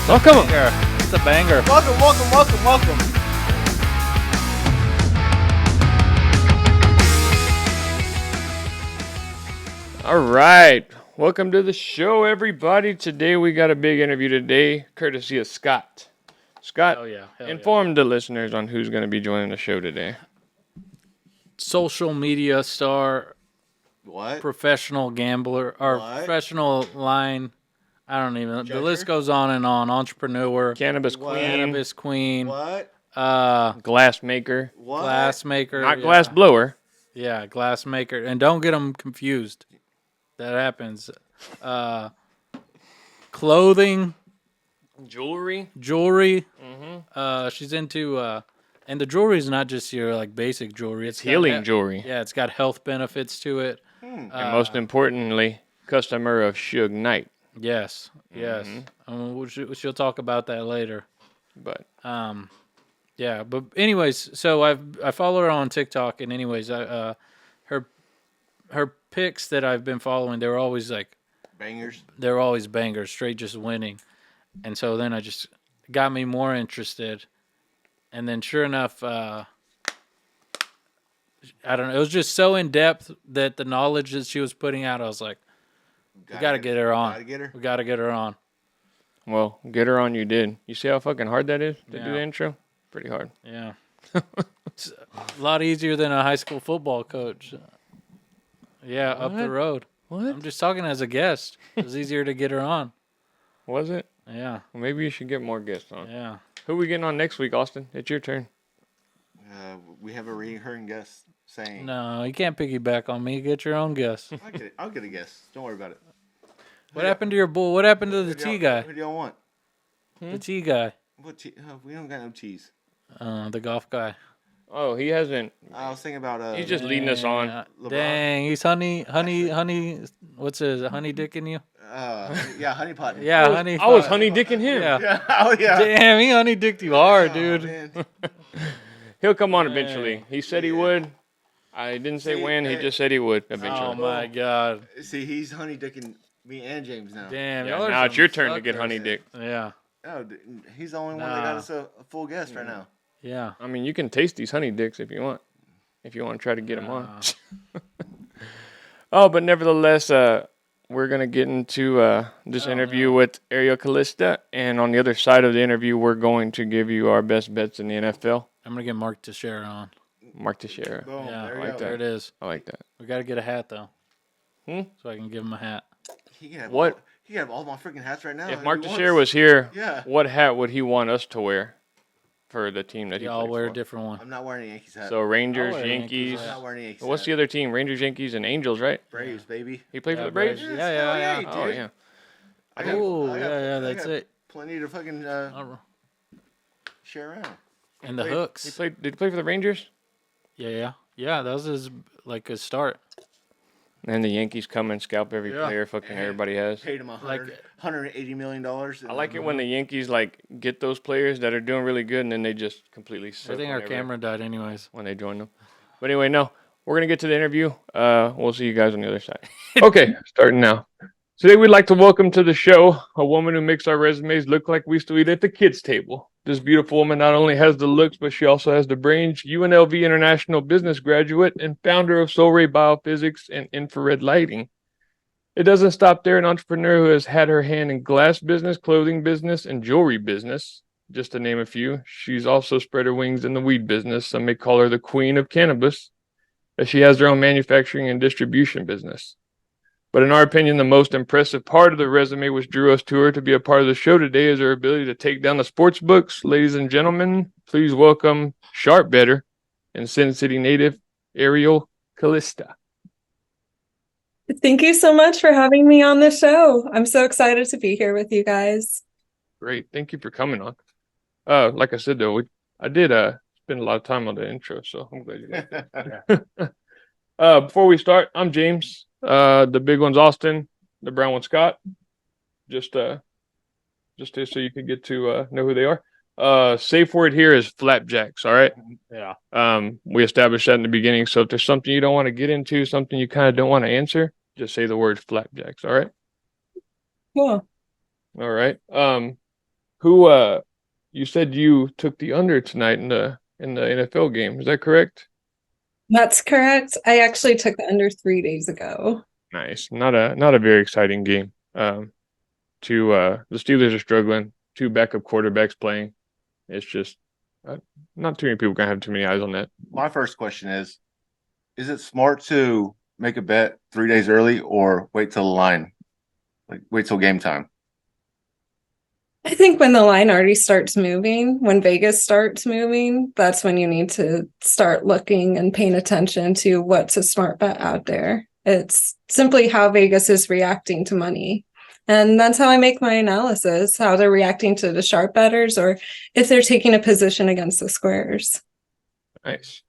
Welcome. It's a banger. Welcome. All right. Welcome to the show, everybody. Today we got a big interview today, courtesy of Scott. Scott, inform the listeners on who's going to be joining the show today. Social media star, What? professional gambler, or professional line. I don't even know. The list goes on and on. Entrepreneur. Cannabis queen. What? Glass maker. What? Glass maker. Not glass blower. Yeah, glass maker. And don't get them confused. That happens. Clothing. Jewelry. Mm-hmm. She's into, and the jewelry is not just your like basic jewelry. It's healing jewelry. Yeah, it's got health benefits to it. And most importantly, customer of Suge Knight. Yes. She'll talk about that later. But yeah. But anyways, so I follow her on TikTok, and anyways, her picks that I've been following, they were always like bangers. They were always bangers, straight just winning, and so then I just got me more interested, and then sure enough, I don't know, it was just so in depth that the knowledge that she was putting out, I was like, we gotta get her on. We gotta get her on. Well, get her on. You did. You see how fucking hard that is to do the intro? Pretty hard. Yeah. It's a lot easier than a high school football coach. Yeah, up the road. What? I'm just talking as a guest. It was easier to get her on. Was it? Yeah. Well, maybe you should get more guests on. Yeah. Who are we getting on next week, Austin? It's your turn. We have a recurring guest saying. No, you can't piggyback on me. Get your own guest. I'll get a guest. Don't worry about it. What happened to your bull? What happened to the tea guy? Who do y'all want? The tea guy. What tea? We don't got no teas. The golf guy. Oh, he hasn't. I was thinking about. He's just leading us on. Dang, he's honey. What's his honey dick in you? Yeah, honey pot. Yeah, honey. I was honey dicking him. Yeah. Oh yeah. Damn, he honey dicked you hard, dude. Man. He'll come on eventually. He said he would. I didn't say when. He just said he would eventually. Oh my god. See, he's honey dicking me and James now. Damn. Yeah, now it's your turn to get honey dick. Yeah. Oh, he's the only one that got us a full guest right now. Yeah. I mean, you can taste these honey dicks if you want. If you want to try to get them on. Oh, but nevertheless, we're going to get into this interview with Ariel Calista. And on the other side of the interview, we're going to give you our best bets in the NFL. I'm going to get Mark Teixeira on. Mark Teixeira. Boom, Yeah, there, I like that. there it is. I like that. We got to get a hat, though. So I can give him a hat. He can have What? He can have all my freaking hats right now. If Mark Teixeira was here, Yeah. what hat would he want us to wear for the team that he I'll plays wear for? a different one. I'm not wearing a Yankees hat. So Rangers, I'll wear a Yankees. Yankees I'm not wearing a Yankees What's hat. the other team? Rangers, Yankees, and Angels, right? Braves, baby. He played for Yeah, the Braves? Braves. Yeah. he Oh, did. yeah. That's it. Plenty to fucking share around. And the hooks. Did he play for the Rangers? Yeah. That was his start. And the Yankees come and scalp every player fucking everybody has. Paid him $180 million. I like it when the Yankees get those players that are doing really good and then they just completely suck I think our camera died anyways. when they join them. But anyway, no. We're going to get to the interview. We'll see you guys on the other side. Okay, starting now. Today we'd like to welcome to the show a woman who makes our resumes look like we still eat at the kids' table. This beautiful woman not only has the looks, but she also has the brains. UNLV International Business graduate and founder of Soul Ray Biophysics and Infrared Lighting. It doesn't stop there. An entrepreneur who has had her hand in glass business, clothing business, and jewelry business, just to name a few. She's also spread her wings in the weed business. Some may call her the queen of cannabis, as she has her own manufacturing and distribution business. But in our opinion, the most impressive part of the resume which drew us to her to be a part of the show today is her ability to take down the sports books. Ladies and gentlemen, please welcome sharp bettor and Sin City native Ariel Calista. Thank you so much for having me on the show. I'm so excited to be here with you guys. Great. Thank you for coming on. Like I said, though, I did spend a lot of time on the intro, so I'm glad you liked it. Before we start, I'm James. The big one's Austin. The brown one's Scott. Just so you can get to know who they are. Safe word here is flapjacks. All right. Yeah. We established that in the beginning. So if there's something you don't want to get into, something you kind of don't want to answer, just say the word flapjacks. All right. Cool. All right. Who you said you took the under tonight in the NFL game. Is that correct? That's correct. I actually took the under 3 days ago. Nice. Not a very exciting game. The Steelers are struggling. Two backup quarterbacks playing. It's just not too many people can have too many eyes on that. My first question is it smart to make a bet 3 days early or wait till the line? Like wait till game time? I think when the line already starts moving, when Vegas starts moving, that's when you need to start looking and paying attention to what's a smart bet out there. It's simply how Vegas is reacting to money. And that's how I make my analysis, how they're reacting to the sharp bettors or if they're taking a position against the squares. Nice.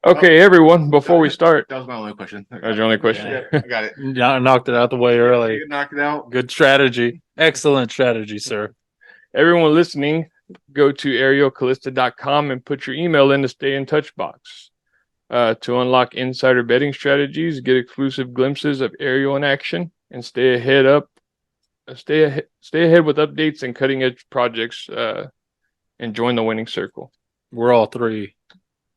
Okay, everyone, before we start. That was my only question. That was your only question? Yeah, I got it. Knocked it out the way early. You knocked it out. Good strategy. Excellent strategy, sir. Everyone listening, go to arielcalista.com and put your email in the stay in touch box to unlock insider betting strategies, get exclusive glimpses of Ariel in action, and stay ahead with updates and cutting edge projects and join the winning circle. We're all three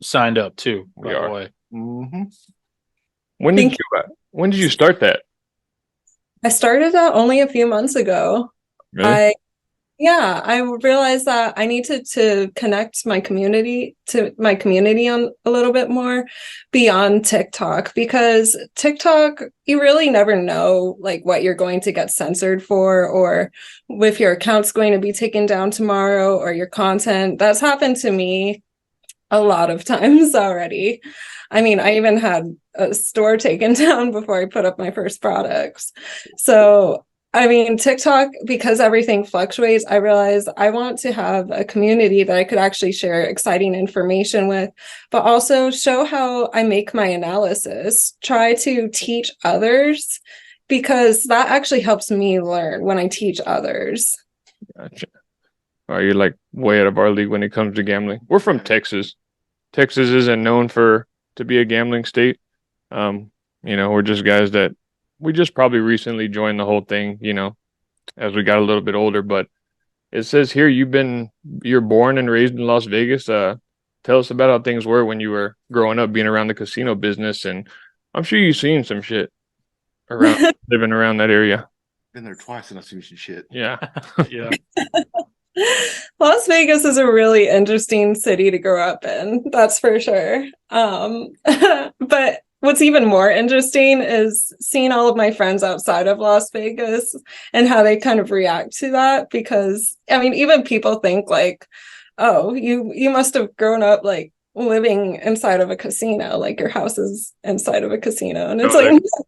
signed up too, by We the are. way. Mm-hmm. When did you start that? I started that only a few months ago. Really? I realized that I needed to connect my community on a little bit more beyond TikTok, because TikTok, you really never know like what you're going to get censored for, or if your account's going to be taken down tomorrow, or your content. That's happened to me a lot of times already. I mean, I even had a store taken down before I put up my first products. So I mean, TikTok, because everything fluctuates, I realized I want to have a community that I could actually share exciting information with, but also show how I make my analysis, try to teach others, because that actually helps me learn when I teach others. Gotcha. Are you like way out of our league when it comes to gambling? We're from Texas. Texas isn't known to be a gambling state. We're just guys that we just probably recently joined the whole thing, as we got a little bit older. But it says here you're born and raised in Las Vegas. Tell us about how things were when you were growing up, being around the casino business, and I'm sure you've seen some shit around living around that area. Been there twice and I've seen some shit. Yeah. Yeah. Las Vegas is a really interesting city to grow up in, that's for sure. But what's even more interesting is seeing all of my friends outside of Las Vegas and how they kind of react to that, because I mean, even people think like, oh, you must have grown up like living inside of a casino, like your house is inside of a casino. And it's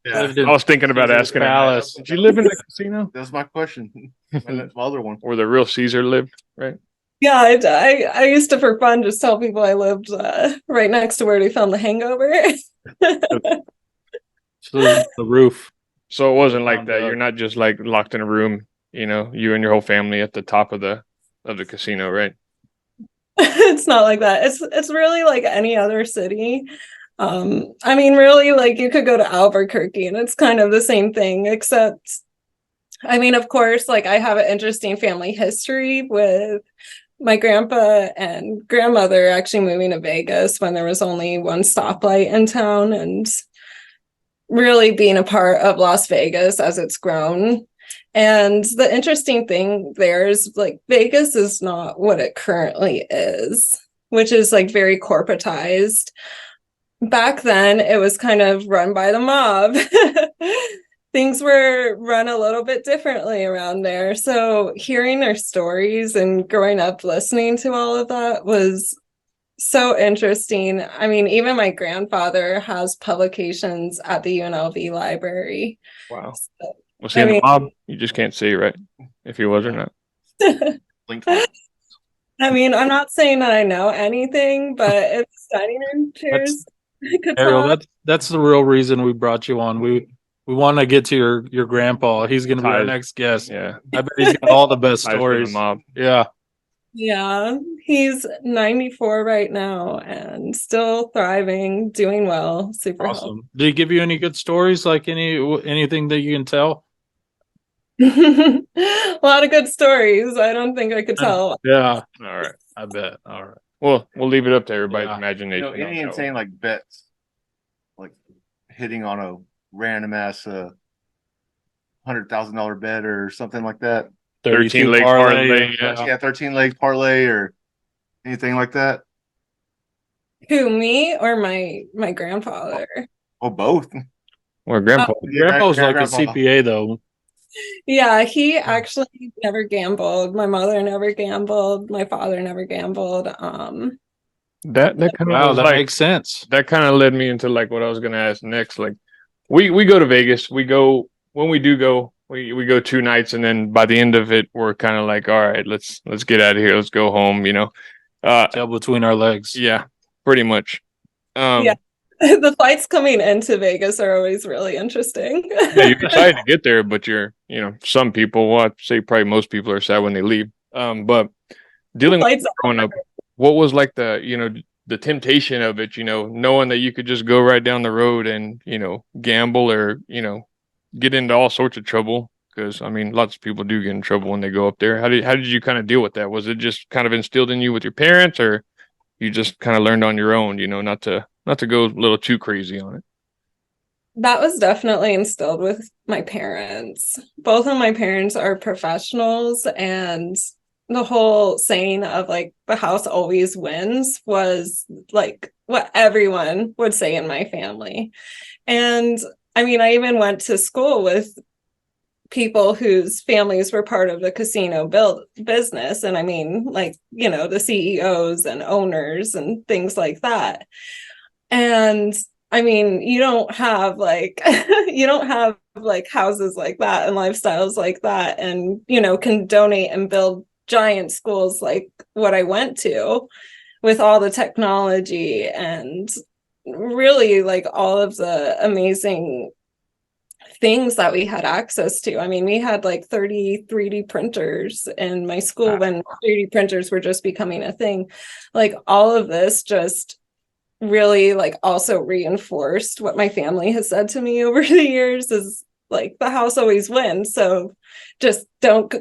Yeah. I was thinking about asking Palace. did you live in a casino? That was my question. And that's my other one. Where the real Caesar lived, right? Yeah, I used to, for fun, just tell people I lived right next to where they filmed The Hangover. So the roof. So it wasn't like that. You're not just like locked in a room, you and your whole family at the top of the casino, right? It's not like that. It's really like any other city. I mean, really, like you could go to Albuquerque and it's kind of the same thing, except, I mean, of course, like I have an interesting family history with my grandpa and grandmother actually moving to Vegas when there was only one stoplight in town, and really being a part of Las Vegas as it's grown. And the interesting thing there is like Vegas is not what it currently is, which is like very corporatized. Back then, it was kind of run by the mob. Things were run a little bit differently around there. So hearing their stories and growing up listening to all of that was so interesting. I mean, even my grandfather has publications at the UNLV library. Wow. So, Was he in the mob? You just can't say, right? If he was or not. Linked one. I mean, I'm not saying that I know anything, but if dining room chairs could Ariel, talk. that's the real reason we brought you on. We want to get to your grandpa. He's going to be our next guest. Yeah. I bet he's got all the best Ties with stories. the mob. Yeah. Yeah, he's 94 right now and still thriving, doing well, super healthy. Awesome. Did he give you any good stories? Like anything that you can tell? A lot of good stories. I don't think I could tell. Yeah. All right. I bet. All right. Well, we'll leave it up to everybody's Yeah. imagination. on Any that insane one. like bets, like hitting on a random ass $100,000 bet or something like that. 13 leg parlay. Yeah. Yeah, 13 leg parlay or anything like that. Who, me or my grandfather? Or both. Or grandpa. Grandpa's like a Grandpa. CPA though. Yeah, he actually never gambled. My mother never gambled. My father never gambled. That kind of Wow, was that like makes sense. that kind of led me into like what I was gonna ask next. Like we go to Vegas. We go when we do go. We go 2 nights, and then by the end of it, we're kind of like, all right, let's get out of here. Let's go home. Tail between our legs. Yeah, pretty much. Yeah. The flights coming into Vegas are always really interesting. Yeah, you're excited to get there, but some people, well, I'd say probably most people are sad when they leave. But dealing with Flights growing up, what was like the temptation of it, knowing that you could just go right down the road and, gamble or, get into all sorts of trouble? Because, I mean, lots of people do get in trouble when they go up there. How did you kind of deal with that? Was it just kind of instilled in you with your parents, or you just kind of learned on your own, not to go a little too crazy on it? That was definitely instilled with my parents. Both of my parents are professionals, and the whole saying of like the house always wins was like what everyone would say in my family. And I mean, I even went to school with people whose families were part of the casino business. And I mean, like, the CEOs and owners and things like that. And I mean, you don't have like houses like that and lifestyles like that, and can donate and build giant schools like what I went to with all the technology and really like all of the amazing things that we had access to. I mean, we had like 30 3D printers in my school when 3D printers were just becoming a thing. Like all of this just really like also reinforced what my family has said to me over the years is like the house always wins, so just don't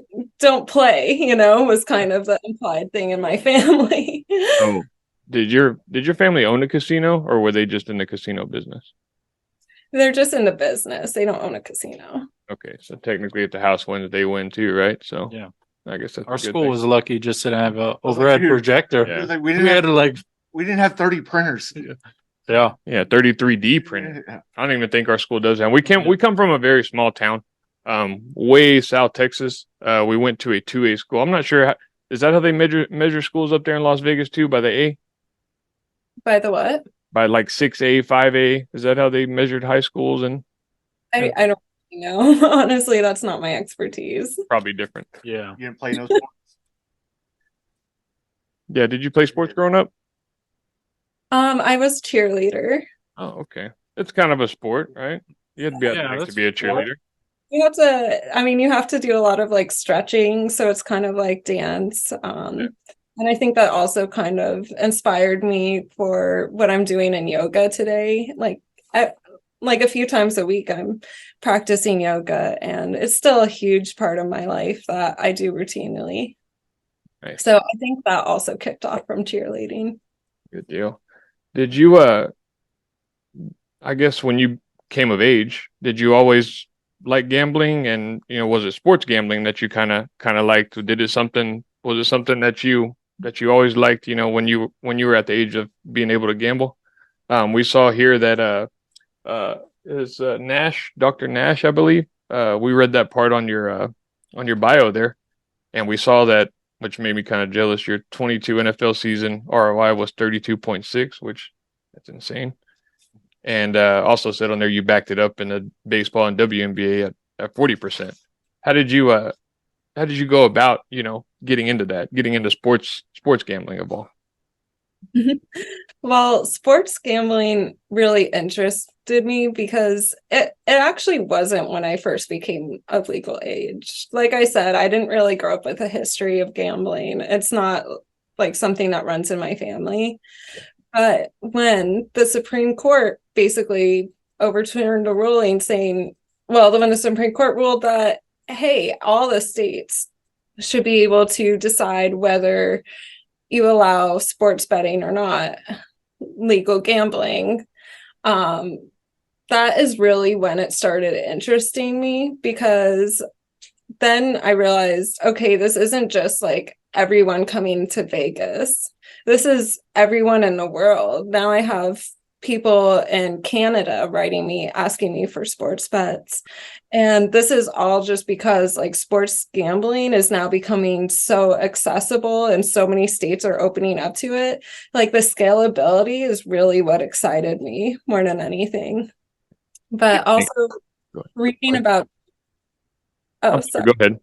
play, was kind of the implied thing in my family. Oh, did your family own a casino, or were they just in the casino business? They're just in the business. They don't own a casino. Okay, so technically if the house wins, they win too, right? So Yeah. I guess that's Our a good school thing. was lucky just to have a overhead projector. Yeah. Like, We had to like, we didn't have 30 printers. yeah. 33D printer. I don't even think our school does that. We come from a very small town, way South Texas. We went to a 2A school. I'm not sure is that how they measure schools up there in Las Vegas too, by the A? By the what? By like 6A, 5A. Is that how they measured high schools? And I don't know. Honestly, that's not my expertise. probably different. Yeah. You didn't play no sports. Yeah, did you play sports growing up? I was cheerleader. Oh, okay. It's kind of a sport, right? You had to be athletic to be a cheerleader. You have to do a lot of like stretching, so it's kind of like dance. And I think that also kind of inspired me for what I'm doing in yoga today. Like a few times a week, I'm practicing yoga, and it's still a huge part of my life that I do routinely. Nice. So I think that also kicked off from cheerleading. Good deal. Did you, I guess when you came of age, did you always like gambling? And, was it sports gambling that you kind of liked? Was it something that you always liked, when you were at the age of being able to gamble? We saw here that, is Nash, Dr. Nash, I believe. We read that part on your bio there, and we saw that, which made me kind of jealous. Your 22 NFL season ROI was 32.6, which that's insane. And also said on there you backed it up in the baseball and WNBA at 40%. How did you go about, getting into sports gambling of all? Well, sports gambling really interested me because it actually wasn't when I first became of legal age. Like I said, I didn't really grow up with a history of gambling. It's not like something that runs in my family. But when the Supreme Court basically overturned a ruling saying, well, when the Supreme Court ruled that hey, all the states should be able to decide whether you allow sports betting or not, legal gambling. That is really when it started interesting me, because then I realized, okay, this isn't just like everyone coming to Vegas. This is everyone in the world. Now I have people in Canada writing me, asking me for sports bets. And this is all just because like sports gambling is now becoming so accessible and so many states are opening up to it. Like the scalability is really what excited me more than anything. But also reading about, oh, sorry. Go ahead.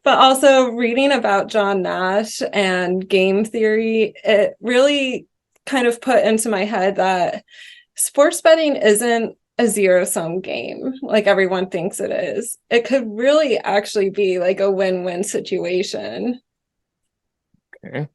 But also reading about John Nash and game theory, it really kind of put into my head that sports betting isn't a zero-sum game like everyone thinks it is. It could really actually be like a win-win situation. Okay.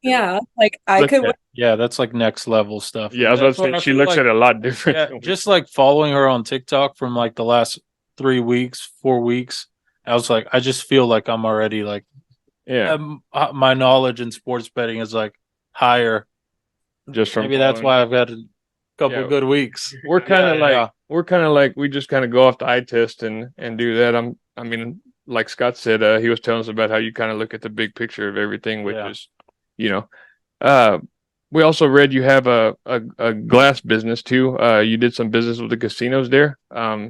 Yeah, like I could. Yeah, that's like next level stuff. Yeah, I was about to say, she looks at it a lot different. Yeah, just like following her on TikTok from like the last 3 weeks, 4 weeks, I was like, I just feel like I'm already like, my knowledge in sports betting is like higher. Just from maybe that's why I've had a couple good weeks. We're kind of like we just kind of go off the eye test and do that. I mean, like Scott said, he was telling us about how you kind of look at the big picture of everything, which is, we also read you have a glass business too. You did some business with the casinos there. How'd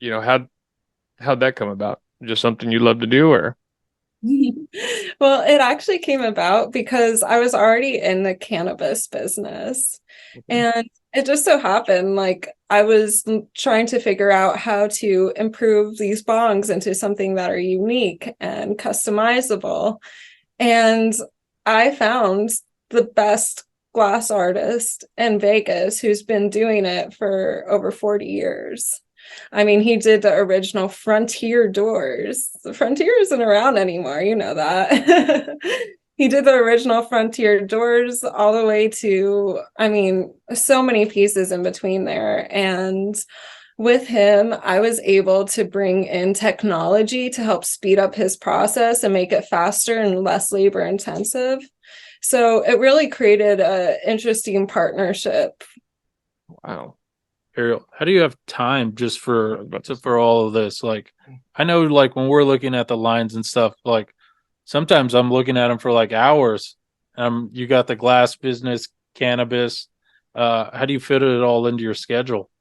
that come about? Just something you love to do, or? Well, it actually came about because I was already in the cannabis business. And it just so happened, like, I was trying to figure out how to improve these bongs into something that are unique and customizable. And I found the best glass artist in Vegas who's been doing it for over 40 years. I mean, he did the original Frontier doors. The Frontier isn't around anymore, you know that. He did the original Frontier doors all the way to, I mean, so many pieces in between there. And with him, I was able to bring in technology to help speed up his process and make it faster and less labor intensive. So it really created an interesting partnership. Wow. Ariel, how do you have time just for all of this? Like, I know, like, when we're looking at the lines and stuff, like, sometimes I'm looking at them for like hours. You got the glass business, cannabis. How do you fit it all into your schedule?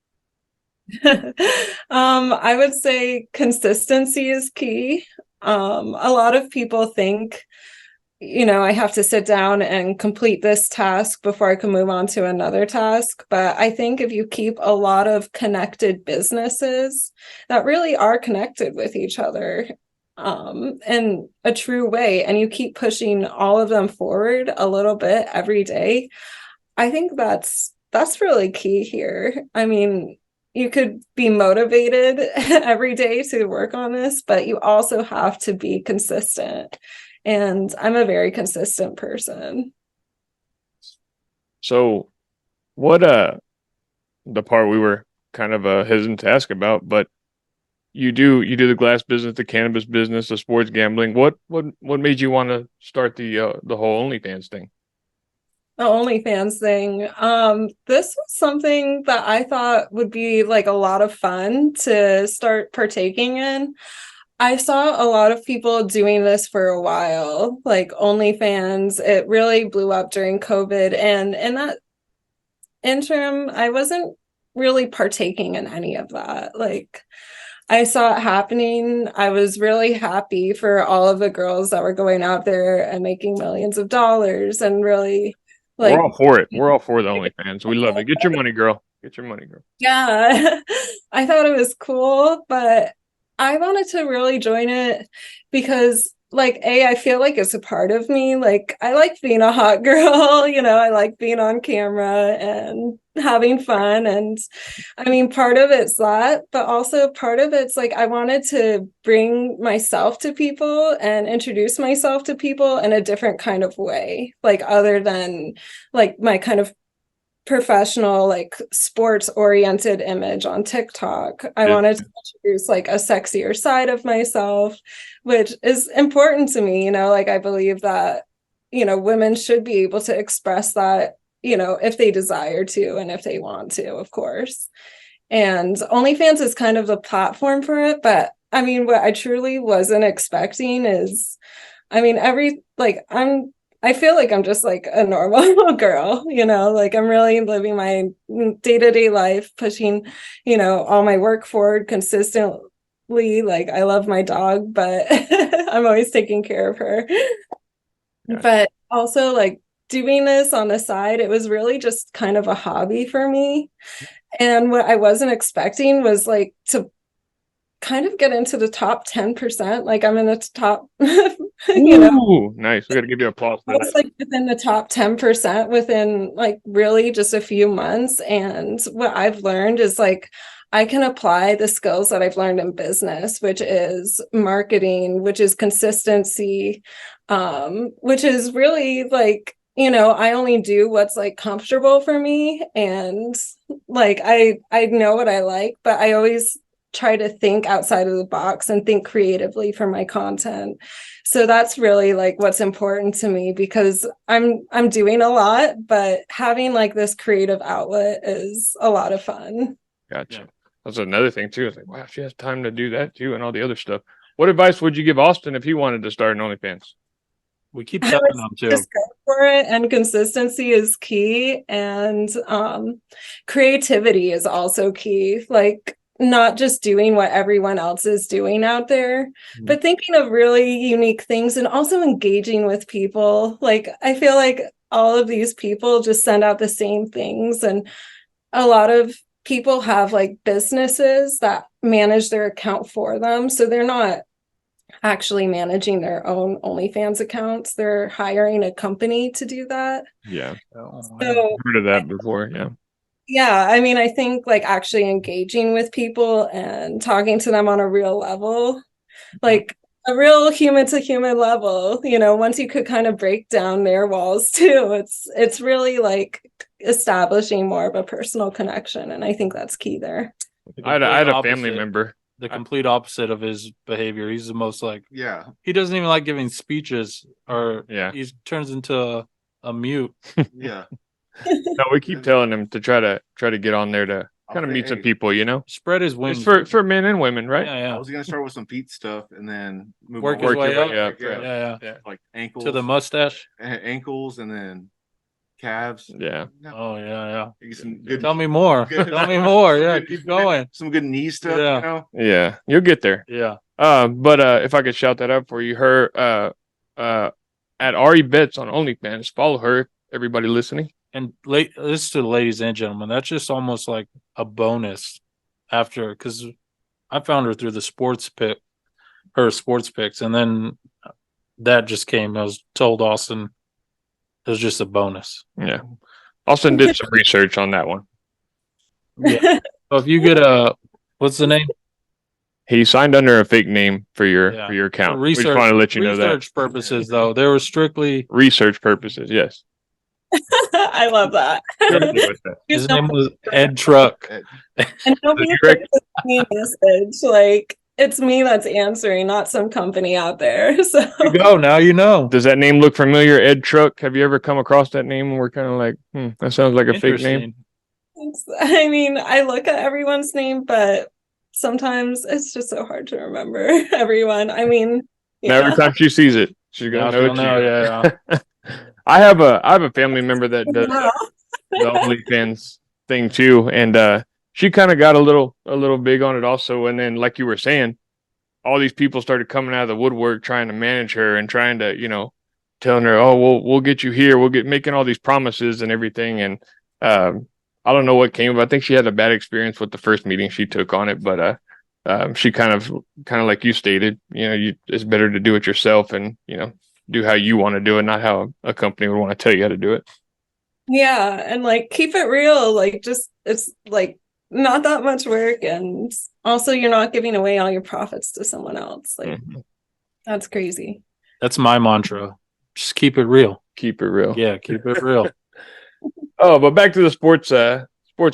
I would say consistency is key. A lot of people think, I have to sit down and complete this task before I can move on to another task. But I think if you keep a lot of connected businesses that really are connected with each other in a true way, and you keep pushing all of them forward a little bit every day, I think that's really key here. I mean, you could be motivated every day to work on this, but you also have to be consistent. And I'm a very consistent person. So what the part we were kind of hesitant to ask about, but you do the glass business, the cannabis business, the sports gambling. What made you want to start the whole OnlyFans thing? The OnlyFans thing. This was something that I thought would be like a lot of fun to start partaking in. I saw a lot of people doing this for a while, like OnlyFans. It really blew up during COVID. And in that interim, I wasn't really partaking in any of that. Like, I saw it happening. I was really happy for all of the girls that were going out there and making millions of dollars, and really, like, we're all for it. We're all for the OnlyFans. We love it. Get your money, girl. Get your money, girl. Yeah. I thought it was cool, but I wanted to really join it because, like, I feel like it's a part of me. Like, I like being a hot girl, I like being on camera and having fun. And I mean, part of it's that, but also part of it's like, I wanted to bring myself to people and introduce myself to people in a different kind of way, like, other than like my kind of professional, like sports oriented image on TikTok. I Yeah. wanted to introduce like a sexier side of myself, which is important to me. Like I believe that, women should be able to express that, if they desire to and if they want to, of course. And OnlyFans is kind of the platform for it. But I mean, what I truly wasn't expecting is, I mean, I feel like I'm just like a normal girl, like I'm really living my day-to-day life, pushing, all my work forward consistently. Like I love my dog, but I'm always taking care of her. Yeah. But also like doing this on the side, it was really just kind of a hobby for me. And what I wasn't expecting was like to kind of get into the top 10%. Like I'm in the top, Ooh, nice. We got to give you applause for I was that. like within the top 10% within like really just a few months. And what I've learned is like I can apply the skills that I've learned in business, which is marketing, which is consistency, which is really like, I only do what's like comfortable for me. And like I know what I like, but I always try to think outside of the box and think creatively for my content. So that's really like what's important to me, because I'm doing a lot, but having like this creative outlet is a lot of fun. Gotcha. Yeah. That's another thing too. It's like, wow, she has time to do that too and all the other stuff. What advice would you give Austin if he wanted to start an OnlyFans? We keep telling them to just go for it, and consistency is key, and creativity is also key. Like not just doing what everyone else is doing out there, but thinking of really unique things and also engaging with people. Like I feel like all of these people just send out the same things, and a lot of people have like businesses that manage their account for them, so they're not actually managing their own OnlyFans accounts. They're hiring a company to do that. Yeah. So, I've heard of that before. Yeah. Yeah, I mean, I think like actually engaging with people and talking to them on a real level, like a real human to human level, once you could kind of break down their walls too, it's really like establishing more of a personal connection. And I think that's key there. I had a family member. The complete opposite of his behavior. He's the most like, Yeah. he doesn't even like giving speeches, or Yeah. he turns into a mute. Yeah. No, we keep telling him to try to get on there to kind of meet some people, Spread his wings. It's for men and women, right? Yeah, I was gonna start with some feet stuff and then work his way up. Yeah. Yeah. Like ankles To the mustache. ankles and then calves. Yeah. Oh yeah. Some good, Tell me more. Tell me more. Yeah, keep going. Some good knee stuff. Yeah. Yeah, you'll get there. Yeah. But if I could shout that out for you, her at Ari Bets on OnlyFans, follow her. Everybody listening. And this to the ladies and gentlemen, that's just almost like a bonus after, because I found her through her sports picks, and then that just came. I was told Austin it was just a bonus. Yeah, Austin did some research on that one. Yeah. So if you get what's the name? He signed under a fake name for your account. We just want to let you know that. Research purposes, though, they were strictly research purposes. Yes. I love that. His name was Ed Truck. And nobody sends me a message. Like it's me that's answering, not some company out there. So you go, now you know. Does that name look familiar, Ed Truck? Have you ever come across that name and we're kind of like, that sounds like a fake name? I mean, I look at everyone's name, but sometimes it's just so hard to remember everyone. I mean, now every time she sees it, she's gonna know it's you. Yeah. I have a family member that does the OnlyFans thing too, and she kind of got a little big on it also. And then, like you were saying, all these people started coming out of the woodwork trying to manage her and trying to, telling her, "Oh, we'll get you here. We'll get making all these promises and everything." And I don't know what came of it. I think she had a bad experience with the first meeting she took on it, but she kind of like you stated, it's better to do it yourself and do how you want to do it, not how a company would want to tell you how to do it. Yeah, and like keep it real. Like just it's like not that much work, and also you're not giving away all your profits to someone else. Like that's crazy. That's my mantra. Just keep it real. Keep it real. Yeah, keep it real. But back to the sports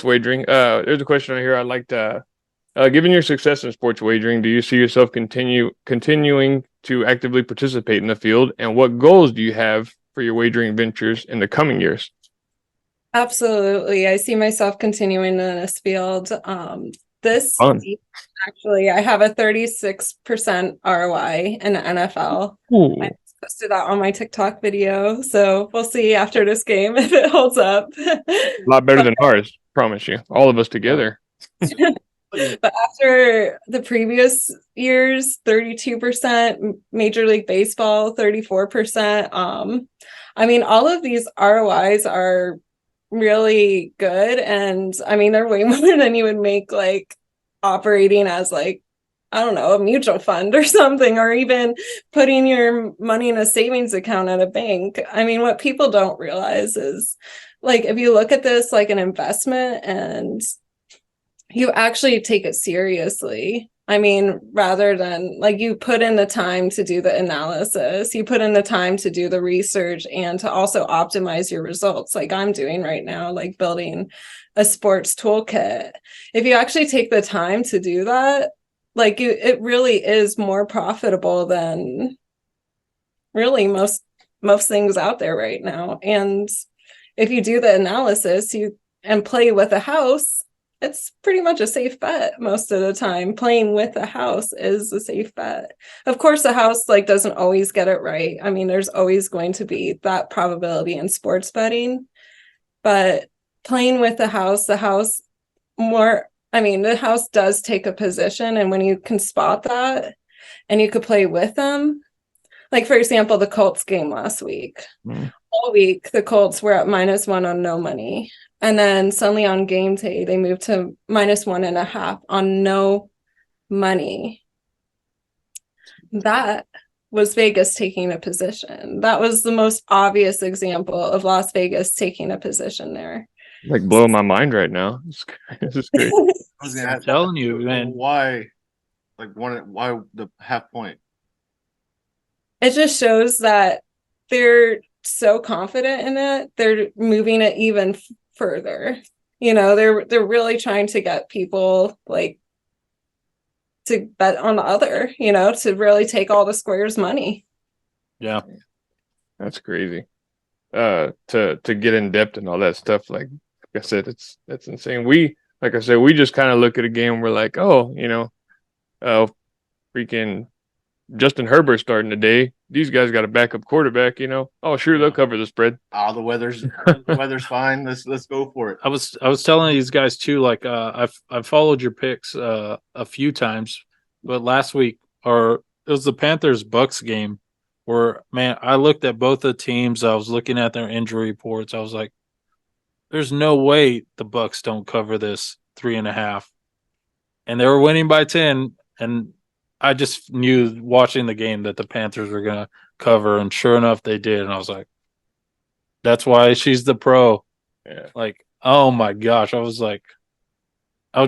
wagering. There's a question right here. I'd like to. Given your success in sports wagering, do you see yourself continuing to actively participate in the field? And what goals do you have for your wagering ventures in the coming years? Absolutely. I see myself continuing in this field. This Fun. season, actually, I have a 36% ROI in the NFL. Ooh. I posted that on my TikTok video, so we'll see after this game if it holds up. A lot better than ours, promise you. All of us together. But after the previous years, 32%, Major League Baseball, 34%. I mean, all of these ROIs are really good. And I mean, they're way more than you would make like operating as like, I don't know, a mutual fund or something, or even putting your money in a savings account at a bank. I mean, what people don't realize is like, if you look at this like an investment and you actually take it seriously. I mean, rather than like you put in the time to do the analysis, you put in the time to do the research and to also optimize your results, like I'm doing right now, like building a sports toolkit. If you actually take the time to do that, like it really is more profitable than really most things out there right now. And if you do the analysis and play with a house, it's pretty much a safe bet most of the time. Playing with a house is a safe bet. Of course, the house like doesn't always get it right. I mean, there's always going to be that probability in sports betting, but playing with the house more, I mean, the house does take a position, and when you can spot that and you could play with them, like for example, the Colts game last week. All week, the Colts were at -1 on no money. And then suddenly on game day, they moved to -1.5 on no money. That was Vegas taking a position. That was the most obvious example of Las Vegas taking a position there. Like blowing my mind right now. This is great. I'm telling you, man. Why the half point? It just shows that they're so confident in it. They're moving it even further. You know, they're really trying to get people like to bet on the other, you know, to really take all the squares money. Yeah. That's crazy. To get in depth and all that stuff, like I said, that's insane. We just kind of look at a game and we're like, oh, you know, freaking Justin Herbert starting today. These guys got a backup quarterback, you know. Oh, sure, they'll cover the spread. Oh, the weather's fine. Let's go for it. I was telling these guys too, like I've followed your picks a few times, but last week, or it was the Panthers Bucks game, where man, I looked at both the teams. I was looking at their injury reports. I was like, there's no way the Bucks don't cover this 3.5, and they were winning by 10. And I just knew watching the game that the Panthers were going to cover, and sure enough, they did. And I was like, that's why she's the pro. Yeah. Like, oh my gosh. I was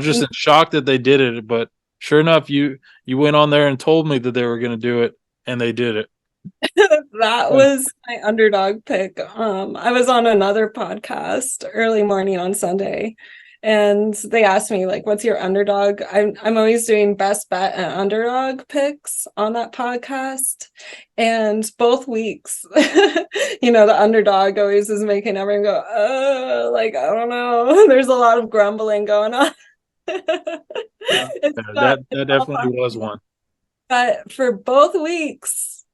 just in shock that they did it. But sure enough, you went on there and told me that they were going to do it, and they did it. That was my underdog pick. I was on another podcast early morning on Sunday, and they asked me like, what's your underdog? I'm always doing best bet and underdog picks on that podcast. And both weeks, you know, the underdog always is making everyone go, like, I don't know. There's a lot of grumbling going on. That definitely was one. But for both weeks,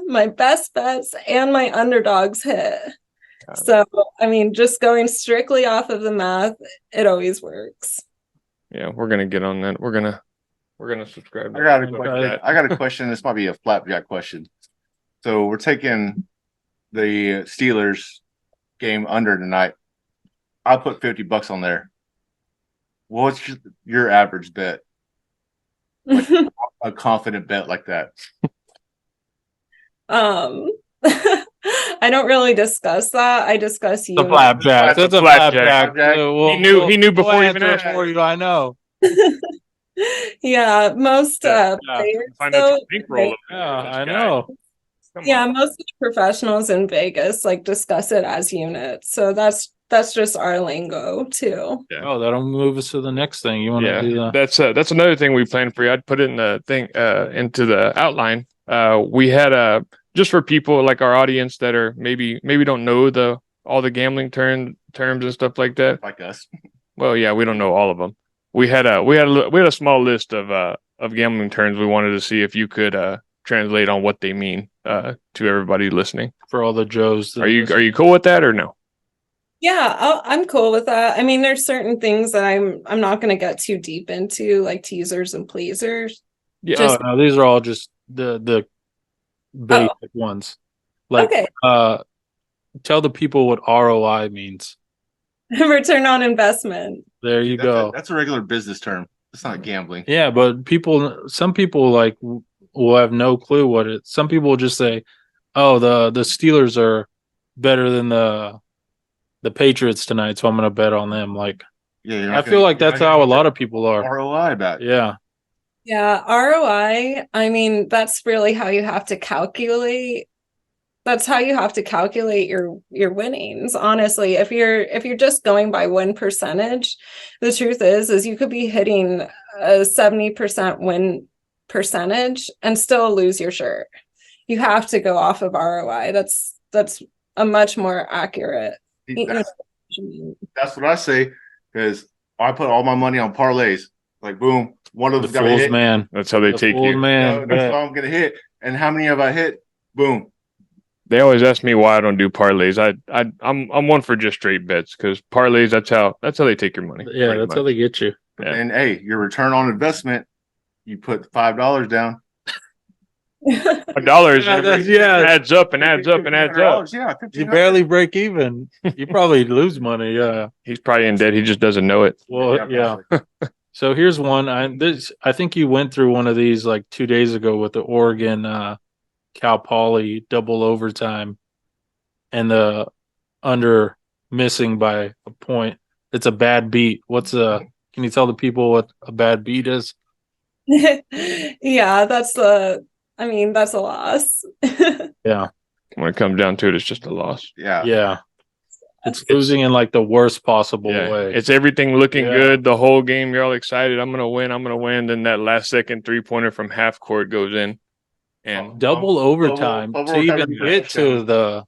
my best bets and my underdogs hit. So, I mean, just going strictly off of the math, it always works. Yeah, we're gonna get on that. We're gonna subscribe. I got a question. This might be a flapjack question. So we're taking the Steelers game under tonight. I'll put $50 on there. What's your average bet? Like a confident bet like that. I don't really discuss that. I discuss you. The flapjack. That's a flapjack. He knew before he even asked for you. I know. Yeah, most players. Find out the bankroll. I know. Yeah, most of the professionals in Vegas like discuss it as units. So that's that's just our lingo too. Yeah. Oh, that'll move us to the next thing. You want to do that? That's another thing we planned for you. I'd put it in the thing into the outline. We had just for people like our audience that are maybe don't know all the gambling terms and stuff like that. Like us. Well, yeah, we don't know all of them. We had a small list of gambling terms we wanted to see if you could translate on what they mean to everybody listening. For all the Joes. Are you cool with that or no? Yeah, I'm cool with that. I mean, there's certain things that I'm not going to get too deep into, like teasers and pleasers. Yeah. Just- no, these are all just the basic ones. Like, Okay. Tell the people what ROI means. Return on investment. There you go. That's a regular business term. It's not gambling. Yeah, but some people like will have no clue what it. Some people will just say, "Oh, the Steelers are better than the Patriots tonight, so I'm going to bet on them." Like, Yeah, I feel like that's how a lot of people are. ROI about it. Yeah, Yeah, ROI, I mean, that's really how you have to calculate. That's how you have to calculate your winnings. Honestly, if you're just going by win percentage, the truth is you could be hitting a 70% win percentage and still lose your shirt. You have to go off of ROI. That's a much more accurate. That's what I say, because I put all my money on parlays. Like, boom, one of the them's got to fool's hit. man. That's how they The take fool's you. man. That's all I'm gonna hit. And how many have I hit? Boom. They always ask me why I don't do parlays. I'm one for just straight bets because parlays that's how they take your money. Yeah, that's how they get you. Yeah. And hey, your return on investment, you put $5 down. $1 adds up and adds up and adds up. Yeah, You barely break even. You probably lose money. Yeah. He's probably in debt. He just doesn't know it. Well, yeah. So here's one. I think you went through one of these like 2 days ago with the Oregon Cal Poly double overtime and the under missing by a point. It's a bad beat. Can you tell the people what a bad beat is? Yeah, that's a loss. Yeah. When it comes down to it, it's just a loss. Yeah. Yeah. It's losing in like the worst possible way. It's everything looking Yeah. good the whole game. You're all excited. I'm gonna win. Then that last second 3-pointer from half court goes in, and double overtime double to overtime even and get to touchdown.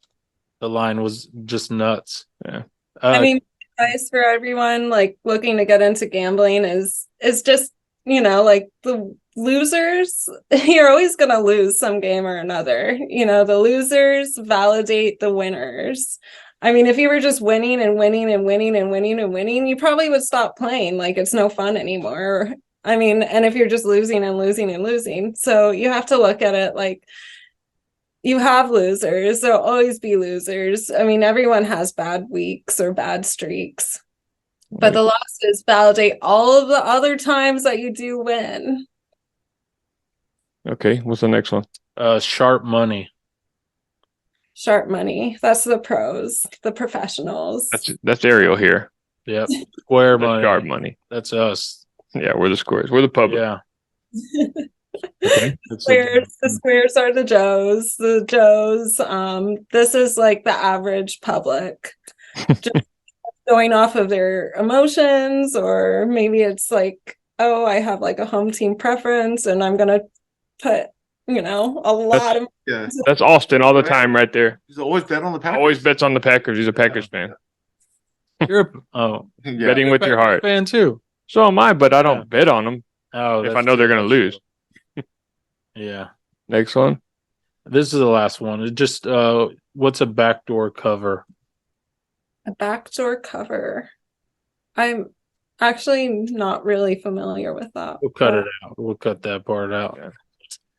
the line was just nuts. Yeah. I mean, advice for everyone like looking to get into gambling is just, like the losers, you're always going to lose some game or another. The losers validate the winners. I mean, if you were just winning and winning and winning and winning and winning, you probably would stop playing. Like, it's no fun anymore. I mean, and if you're just losing and losing and losing. So you have to look at it like you have losers. There'll always be losers. I mean, everyone has bad weeks or bad streaks. But the losses validate all of the other times that you do win. Okay, what's the next one? Sharp money. Sharp money. That's the pros, the professionals. That's Ariel here. Yep. Square That's money. sharp money. That's us. Yeah, we're the squares. We're the public. Yeah. Okay. The squares are the Joes. The Joes. This is like the average public. Just going off of their emotions, or maybe it's like, oh, I have like a home team preference and I'm gonna put, a lot of Yeah. That's Austin all the time right there. He's always bet on the Packers. Always bets on the Packers. He's a Packers fan. You're Yeah. Betting with your heart. fan too. So am I, but I don't Yeah. bet on them Oh, if I know they're going to lose. Yeah. Next one. This is the last one. It just what's a backdoor cover? a backdoor cover. I'm actually not really familiar with that. We'll cut it out. We'll cut that part out. Yeah.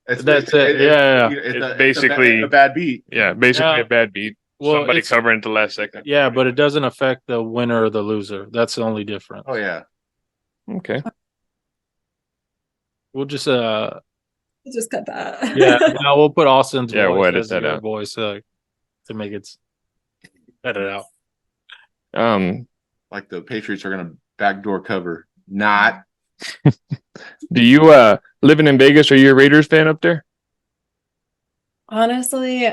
That's it. Yeah. It's basically a bad beat. Yeah, basically Yeah. a bad beat. Well, Somebody it's- covering at the last second. Yeah, but it doesn't affect the winner or the loser. That's the only difference. Oh yeah. Okay. We'll just Just cut that. yeah, no, we'll put Austin's Yeah, voice we'll edit as that your out. voice to make it edit out. Like the Patriots are gonna backdoor cover. Not. Do you living in Vegas? Are you a Raiders fan up there? Honestly,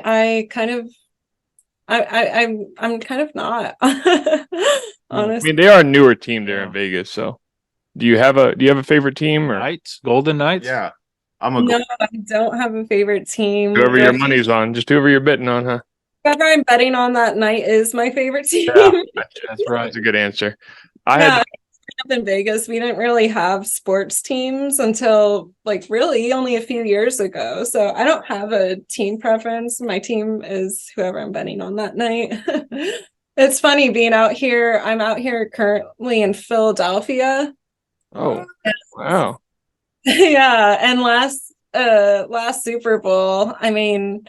I'm kind of not. I Honestly. mean, they are a newer team there in Yeah. Vegas. So, do you have a favorite team or Knights, Golden Knights. Yeah, I'm a No, I don't have a favorite team. whoever your But money's on? Just whoever you're betting on, huh? whoever I'm betting on that night is my favorite team. Yeah, that's right. That's a good answer. I Yeah, had up in Vegas, we didn't really have sports teams until like really only a few years ago. So I don't have a team preference. My team is whoever I'm betting on that night. It's funny being out here. I'm out here currently in Philadelphia. oh wow. Yeah, and last Super Bowl, I mean,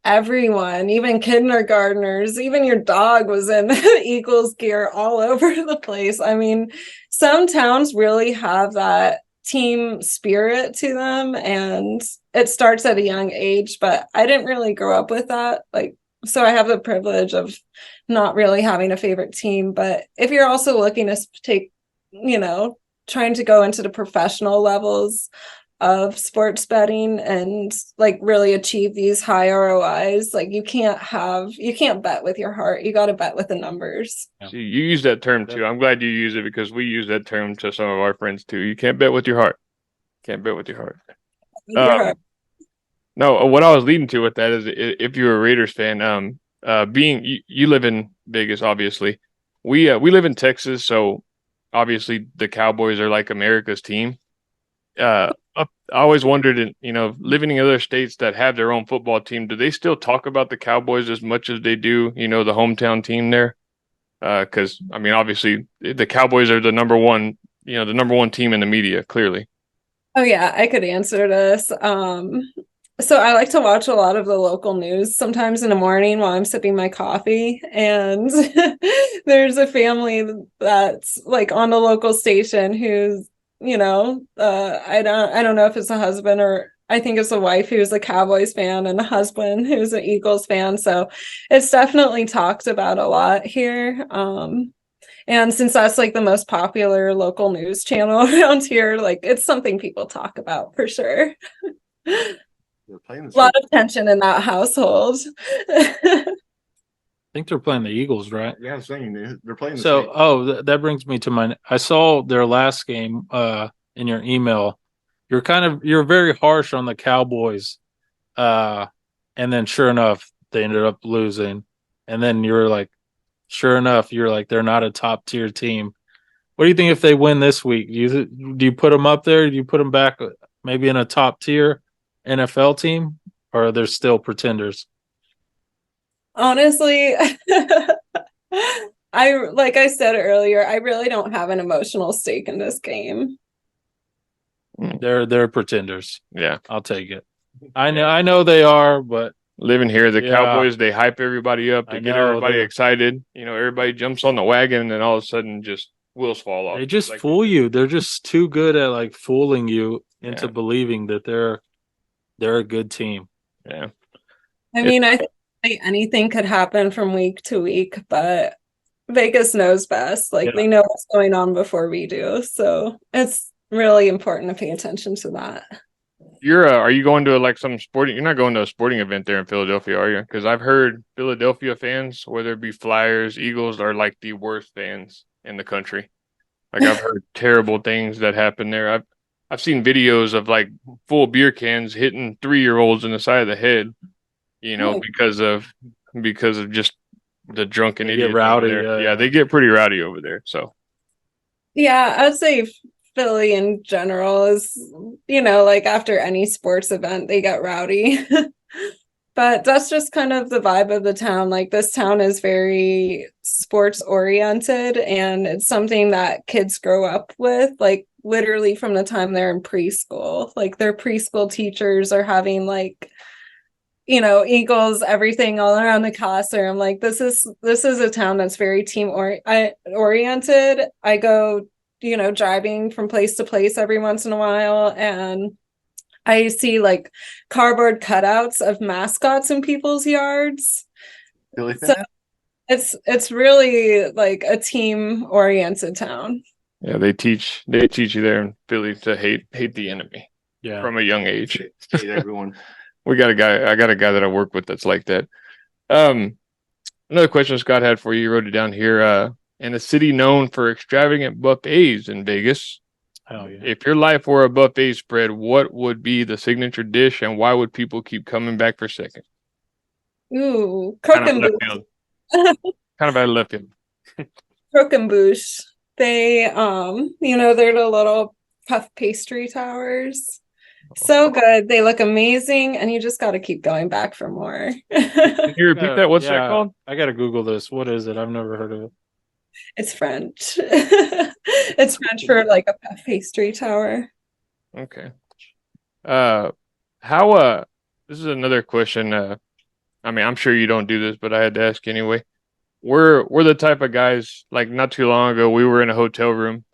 everyone, even kindergartners, even your dog was in Eagles gear all over the place. I mean, some towns really have that team spirit to them, and it starts at a young age, but I didn't really grow up with that. Like, so I have the privilege of not really having a favorite team. But if you're also looking to take, trying to go into the professional levels of sports betting and like really achieve these high ROIs, like you can't bet with your heart. You got to bet with the numbers. Yeah. See, you use that term too. I'm glad you use it because we use that term to some of our friends too. You can't bet with your heart. Can't bet with your heart. With your heart. No, what I was leading to with that is if you're a Raiders fan, being you live in Vegas, obviously. We live in Texas, so obviously the Cowboys are like America's team. I always wondered, living in other states that have their own football team, do they still talk about the Cowboys as much as they do, the hometown team there? Because I mean, obviously the Cowboys are the number one team in the media, clearly. Oh yeah, I could answer this. So I like to watch a lot of the local news sometimes in the morning while I'm sipping my coffee. And there's a family that's like on the local station who's, I don't know if it's a husband or I think it's a wife who's a Cowboys fan and a husband who's an Eagles fan. So it's definitely talked about a lot here. And since that's like the most popular local news channel around here, like it's something people talk about for sure. They're playing A the lot of tension in that household. I think they're playing the Eagles, right? Yeah, I'm saying they're playing the So, that brings me to I saw their last game in your email. You're very harsh on the Cowboys. And then sure enough, they ended up losing. And then you're like, sure enough, you're like, they're not a top tier team. What do you think if they win this week? Do you put them up there? Do you put them back maybe in a top tier NFL team, or are they still pretenders? Honestly, like I said earlier, I really don't have an emotional stake in this game. They're pretenders. Yeah, I'll take it. I know they are, but living here, the Yeah. Cowboys, they hype everybody up, they I get know, everybody they're- excited. Everybody jumps on the wagon, and then all of a sudden, just wheels fall off. they just Like, fool you. They're just too good at like fooling you into Yeah. believing that they're a good team. Yeah, I mean, I think anything could happen from week to week, but Vegas knows best. Like Yeah. they know what's going on before we do. So it's really important to pay attention to that. are you going to like some sporting? You're not going to a sporting event there in Philadelphia, are you? Because I've heard Philadelphia fans, whether it be Flyers, Eagles, are like the worst fans in the country. Like I've heard terrible things that happen there. I've seen videos of like full beer cans hitting 3-year-olds in the side of the head, Oh. because of just the drunken They get idiots over rowdy, there. yeah. They get pretty rowdy over there. So Yeah, I'd say Philly in general is, like after any sports event, they get rowdy. But that's just kind of the vibe of the town. Like this town is very sports oriented and it's something that kids grow up with, like literally from the time they're in preschool. Like their preschool teachers are having like, Eagles, everything all around the classroom. Like this is a town that's very oriented. I go, driving from place to place every once in a while and I see like cardboard cutouts of mascots in people's yards. Philly So fan? it's really like a team oriented town. yeah, they teach you there in Philly to hate the enemy Yeah. from a young age. Hate everyone. I got a guy that I work with that's like that. Another question Scott had for you. You wrote it down here. In a city known for extravagant buffets in Vegas, Hell yeah. if your life were a buffet spread, what would be the signature dish, and why would people keep coming back for seconds? Ooh, Kind of left croquembouche. field. Kind of out of left field. Croquembouche. They, they're the little puff pastry towers. So good. They look amazing, and you just got to keep going back for more. Can you repeat that? What's that called? I gotta Google this. What is it? I've never heard of it. It's French. It's French for like a puff pastry tower. Okay. How this is another question. I mean, I'm sure you don't do this, but I had to ask anyway. We're the type of guys, like not too long ago, we were in a hotel room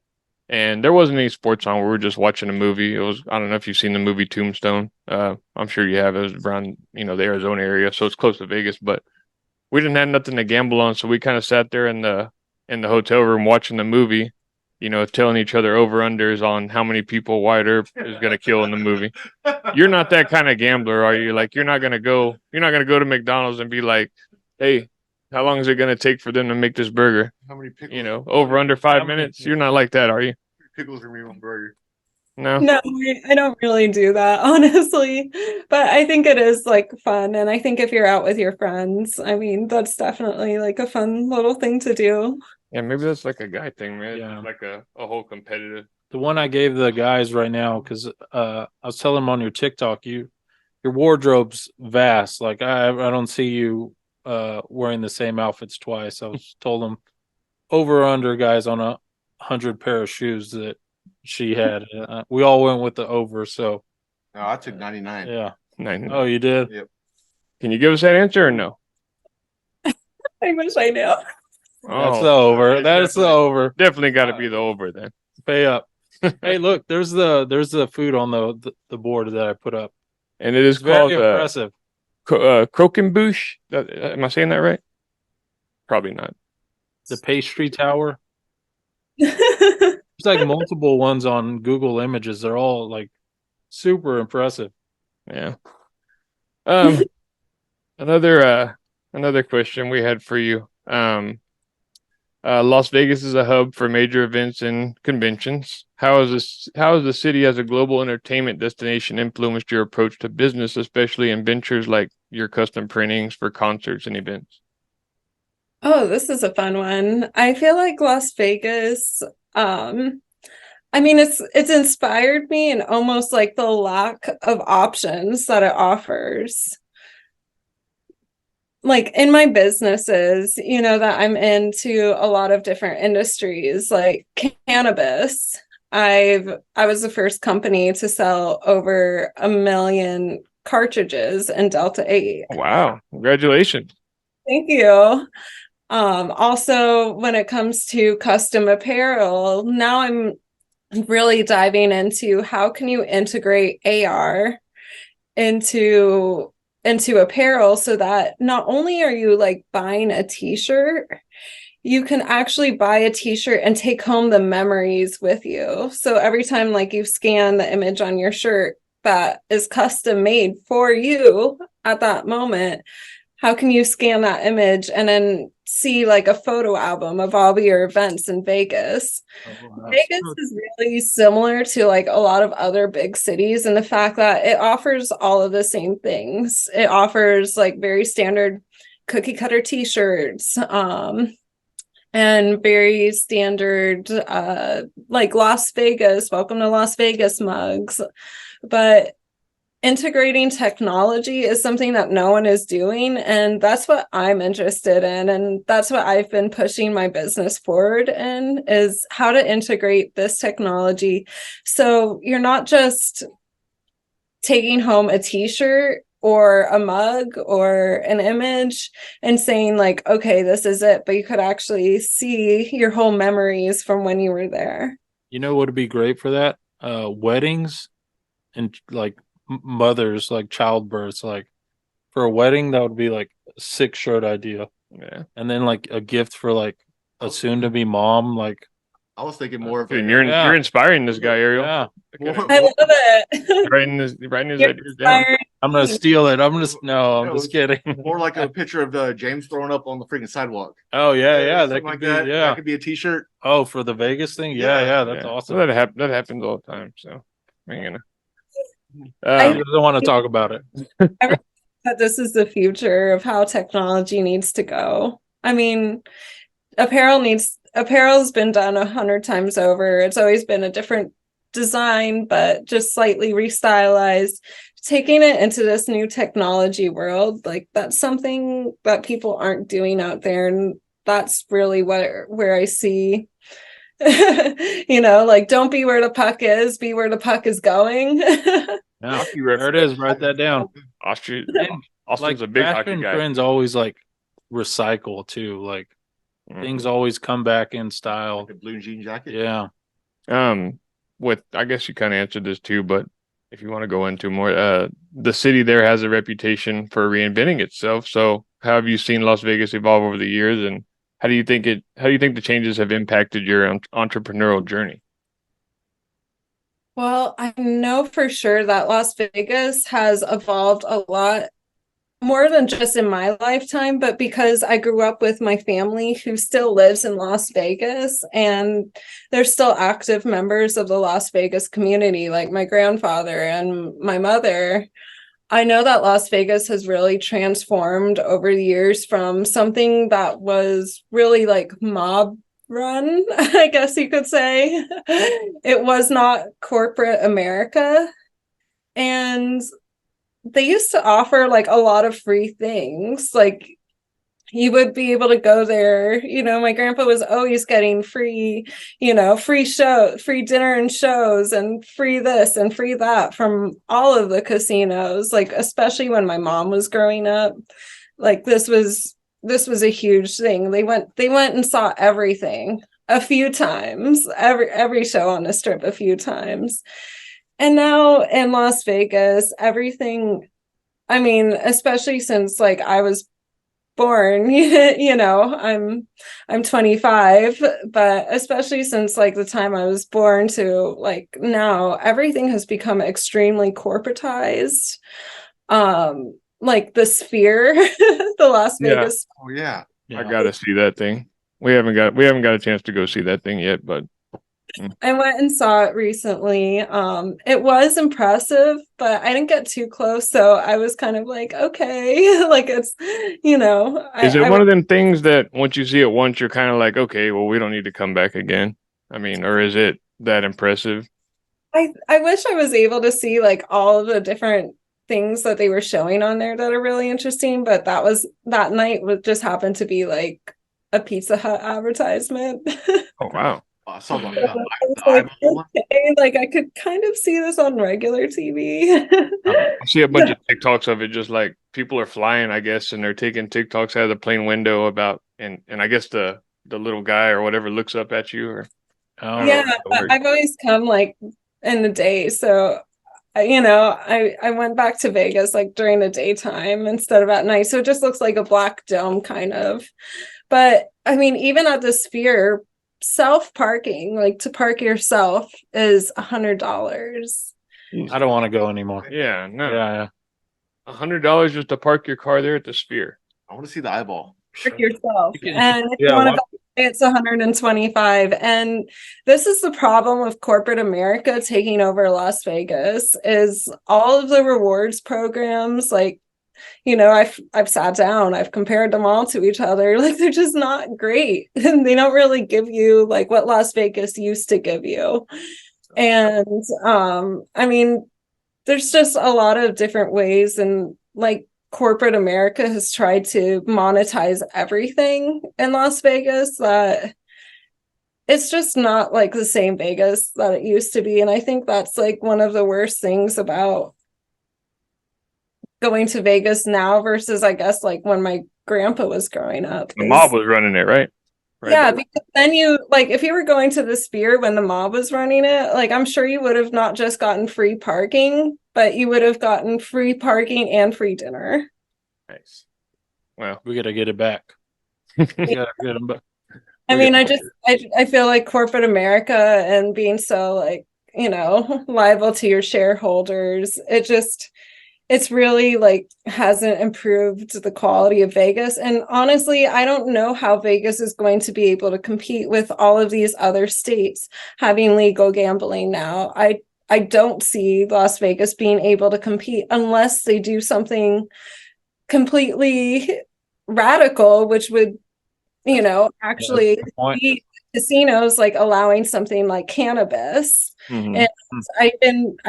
and there wasn't any sports on. We were just watching a movie. It was, I don't know if you've seen the movie Tombstone. I'm sure you have. It was around, the Arizona area, so it's close to Vegas, but we didn't have nothing to gamble on, so we kind of sat there in the hotel room watching the movie, telling each other over-unders on how many people Wyatt Earp is going to kill in the movie. You're not that kind of gambler, are you? Like, you're not going to go to McDonald's and be like, hey, how long is it going to take for them to make this burger? How many pickles? Over under 5 minutes? You're not like that, are you? Pickles are me on burger. No. No, I don't really do that, honestly. But I think it is like fun. And I think if you're out with your friends, I mean, that's definitely like a fun little thing to do. Yeah, maybe that's like a guy thing, man. Yeah. Like a whole competitive. The one I gave the guys right now, because I was telling them on your TikTok, your wardrobe's vast. Like I don't see you wearing the same outfits twice. I was told them over or under guys on 100 pair of shoes that she had. We all went with the over. So No, I took 99. yeah. 9. Oh, you did? Yep. Can you give us that answer or no? I wish I knew. That's the over. That's the over. Definitely got to be the over then. Pay up. Hey, look, there's the food on the board that I put up. And it is It's very called impressive. Croquembouche. Am I saying that right? Probably not. The pastry tower. There's like multiple ones on Google Images. They're all like super impressive. Yeah. Another question we had for you. Las Vegas is a hub for major events and conventions. How has the city as a global entertainment destination influenced your approach to business, especially in ventures like your custom printings for concerts and events? Oh, this is a fun one. I feel like Las Vegas, I mean, it's inspired me in almost like the lack of options that it offers. Like in my businesses, that I'm into a lot of different industries, like cannabis. I was the first company to sell over 1 million cartridges in Delta 8. Wow. Congratulations. Thank you. Also, when it comes to custom apparel, now I'm really diving into how can you integrate AR into apparel so that not only are you like buying a t-shirt, you can actually buy a t-shirt and take home the memories with you. So every time like you scan the image on your shirt that is custom made for you at that moment, how can you scan that image and then see like a photo album of all your events in Vegas? Vegas is really similar to like a lot of other big cities in the fact that it offers all of the same things. It offers like very standard cookie cutter t-shirts, and very standard like Las Vegas, welcome to Las Vegas mugs. But integrating technology is something that no one is doing, and that's what I'm interested in, and that's what I've been pushing my business forward in, is how to integrate this technology so you're not just taking home a t-shirt or a mug or an image and saying like, okay, this is it, but you could actually see your whole memories from when you were there. You know what would be great for that? Weddings and like mothers, like childbirths. Like for a wedding, that would be like a sick shirt idea. Yeah. And then like a gift for like a soon to be mom. Like I was thinking more of Dude, you're inspiring this guy, Ariel. yeah. I love it. Writing his You're ideas down. inspiring I'm gonna steal it. No, I'm just kidding. Or like a picture of James throwing up on the freaking sidewalk. Oh yeah, that Something could like be that. yeah. That could be a T-shirt. Oh, for the Vegas thing? Yeah, that's Yeah. awesome. Well, that happens all the time. So, man, He doesn't want to talk about it. That this is the future of how technology needs to go. I mean, apparel's been done 100 times over. It's always been a different design, but just slightly restylized. Taking it into this new technology world, like that's something that people aren't doing out there, and that's really where I see like don't be where the puck is, be where the puck is going. Yeah, there it is. Write that down. Austin's Like a big hockey fashion guy. trends always like recycle too. Like things always come back in style. Like a blue jean jacket. Yeah. I guess you kind of answered this too, but if you want to go into more, the city there has a reputation for reinventing itself. So how have you seen Las Vegas evolve over the years, and how do you think the changes have impacted your entrepreneurial journey? Well, I know for sure that Las Vegas has evolved a lot more than just in my lifetime, but because I grew up with my family who still lives in Las Vegas, and they're still active members of the Las Vegas community, like my grandfather and my mother. I know that Las Vegas has really transformed over the years from something that was really like mob run, I guess you could say. It was not corporate America. And they used to offer like a lot of free things. Like you would be able to go there. My grandpa was always getting free free dinner and shows and free this and free that from all of the casinos, like especially when my mom was growing up. Like this was a huge thing. They went and saw everything a few times, every show on the strip a few times. And now in Las Vegas, everything, I mean, especially since like I was born, I'm 25, but especially since like the time I was born to like now, everything has become extremely corporatized. Like the Sphere, the Las Vegas. Oh yeah. I gotta see that thing. We haven't got a chance to go see that thing yet, but I went and saw it recently. It was impressive, but I didn't get too close, so I was kind of like, okay, like it's, is it one of them things that once you see it once, you're kind of like, okay, well, we don't need to come back again? I mean, or is it that impressive? I wish I was able to see like all of the different things that they were showing on there that are really interesting, but that night just happened to be like a Pizza Hut advertisement. Oh wow. I saw that. Like I could kind of see this on regular TV. I see a bunch of TikToks of it, just like people are flying, I guess, and they're taking TikToks out of the plane window about, and I guess the little guy or whatever looks up at you, or yeah, I've always come like in the day, so I went back to Vegas like during the daytime instead of at night, so it just looks like a black dome kind of. But I mean, even at the Sphere, self-parking, like to park yourself, is $100. I don't want to go anymore. Yeah, no. Yeah. $100 just to park your car there at the Sphere. I want to see the eyeball. Park yourself. And if you want to it's $125. And this is the problem with corporate America taking over Las Vegas, is all of the rewards programs, like I've sat down, I've compared them all to each other. Like they're just not great. And they don't really give you like what Las Vegas used to give you. And I mean, there's just a lot of different ways, and like corporate America has tried to monetize everything in Las Vegas, that it's just not like the same Vegas that it used to be. And I think that's like one of the worst things about going to Vegas now versus, I guess, like when my grandpa was growing up. The mob was running it, right? Yeah, because then if you were going to the Sphere when the mob was running it, like I'm sure you would have not just gotten free parking, but you would have gotten free parking and free dinner. Nice. Well, we gotta get it back. Get them back. I mean, I feel like corporate America and being so like, liable to your shareholders, it's really like hasn't improved the quality of Vegas. And honestly, I don't know how Vegas is going to be able to compete with all of these other states having legal gambling now. I don't see Las Vegas being able to compete unless they do something completely radical, which would, actually be casinos like allowing something like cannabis. And I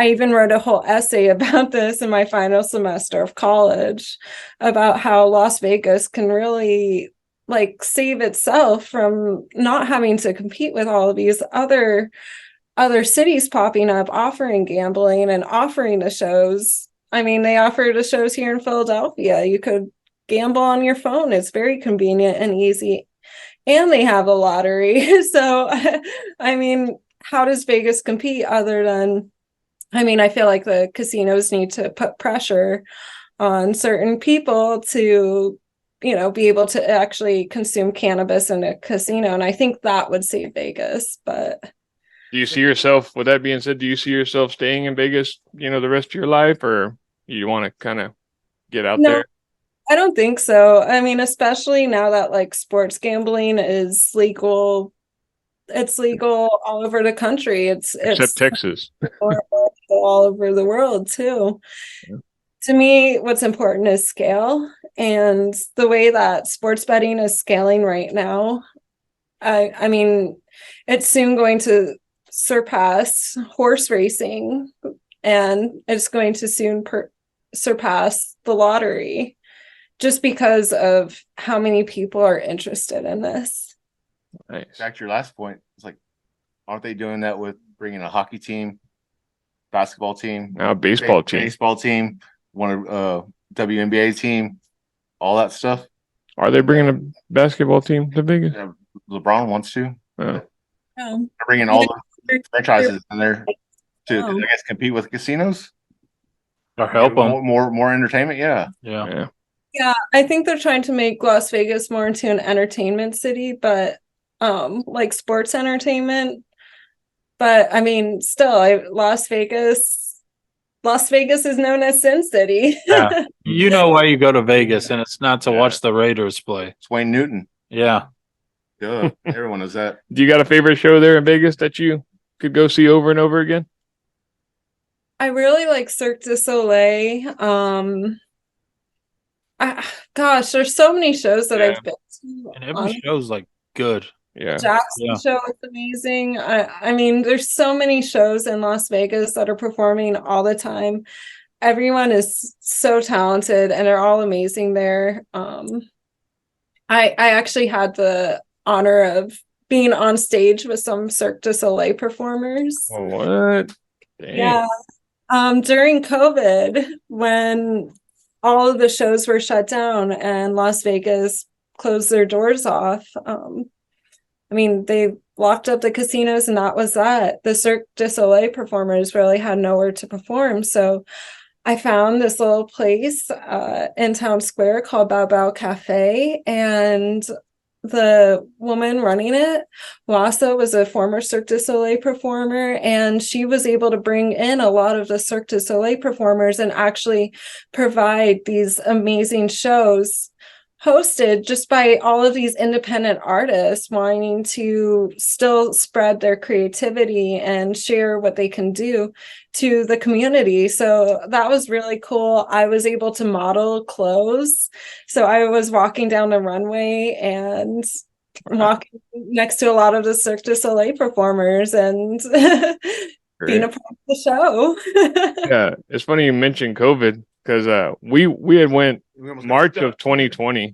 even wrote a whole essay about this in my final semester of college about how Las Vegas can really like save itself from not having to compete with all of these other cities popping up offering gambling and offering the shows. I mean, they offer the shows here in Philadelphia. You could gamble on your phone. It's very convenient and easy. And they have a lottery. So, I mean, how does Vegas compete other than, I mean, I feel like the casinos need to put pressure on certain people to, be able to actually consume cannabis in a casino. And I think that would save Vegas. But do you see yourself, with that being said, do you see yourself staying in Vegas, the rest of your life, or you want to kind of get out there? I don't think so. I mean, especially now that like sports gambling is legal. It's legal all over the country. Except Texas. all over the world too. Yeah. To me, what's important is scale, and the way that sports betting is scaling right now. I mean, it's soon going to surpass horse racing, and it's going to soon surpass the lottery, just because of how many people are interested in this. Nice. Back to your last point, it's like, aren't they doing that with bringing a hockey team, basketball team, baseball team, one WNBA team, all that stuff? Are they bringing a basketball team to Vegas? LeBron wants to. Oh. They're bringing all the franchises in there to, I guess, compete with casinos or help them more entertainment. Yeah, I think they're trying to make Las Vegas more into an entertainment city, but like sports entertainment. But I mean, still, Las Vegas is known as Sin City. Yeah. You know why you go to Vegas, and it's not to watch the Raiders play. It's Wayne Newton. Yeah. Duh. Everyone knows that. Do you got a favorite show there in Vegas that you could go see over and over again? I really like Cirque du Soleil. Gosh, there's so many shows that I've been to. And every show's like good. Yeah. Jackson show is amazing. I mean, there's so many shows in Las Vegas that are performing all the time. Everyone is so talented and they're all amazing there. I actually had the honor of being on stage with some Cirque du Soleil performers. Oh, what? Dang. Yeah. During COVID, when all of the shows were shut down and Las Vegas closed their doors off, I mean, they locked up the casinos and that was that. The Cirque du Soleil performers really had nowhere to perform. So I found this little place in Town Square called Bao Bao Cafe, and the woman running it, Wassa, was a former Cirque du Soleil performer, and she was able to bring in a lot of the Cirque du Soleil performers and actually provide these amazing shows hosted just by all of these independent artists wanting to still spread their creativity and share what they can do to the community. So that was really cool. I was able to model clothes. So I was walking down the runway and walking next to a lot of the Cirque du Soleil performers and being a part of the show. Yeah, it's funny you mentioned COVID, because we had went March of 2020,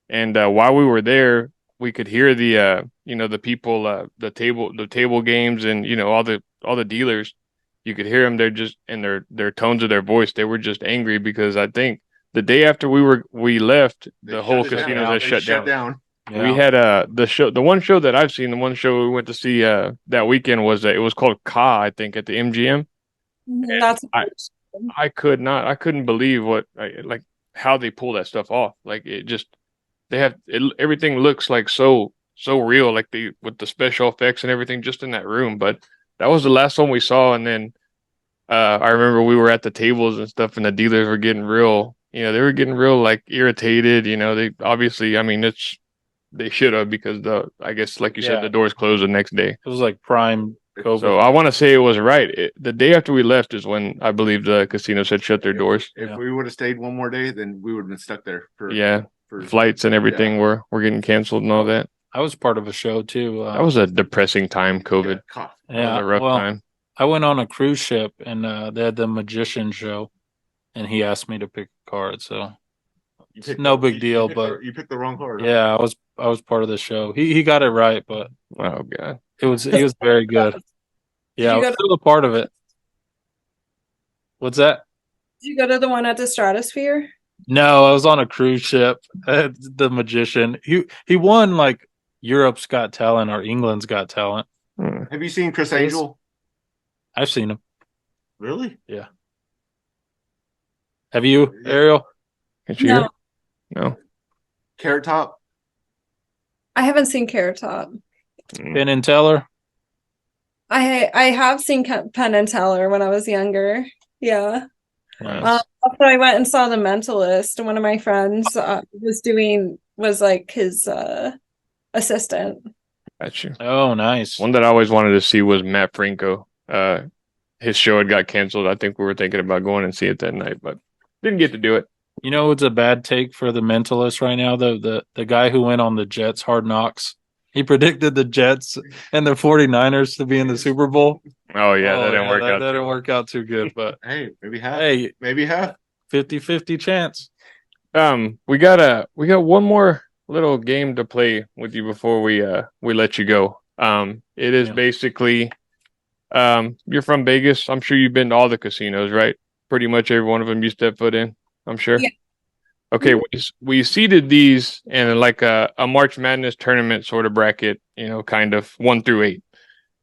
and while we were there, we could hear the the people, the table games, and all the dealers. You could hear them. They're just in their tones of their voice. They were just angry because I think the day after we left, the whole casino had shut down. Yeah. We had the one show that I've seen, the one show we went to see that weekend was it was called Ka, I think, at the MGM. That's I couldn't believe how they pull that stuff off. Like everything looks like so real, like with the special effects and everything just in that room. But that was the last one we saw. And then I remember we were at the tables and stuff, and the dealers were getting real. They were getting real like irritated. They obviously, I mean, they should have because I guess like you said, the doors closed the next day. It was like prime COVID. So I want to say it was right. The day after we left is when I believe the casinos had shut their doors. If we would have stayed one more day, then we would have been stuck there for flights and everything were getting canceled and all that. I was part of a show too. That was a depressing time, COVID. Yeah, That was a rough time. I went on a cruise ship and they had the magician show, and he asked me to pick a card. So it's no big deal, but you picked the wrong card. Yeah, I was part of the show. He got it right, but oh god, he was very good. Yeah, I was still a part of it. What's that? Did you go to the one at the Stratosphere? No, I was on a cruise ship. The magician. He won like Europe's Got Talent or England's Got Talent. Have you seen Chris Angel? I've seen him. Really? Yeah. Have you, Ariel? No. No. Carrot Top? I haven't seen Carrot Top. Penn and Teller? I have seen Penn and Teller when I was younger. Yeah. Nice. Also, I went and saw The Mentalist. One of my friends was like his assistant. Got you. Oh, nice. One that I always wanted to see was Matt Franco. His show had got canceled. I think we were thinking about going and see it that night, but didn't get to do it. You know, it's a bad take for The Mentalist right now. The guy who went on the Jets Hard Knocks, he predicted the Jets and the 49ers to be in the Super Bowl. Oh yeah, that didn't work out. That didn't work out too good, but hey, maybe half. 50-50 chance. We got one more little game to play with you before we let you go. It is basically you're from Vegas. I'm sure you've been to all the casinos, right? Pretty much every one of them you step foot in, I'm sure. Yeah. Okay, we seeded these in like a March Madness tournament sort of bracket, kind of 1 through 8.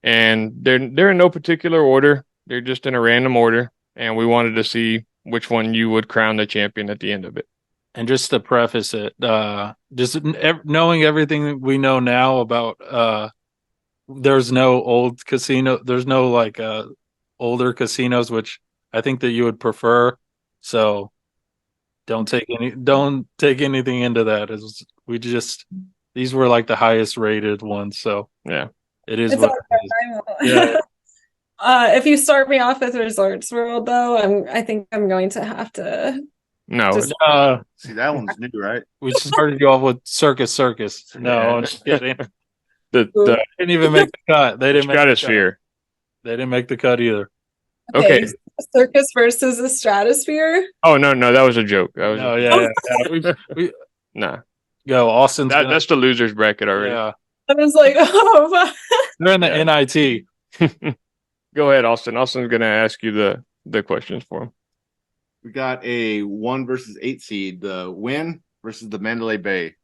And they're in no particular order. They're just in a random order, and we wanted to see which one you would crown the champion at the end of it. And just to preface it, knowing everything we know now about there's no old casino, there's no like older casinos, which I think that you would prefer. So don't take anything into that. These were like the highest rated ones. So yeah, it is what it is. Yeah. If you start me off with Resorts World, though, I think I'm going to have to. No, see that one's new, right? We started you off with Circus. No, I'm just kidding. They didn't even make the cut. They didn't make Stratosphere. They didn't make the cut either. Okay. Circus versus the Stratosphere. Oh no, that was a joke. That was we nah. Go, Austin. That's the losers bracket already. Yeah. I was like, oh. They're in the NIT. Go ahead, Austin. Austin's gonna ask you the questions for him. We got a 1 versus 8 seed, the Wynn versus the Mandalay Bay.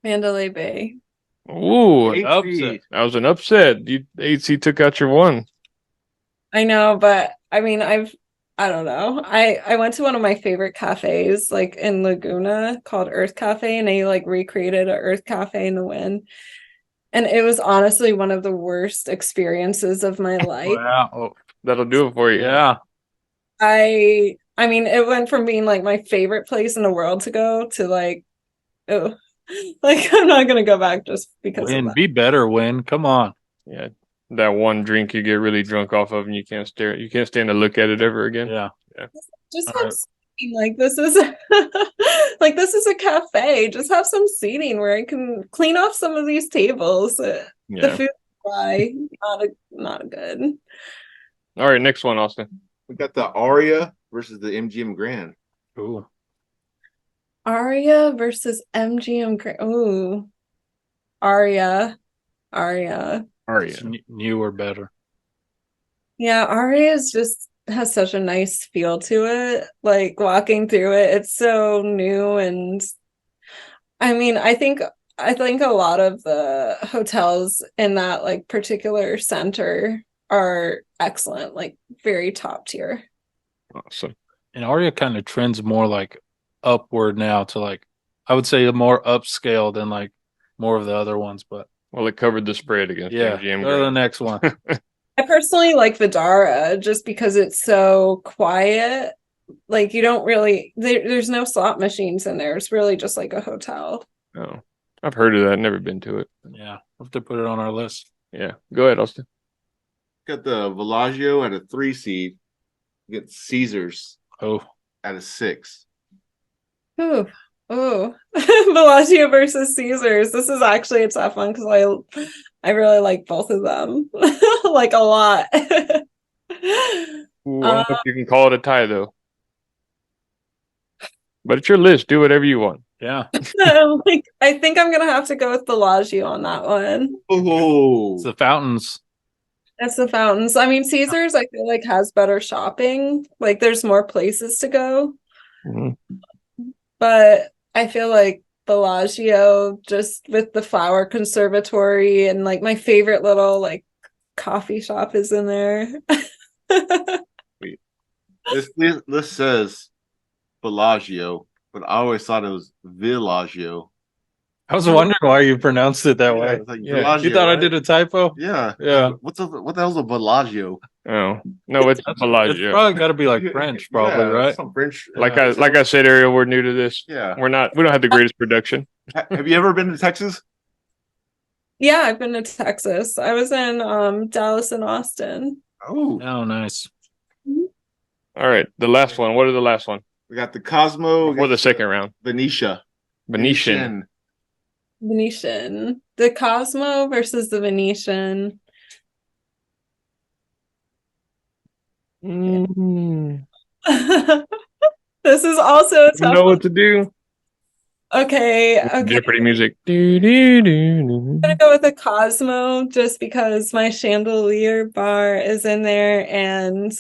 Mandalay Bay. Ooh, an upset. That was an upset. The 8C took out your 1. I know, but I mean, I don't know. I went to one of my favorite cafes, like in Laguna, called Earth Cafe, and they like recreated an Earth Cafe in the Wynn. And it was honestly one of the worst experiences of my life. Wow. Oh, that'll do it for you. Yeah. I mean, it went from being like my favorite place in the world to go to like, oh, like I'm not gonna go back just because of that. Be better, Win. Come on. Yeah. That one drink you get really drunk off of and you can't stand to look at it ever again. Yeah. Just have seating. Like this is like this is a cafe. Just have some seating where I can clean off some of these tables. The food dry, not good. All right, next one, Austin. We got the Aria versus the MGM Grand. Ooh. Aria versus MGM Grand. Ooh. Aria. Newer, better. Yeah, Aria has such a nice feel to it. Like walking through it, it's so new, and I mean, I think a lot of the hotels in that like particular center are excellent, like very top tier. Awesome. And Aria kind of trends more like upward now to like, I would say more upscale than like more of the other ones, but well, it covered the spread against MGM. Go to the next one. I personally like Vidara just because it's so quiet. Like you don't really there's no slot machines in there. It's really just like a hotel. Oh, I've heard of that. Never been to it. Yeah, we'll have to put it on our list. Yeah, go ahead, Austin. Got the Villaggio at a 3 seed. You get Caesars Oh, at a 6. Ooh. Oh, Bellagio versus Caesars. This is actually a tough one because I really like both of them, like a lot. Ooh, I don't know if you can call it a tie though. But it's your list. Do whatever you want. yeah. Like, I think I'm gonna have to go with Bellagio on that one. Oh, It's the fountains. That's the fountains. I mean, Caesars, I feel like has better shopping. Like, there's more places to go, Mhm. but I feel like Bellagio, just with the flower conservatory and like my favorite little like coffee shop is in there. this list says Bellagio, but I always thought it was Villaggio. I was wondering why you pronounced it that Yeah, way. it's like Yeah. Villaggio, You thought I right? did a typo? Yeah. Yeah. What the hell's a Bellagio? Oh no, it's It's Bellagio. probably got to be like French, probably, Yeah, right? some French. Like I said, Ariel, we're new to this. Yeah. We don't have the greatest production. Have you ever been to Texas? Yeah, I've been to Texas. I was in Dallas and Austin. Oh, Oh, nice. All right, the last one. What is the last one? we got the Cosmo Before the against second round. Venetia. Venetian. Venetian. The Cosmo versus the Venetian. Mm, This is also a I don't tough know one. what to do. Okay, okay. Jeopardy music. Do, do, do, do. I'm gonna go with the Cosmo just because my chandelier bar is in there, and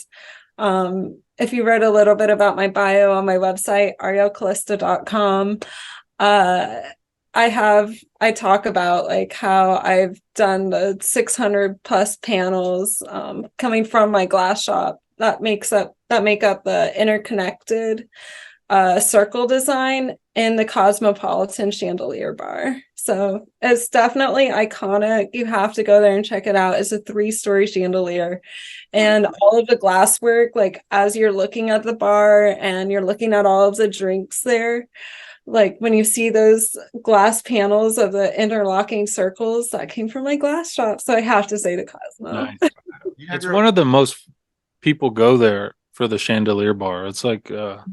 if you read a little bit about my bio on my website, arielcalista.com, I talk about like how I've done the 600 plus panels coming from my glass shop that make up the interconnected circle design in the Cosmopolitan chandelier bar. So it's definitely iconic. You have to go there and check it out. It's a 3-story chandelier, and all of the glasswork, like as you're looking at the bar and you're looking at all of the drinks there, like when you see those glass panels of the interlocking circles, that came from my glass shop. So I have to say the Cosmo. Nice. You have It's your- one of the most people go there for the chandelier bar. It's like But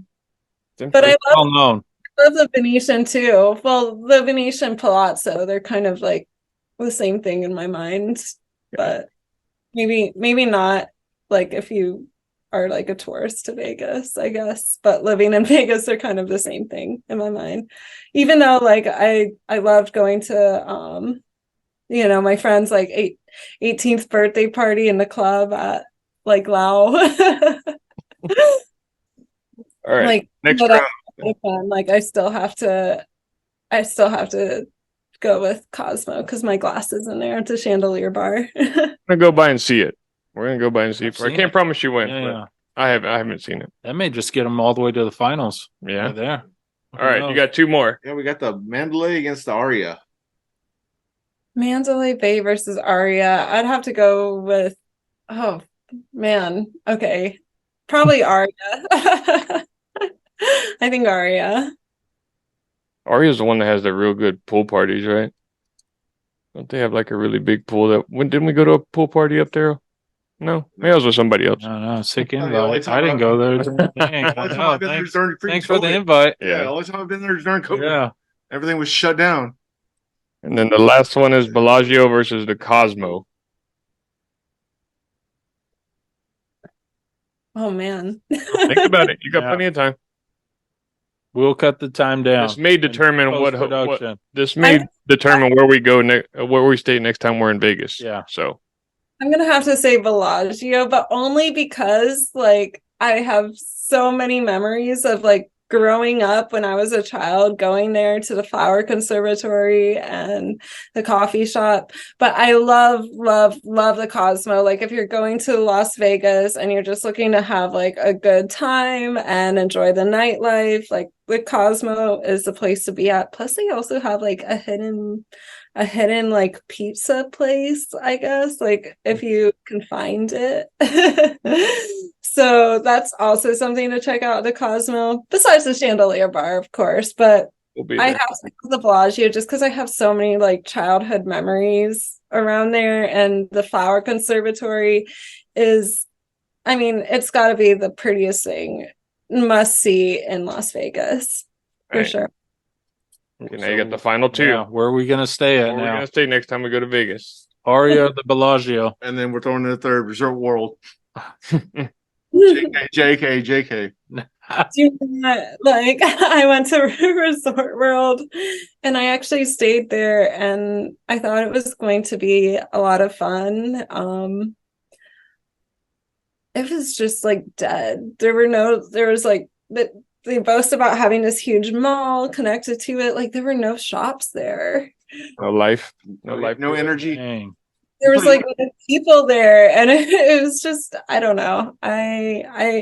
I well known. love the Venetian too. Well, the Venetian Palazzo, they're kind of like the same thing in my mind, but maybe not like if you are like a tourist to Vegas, I guess. But living in Vegas, they're kind of the same thing in my mind. Even though like I loved going to my friend's like 18th birthday party in the club at like Lao. All right, Like next but round. fun. Like I still have to go with Cosmo because my glass is in there. It's a chandelier bar. I'm gonna go by and see it. We're gonna go by and see it. I seen can't it. promise you when, Yeah, but yeah. I haven't seen it. That may just get them all the way to the finals. Yeah. Right there. All right, you got 2 more. Yeah, we got the Mandalay against the Aria. Mandalay Bay versus Aria. I'd have to go with, oh man, okay, probably Aria. I think Aria. Aria's the one that has the real good pool parties, right? Don't they have like a really big pool? Didn't we go to a pool party up there? No, maybe I was with somebody else. No, sick Yeah, the only invite. time I didn't go there. Dang, Only time no, I've been there is during thanks for the COVID. invite. Yeah, the only time I've been there is during COVID. Yeah. Everything was shut down. And then the last one is Bellagio versus the Cosmo. Oh man. Think about it. You got Yeah. plenty of time. We'll cut the time down. This may determine what Post-production. this may determine where we go where we stay next time we're in Vegas. Yeah. So I'm gonna have to say Bellagio, but only because like I have so many memories of like growing up when I was a child, going there to the flower conservatory and the coffee shop. But I love the Cosmo. Like if you're going to Las Vegas and you're just looking to have like a good time and enjoy the nightlife, like the Cosmo is the place to be at. Plus they also have like a hidden like pizza place, I guess, like if you can find it. So that's also something to check out at the Cosmo, besides the Chandelier Bar, of course. But I have the Bellagio just because I have so many like childhood memories around there, and the Flower Conservatory is, I mean, it's got to be the prettiest thing must see in Las Vegas for sure. Okay, now you got the final two. Yeah, where are we gonna stay at Where now? we're gonna stay next time we go to Vegas. Aria, the Bellagio. And then we're throwing in the third, Resort World. JK. Do not, like I went to Resort World and I actually stayed there and I thought it was going to be a lot of fun. It was just like dead. There was like they boast about having this huge mall connected to it. Like there were no shops there. No life, no energy. Dang. There was like people there, and it was just, I don't know. And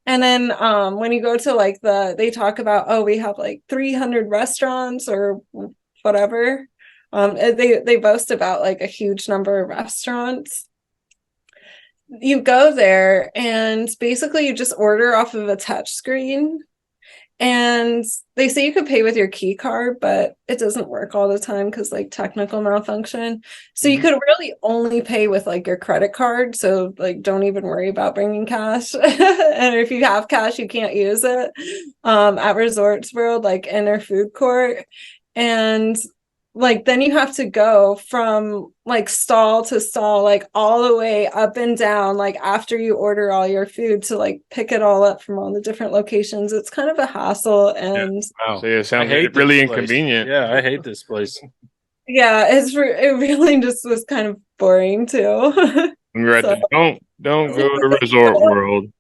then when you go to like they talk about, we have like 300 restaurants or whatever. They boast about like a huge number of restaurants. You go there and basically you just order off of a touch screen. And they say you could pay with your key card, but it doesn't work all the time because like technical malfunction. So you could really only pay with like your credit card. So like don't even worry about bringing cash. And if you have cash, you can't use it at Resorts World, like in their food court. And like then you have to go from like stall to stall, like all the way up and down, like after you order all your food to like pick it all up from all the different locations. It's kind of a hassle. And Wow. So it sounds like really inconvenient. Yeah, I hate this place. yeah, it really just was kind of boring too. So, don't go to Resort World.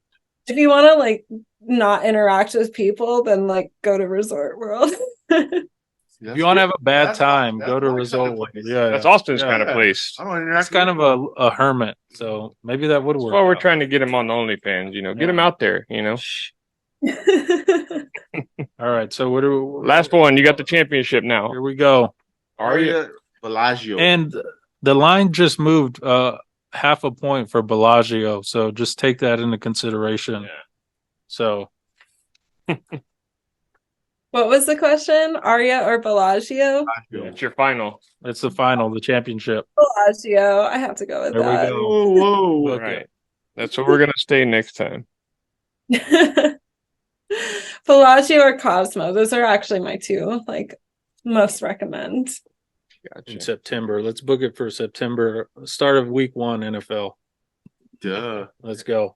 If you want to like not interact with people, then like go to Resort World. If you want to have a bad time, go to Resort World. Yeah, that's Austin's kind of place. It's kind of a hermit, so maybe that would work. That's why we're trying to get him on OnlyFans. Get him out there. All right, so what do we, last one? You got the championship now. Here we go. Aria Bellagio. And the line just moved half a point for Bellagio, so just take that into consideration. Yeah. So. What was the question? Aria or Bellagio? It's your final. It's the final, the championship. Bellagio. I have to go with There that. we go. Whoa. All right. That's where we're going to stay next time. Bellagio or Cosmo. Those are actually my two, like, most recommend. Gotcha. In September. Let's book it for September. Start of week 1 NFL. Duh. Let's go.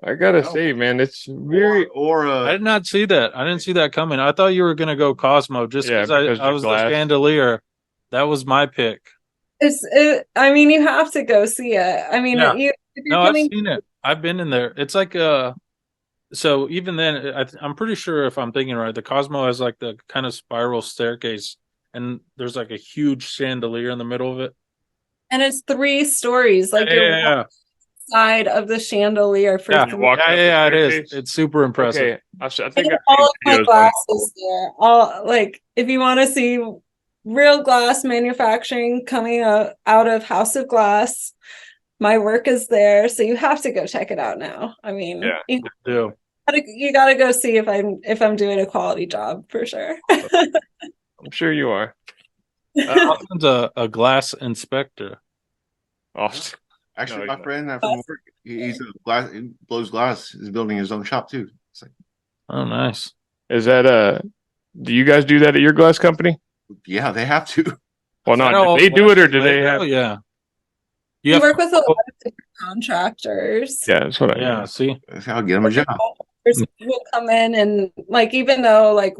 I gotta say, man, it's very. I did not see that. I didn't see that coming. I thought you were gonna go Cosmo just because I was the chandelier. That was my pick. I mean, you have to go see it. I mean, Yeah. I've seen it. I've been in there. It's like so even then, I'm pretty sure if I'm thinking right, the Cosmo has like the kind of spiral staircase, and there's like a huge chandelier in the middle of it. And it's 3 stories, like you're side of the chandelier for it is. It's super impressive. Okay, I think all of my glasses there. All like if you want to see real glass manufacturing coming out of House of Glass, my work is there, so you have to go check it out now. I mean, you got to go see if I'm doing a quality job for sure. I'm sure you are. Austin's a glass inspector. Austin. Actually, my friend from work, he's a glass. He blows glass. He's building his own shop too. It's like, oh, nice. Is that do you guys do that at your glass company? Yeah, they have to. Well, not do they do it, or do they have? Yeah. You work with a lot of different contractors. Yeah, that's what I see. I'll get them a job. Will come in and like even though like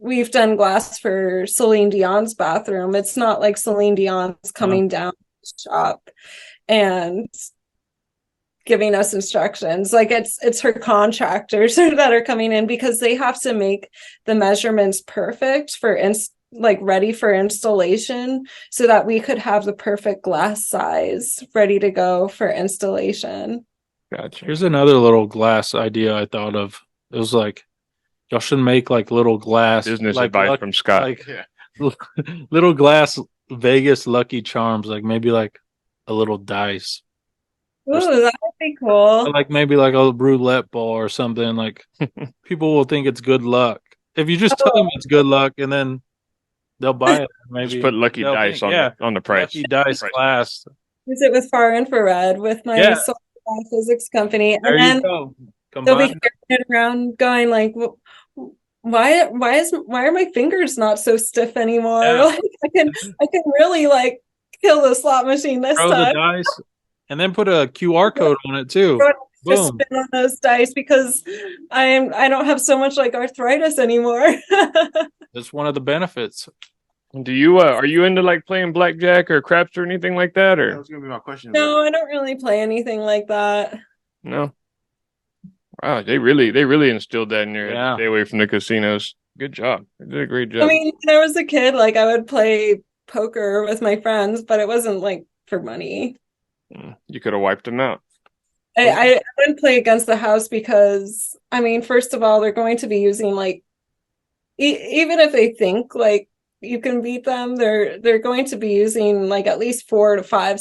we've done glass for Celine Dion's bathroom, it's not like Celine Dion's coming down the shop and giving us instructions. Like it's her contractors that are coming in because they have to make the measurements perfect for like ready for installation so that we could have the perfect glass size ready to go for installation. Gotcha. Here's another little glass idea I thought of. It was like, y'all should make like little glass Business like advice from Scott. like Yeah. little glass Vegas Lucky Charms, like maybe like a little dice, Ooh, that would be cool. like maybe like a roulette ball or something. Like people will think it's good luck if you just tell them it's good luck, and then they'll buy it. Maybe Just put lucky they'll dice think, on the price. Lucky dice Price. glass. Use it with far infrared with my Yeah. solar physics company, There and you then go. they'll be Combine. carrying it around going like, why are my fingers not so stiff anymore? Yeah. Like I can really like kill the slot machine this Throw the time. dice, and then put a QR code on it too. Just Boom. spin on those dice because I don't have so much like arthritis anymore. That's one of the benefits. Do you are you into like playing blackjack or craps or anything like that, That or was gonna be my question. No, I don't really play anything like that. no? Wow, they really instilled that in your head. Yeah. Stay away from the casinos. Good job. They did a great job. I mean, when I was a kid, like I would play poker with my friends, but it wasn't like for money. You could have wiped them out. I wouldn't play against the house because, I mean, first of all, they're going to be using like, even if they think like you can beat them, they're going to be using like at least 4 to 5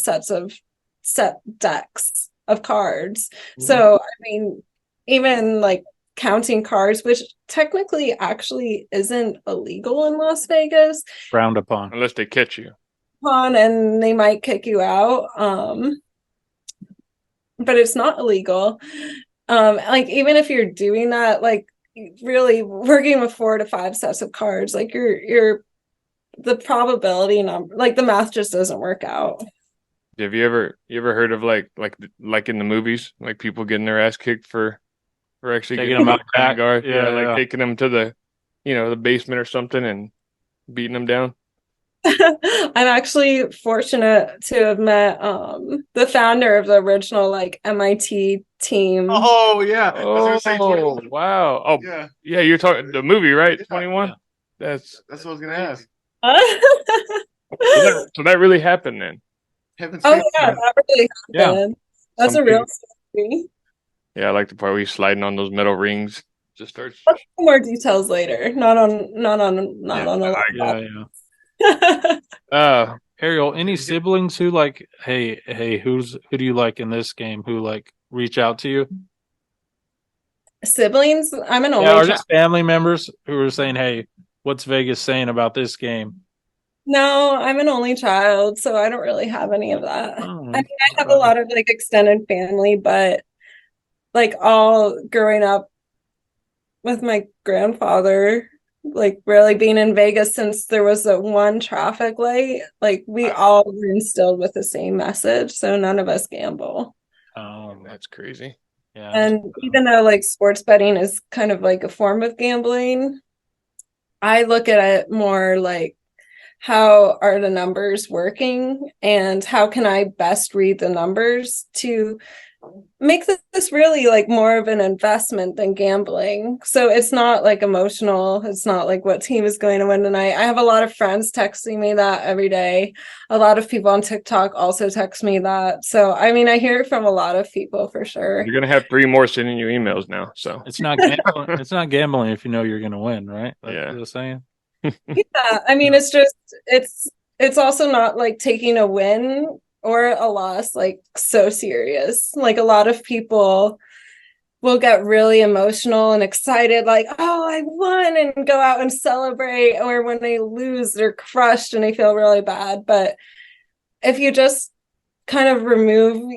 set decks of cards. So, I mean, even like counting cards, which technically actually isn't illegal in Las Vegas, Frowned upon. Unless they catch you. and they might kick you out. But it's not illegal. Like even if you're doing that, like really working with 4 to 5 sets of cards, like you're the probability number, like the math just doesn't work out. Have you ever heard of like in the movies, like people getting their ass kicked for actually Taking getting them out back. guard? Yeah, like yeah. taking them to the the basement or something and beating them down. I'm actually fortunate to have met the founder of the original like MIT team. Oh yeah. I was gonna say Oh 21. wow! Oh Yeah, yeah, you're talking the movie, right? Yeah. 21. Yeah. That's that's what I was gonna ask. so that really happened then. Heaven's Oh Gate. yeah, that really Yeah. happened. That's Some a real story. Yeah, I like the part where he's sliding on those metal rings. Just starts. More details later. Not on a Yeah, yeah. Ariel, any siblings who like, hey, who do you like in this game? Who like reach out to you? Siblings. I'm an only Yeah, or child. just family members who are saying, hey, what's Vegas saying about this game? No, I'm an only child, so I don't really have any of that. Oh, I mean, I have a lot of like extended family, but like all growing up with my grandfather, like really being in Vegas since there was a one traffic light, like we all were instilled with the same message. So none of us gamble. Oh, That's crazy. yeah. And even though like sports betting is kind of like a form of gambling, I look at it more like how are the numbers working and how can I best read the numbers to make this really like more of an investment than gambling. So it's not like emotional. It's not like what team is going to win tonight. I have a lot of friends texting me that every day. A lot of people on TikTok also text me that. So I mean, I hear it from a lot of people for sure. You're gonna have 3 more sending you emails now. So It's not gambling. It's not gambling if you know you're gonna win, right? That's Yeah. what I'm saying. Yeah, I mean, it's just it's also not like taking a win or a loss like so serious. Like a lot of people will get really emotional and excited, like, oh, I won, and go out and celebrate. Or when they lose, they're crushed and they feel really bad. But if you just kind of remove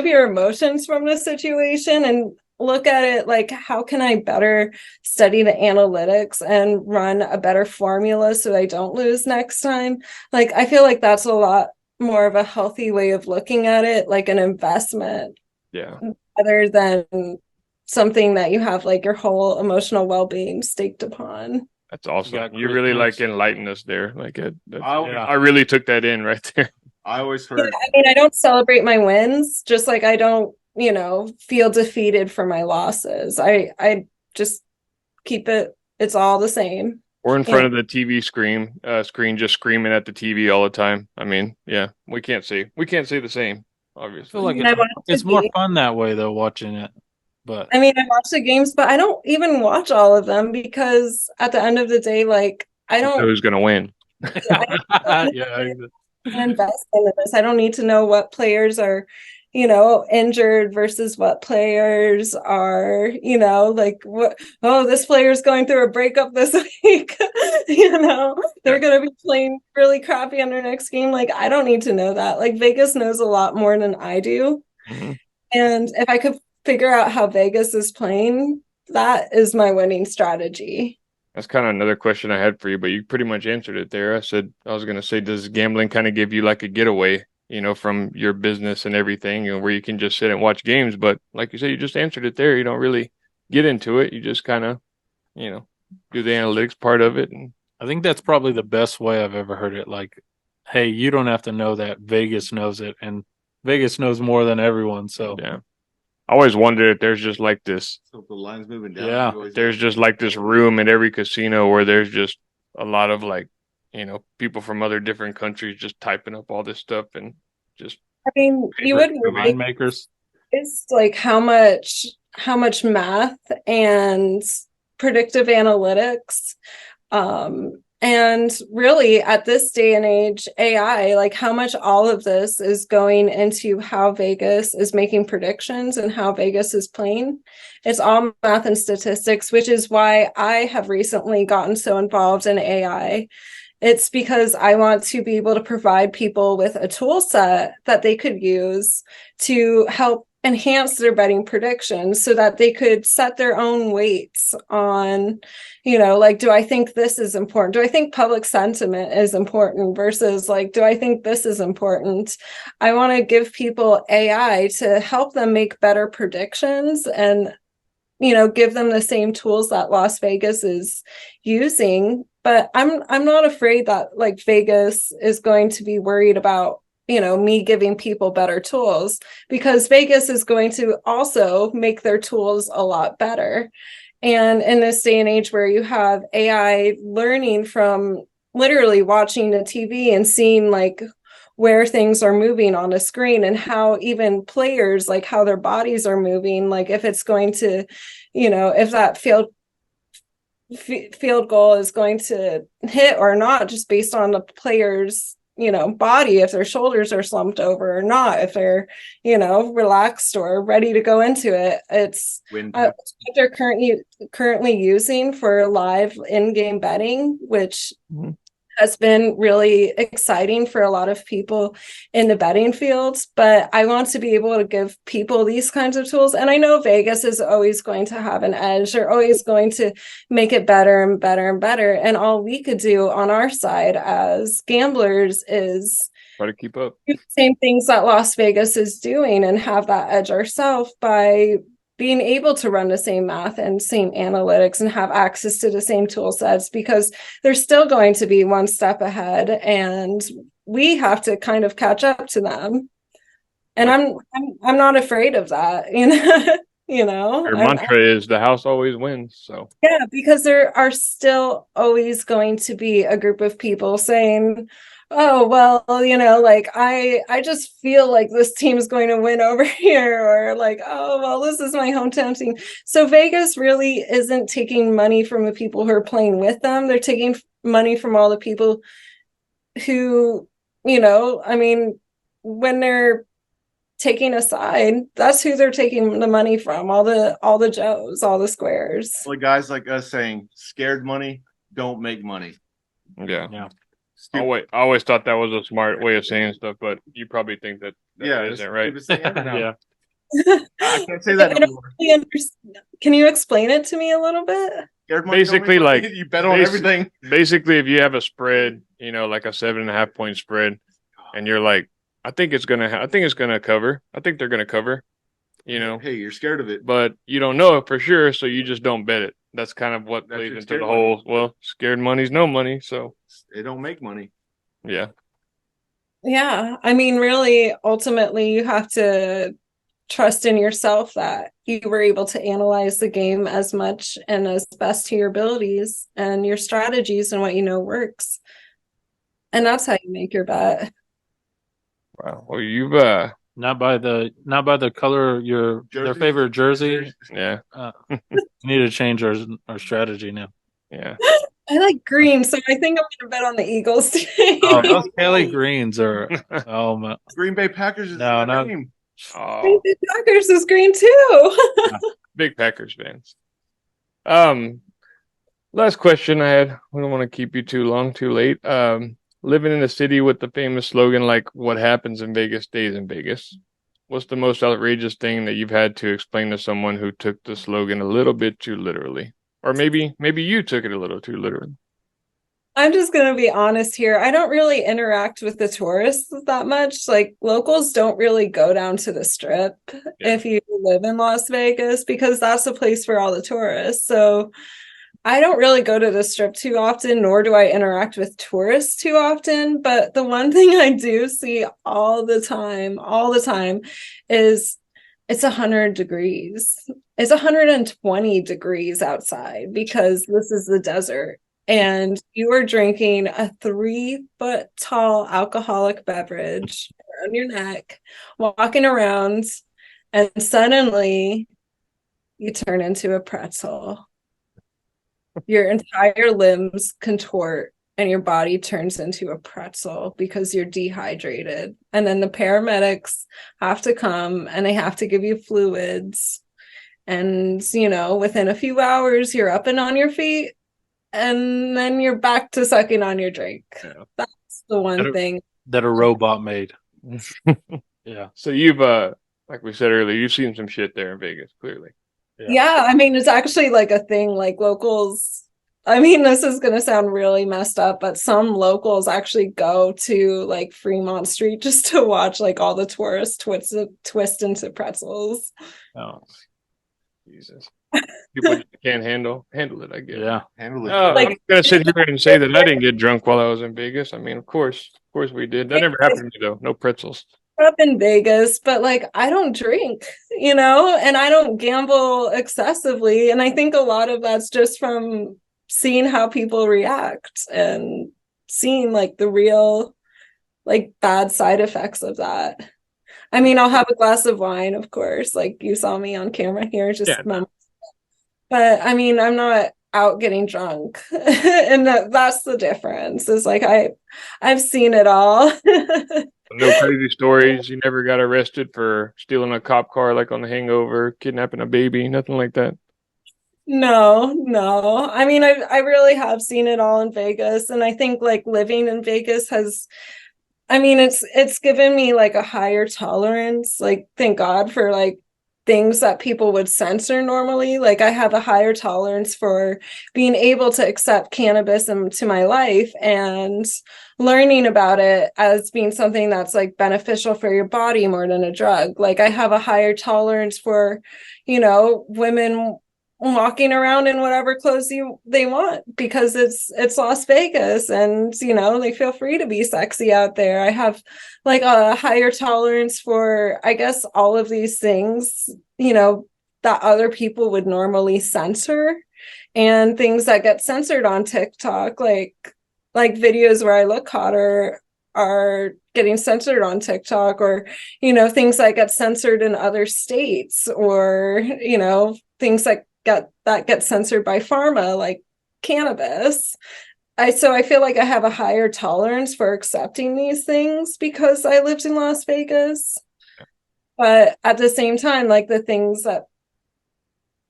your emotions from the situation and look at it like, how can I better study the analytics and run a better formula so I don't lose next time? Like, I feel like that's a lot more of a healthy way of looking at it, like an investment, yeah, rather than something that you have like your whole emotional well-being staked upon. that's awesome. got You Chris really like Jones. enlightened us there. Like I Yeah. I really took that in right there. I always Yeah, heard. I mean, I don't celebrate my wins, just like I don't, feel defeated for my losses. I just keep it, it's all the same. We're in You front know, of the TV screen just screaming at the TV all the time. I mean, yeah, we can't see the same, I feel obviously. like I want it it's to more be. fun that way though, watching it. But I mean, I watch the games, but I don't even watch all of them because at the end of the day, like I You know don't, who's gonna win? I don't yeah, invest into this. I don't need to know what players are, injured versus what players are, like what, oh, this player's going through a breakup this week. They're going to be playing really crappy on their next game. Like, I don't need to know that. Like, Vegas knows a lot more than I do. Mhm. And if I could figure out how Vegas is playing, that is my winning strategy. That's kind of another question I had for you, but you pretty much answered it there. I was gonna say, does gambling kind of give you like a getaway, from your business and everything, where you can just sit and watch games? But like you said, you just answered it there. You don't really get into it. You just kind of, do the analytics part of it. And I think that's probably the best way I've ever heard it. Like, hey, you don't have to know that. Vegas knows it, and Vegas knows more than everyone. So yeah, I always wondered if there's just like this, So if the line's moving down. Yeah. you always- there's just like this room in every casino where there's just a lot of like, people from other different countries just typing up all this stuff and just I mean, you would line makers. it's like how much math and predictive analytics and really at this day and age AI, like how much all of this is going into how Vegas is making predictions and how Vegas is playing. It's all math and statistics, which is why I have recently gotten so involved in AI. It's because I want to be able to provide people with a tool set that they could use to help enhance their betting predictions so that they could set their own weights on, like, do I think this is important? Do I think public sentiment is important versus like, do I think this is important? I want to give people AI to help them make better predictions and give them the same tools that Las Vegas is using. But I'm not afraid that like Vegas is going to be worried about, me giving people better tools, because Vegas is going to also make their tools a lot better. And in this day and age where you have AI learning from literally watching the TV and seeing like where things are moving on a screen and how even players, like how their bodies are moving, like if it's going to, if that field goal is going to hit or not, just based on the player's body, if their shoulders are slumped over or not, if they're relaxed or ready to go into it. It's what they're currently using for live in-game betting, which has been really exciting for a lot of people in the betting fields. But I want to be able to give people these kinds of tools. And I know Vegas is always going to have an edge. They're always going to make it better and better and better. And all we could do on our side as gamblers is try to keep up. do the same things that Las Vegas is doing and have that edge ourselves by being able to run the same math and same analytics and have access to the same tool sets, because they're still going to be one step ahead and we have to kind of catch up to them. And I'm not afraid of that, Your mantra is the house always wins. So yeah, because there are still always going to be a group of people saying, oh, well, like I just feel like this team is going to win over here, or like, oh, well, this is my hometown team. So Vegas really isn't taking money from the people who are playing with them. They're taking money from all the people who, I mean, when they're taking a side, that's who they're taking the money from, all the Joes, all the squares. Like guys like us saying, scared money don't make money. yeah. I always thought that was a smart way of saying stuff, but you probably think that isn't right. Yeah. I can't say that no more. Can you explain it to me a little bit? Basically, like you bet on everything. Basically, if you have a spread, like a 7.5 point spread, and you're like, I think it's gonna cover. I think they're gonna cover. Hey, you're scared of it, but you don't know it for sure, so you just don't bet it. That's kind of what plays into the whole. Well, scared money's no money, so it don't make money. Yeah. Yeah. I mean, really, ultimately, you have to trust in yourself that you were able to analyze the game as much and as best to your abilities and your strategies and what you know works. And that's how you make your bet. Wow. Well, you've Not by the color of their Jersey? favorite jersey. yeah, We need to change our strategy now. yeah. I like green, so I think I'm gonna bet on the Eagles today. Oh, those Kelly Greens are oh my Green Bay Packers is No, their no. name. Oh, Packers is green too. big Packers fans. Um, Last question I had. We don't want to keep you too long, too late. Living in a city with the famous slogan like "What happens in Vegas stays in Vegas." What's the most outrageous thing that you've had to explain to someone who took the slogan a little bit too literally? Or maybe you took it a little too literally. I'm just gonna be honest here. I don't really interact with the tourists that much. Like locals don't really go down to the strip if you live in Las Vegas because that's the place for all the tourists. So I don't really go to the strip too often, nor do I interact with tourists too often. But the one thing I do see all the time, is it's 100 degrees. It's 120 degrees outside because this is the desert. And you are drinking a 3 foot tall alcoholic beverage around your neck, walking around, and suddenly you turn into a pretzel. Your entire limbs contort and your body turns into a pretzel because you're dehydrated. And then the paramedics have to come and they have to give you fluids. And, within a few hours, you're up and on your feet. And then you're back to sucking on your drink. Yeah. That's the one thing that a robot made. Yeah. So you've like we said earlier, you've seen some shit there in Vegas, clearly. Yeah, I mean, it's actually like a thing, like locals. I mean, this is going to sound really messed up, but some locals actually go to like Fremont Street just to watch like all the tourists twist into pretzels. Oh, Jesus. People just can't handle it, I guess. Yeah. Handle it. I'm Like- gonna sit here and say that I didn't get drunk while I was in Vegas. I mean, of course we did. That never happened to me though. No pretzels. Up in Vegas, but like I don't drink, and I don't gamble excessively. And I think a lot of that's just from seeing how people react and seeing like the real like bad side effects of that. I mean, I'll have a glass of wine, of course, like you saw me on camera here, just moments. But I mean, I'm not out getting drunk. And that's the difference. Is like I've seen it all. No crazy stories. You never got arrested for stealing a cop car like on The Hangover, kidnapping a baby, nothing like that. No. I mean, I really have seen it all in Vegas, and I think like living in Vegas it's given me like a higher tolerance. Like, thank God for like things that people would censor normally. Like, I have a higher tolerance for being able to accept cannabis into my life and learning about it as being something that's like beneficial for your body more than a drug. Like, I have a higher tolerance for, women walking around in whatever clothes they want because it's Las Vegas, and they feel free to be sexy out there. I have like a higher tolerance for, I guess, all of these things that other people would normally censor, and things that get censored on TikTok, like videos where I look hotter are getting censored on TikTok, or things that get censored in other states, or things that get censored by pharma, like cannabis. So I feel like I have a higher tolerance for accepting these things because I lived in Las Vegas. But at the same time, like the things that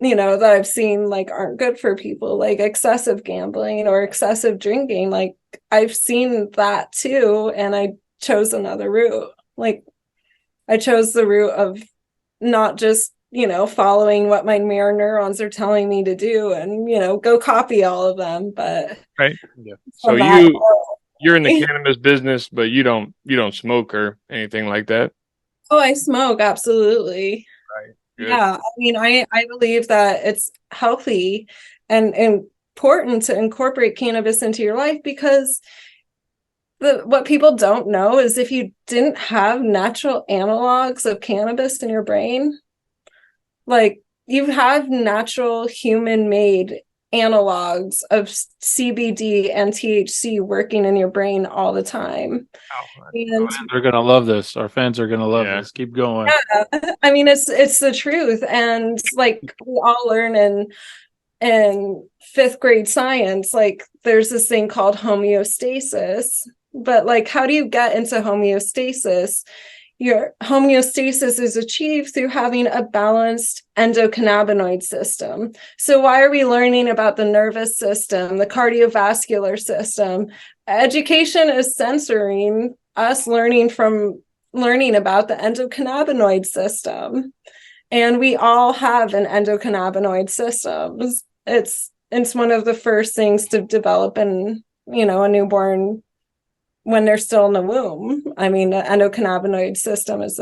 that I've seen like aren't good for people, like excessive gambling or excessive drinking, like I've seen that too, and I chose another route. Like I chose the route of not just following what my mirror neurons are telling me to do and go copy all of them, but right. Yeah. So you're in the cannabis business, but you don't smoke or anything like that. Oh, I smoke, absolutely. Right. Good. Yeah, I mean, I believe that it's healthy and important to incorporate cannabis into your life because what people don't know is if you didn't have natural analogs of cannabis in your brain, like you have natural human-made analogs of CBD and THC working in your brain all the time. And They're gonna love this. Our fans are gonna love Yeah. this. Keep going. yeah, I mean it's the truth. And like we all learn in fifth grade science, like there's this thing called homeostasis. But like, how do you get into homeostasis? Your homeostasis is achieved through having a balanced endocannabinoid system. So why are we learning about the nervous system, the cardiovascular system? Education is censoring us learning about the endocannabinoid system. And we all have an endocannabinoid system. It's one of the first things to develop in, a newborn when they're still in the womb. I mean, the endocannabinoid system is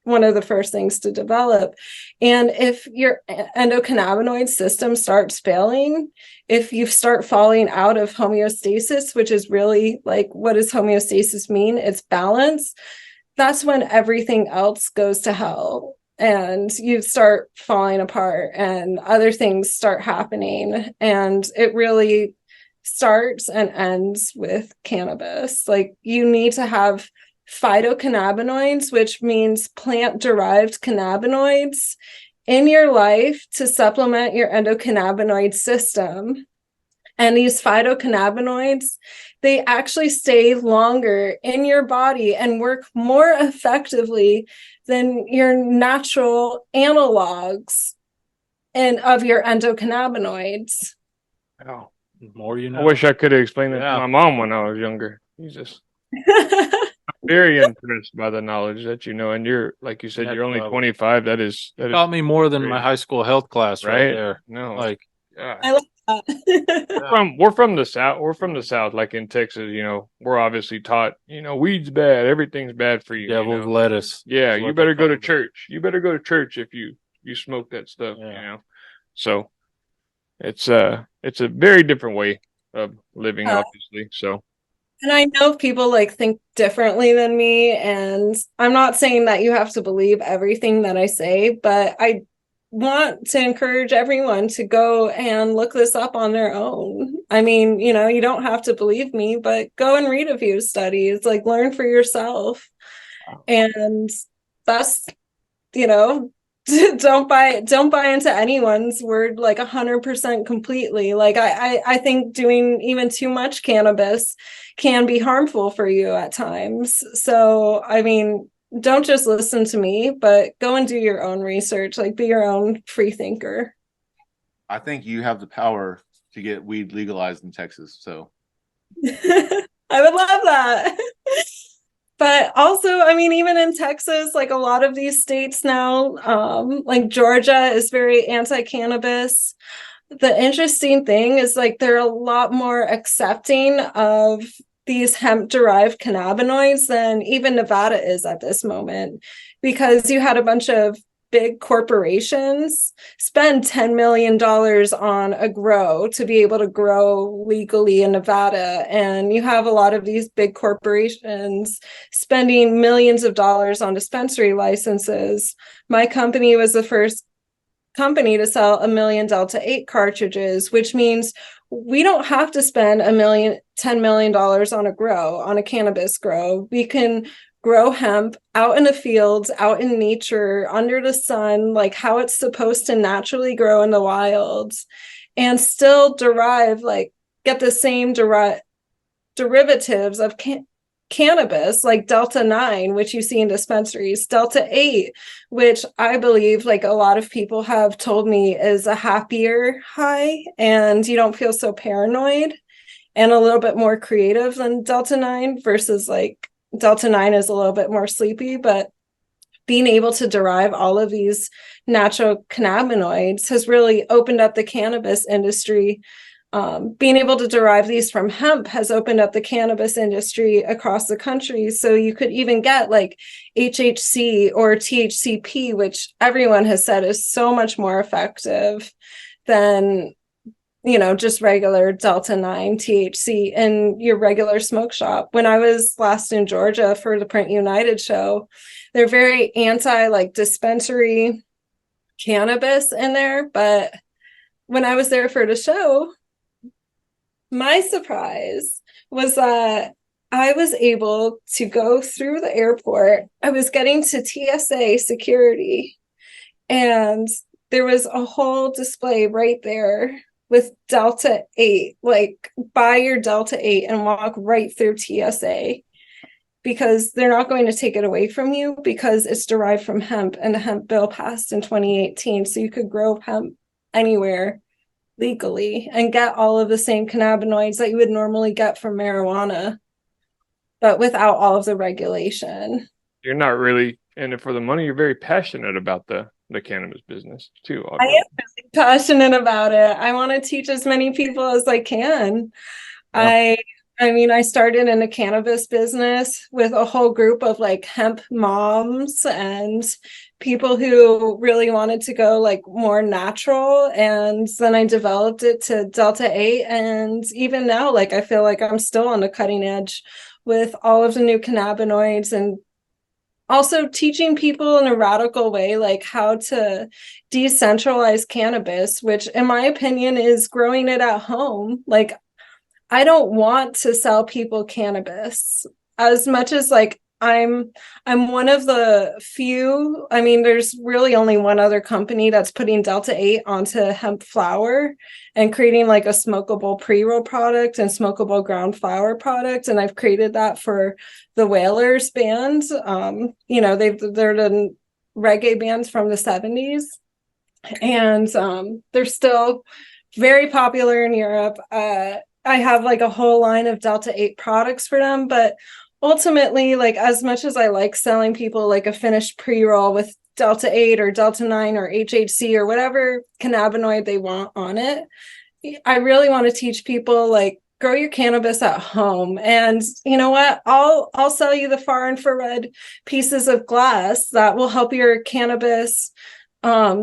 one of the first things to develop. And if your endocannabinoid system starts failing, if you start falling out of homeostasis, which is really like, what does homeostasis mean? It's balance. That's when everything else goes to hell. And you start falling apart and other things start happening. And it really starts and ends with cannabis. Like you need to have phytocannabinoids, which means plant-derived cannabinoids in your life to supplement your endocannabinoid system. And these phytocannabinoids, they actually stay longer in your body and work more effectively than your natural analogs of your endocannabinoids. Oh. More you know. I wish I could have explained that Yeah. to my mom when I was younger. Jesus. Very impressed by the knowledge that you know. And you're, like you said, Next you're only level. 25. That is Taught me more than great. my high school health class right there. No. Like, Yeah. I like that. We're from the South. We're from the South, like in Texas, we're obviously taught, weed's bad, everything's bad for you. devil's lettuce. Yeah, That's you what better they go to call it. church. You better go to church if you smoke that stuff, Yeah. So it's a very different way of living, obviously. So And I know people like think differently than me, and I'm not saying that you have to believe everything that I say, but I want to encourage everyone to go and look this up on their own. I mean, you don't have to believe me, but go and read a few studies, like learn for yourself. And that's, don't buy into anyone's word like 100% completely. Like I think doing even too much cannabis can be harmful for you at times. So I mean, don't just listen to me, but go and do your own research, like be your own free thinker. I think you have the power to get weed legalized in Texas. So I would love that. But also, I mean, even in Texas, like a lot of these states now, like Georgia is very anti-cannabis. The interesting thing is like they're a lot more accepting of these hemp-derived cannabinoids than even Nevada is at this moment, because you had a bunch of big corporations spend $10 million on a grow to be able to grow legally in Nevada. And you have a lot of these big corporations spending millions of dollars on dispensary licenses. My company was the first company to sell 1 million Delta 8 cartridges, which means we don't have to spend $10 million on a cannabis grow. We can grow hemp out in the fields, out in nature, under the sun, like how it's supposed to naturally grow in the wilds, and still get the same derivatives of cannabis, like Delta 9, which you see in dispensaries, Delta 8, which I believe like a lot of people have told me is a happier high, and you don't feel so paranoid and a little bit more creative than Delta 9, versus like Delta 9 is a little bit more sleepy. But being able to derive all of these natural cannabinoids has really opened up the cannabis industry. Being able to derive these from hemp has opened up the cannabis industry across the country. So you could even get like HHC or THCP, which everyone has said is so much more effective than just regular Delta 9 THC in your regular smoke shop. When I was last in Georgia for the Print United show, they're very anti like dispensary cannabis in there. But when I was there for the show, my surprise was that I was able to go through the airport. I was getting to TSA security, and there was a whole display right there with Delta 8, like buy your Delta 8 and walk right through TSA, because they're not going to take it away from you because it's derived from hemp, and the hemp bill passed in 2018. So you could grow hemp anywhere legally and get all of the same cannabinoids that you would normally get from marijuana, but without all of the regulation. You're not really in it for the money. You're very passionate about the cannabis business too. I am really passionate about it. I want to teach as many people as I can. Yeah. I started in a cannabis business with a whole group of like hemp moms and people who really wanted to go like more natural. And then I developed it to Delta 8. And even now, like, I feel like I'm still on the cutting edge with all of the new cannabinoids, and also teaching people in a radical way, like how to decentralize cannabis, which in my opinion is growing it at home. Like, I don't want to sell people cannabis as much as like I'm one of the few. I mean, there's really only one other company that's putting Delta 8 onto hemp flower and creating like a smokable pre-roll product and smokable ground flower product. And I've created that for the Whalers band. They're the reggae bands from the 70s. And they're still very popular in Europe. I have like a whole line of Delta 8 products for them, but ultimately, like, as much as I like selling people like a finished pre-roll with Delta 8 or Delta 9 or HHC or whatever cannabinoid they want on it, I really want to teach people like grow your cannabis at home. And you know what? I'll sell you the far infrared pieces of glass that will help your cannabis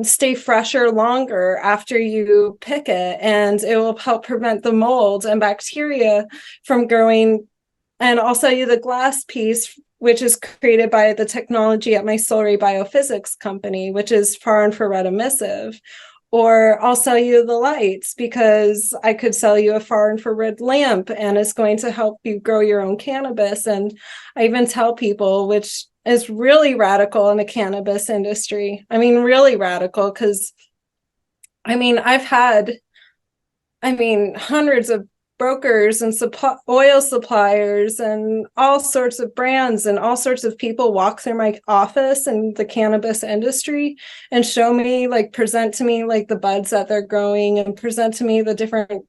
stay fresher longer after you pick it, and it will help prevent the mold and bacteria from growing. And I'll sell you the glass piece, which is created by the technology at my Solary Biophysics company, which is far infrared emissive. Or I'll sell you the lights, because I could sell you a far infrared lamp and it's going to help you grow your own cannabis. And I even tell people, which is really radical in the cannabis industry. I mean, really radical, because I've had hundreds of brokers and oil suppliers and all sorts of brands and all sorts of people walk through my office in the cannabis industry and show me, like, present to me like the buds that they're growing and present to me the different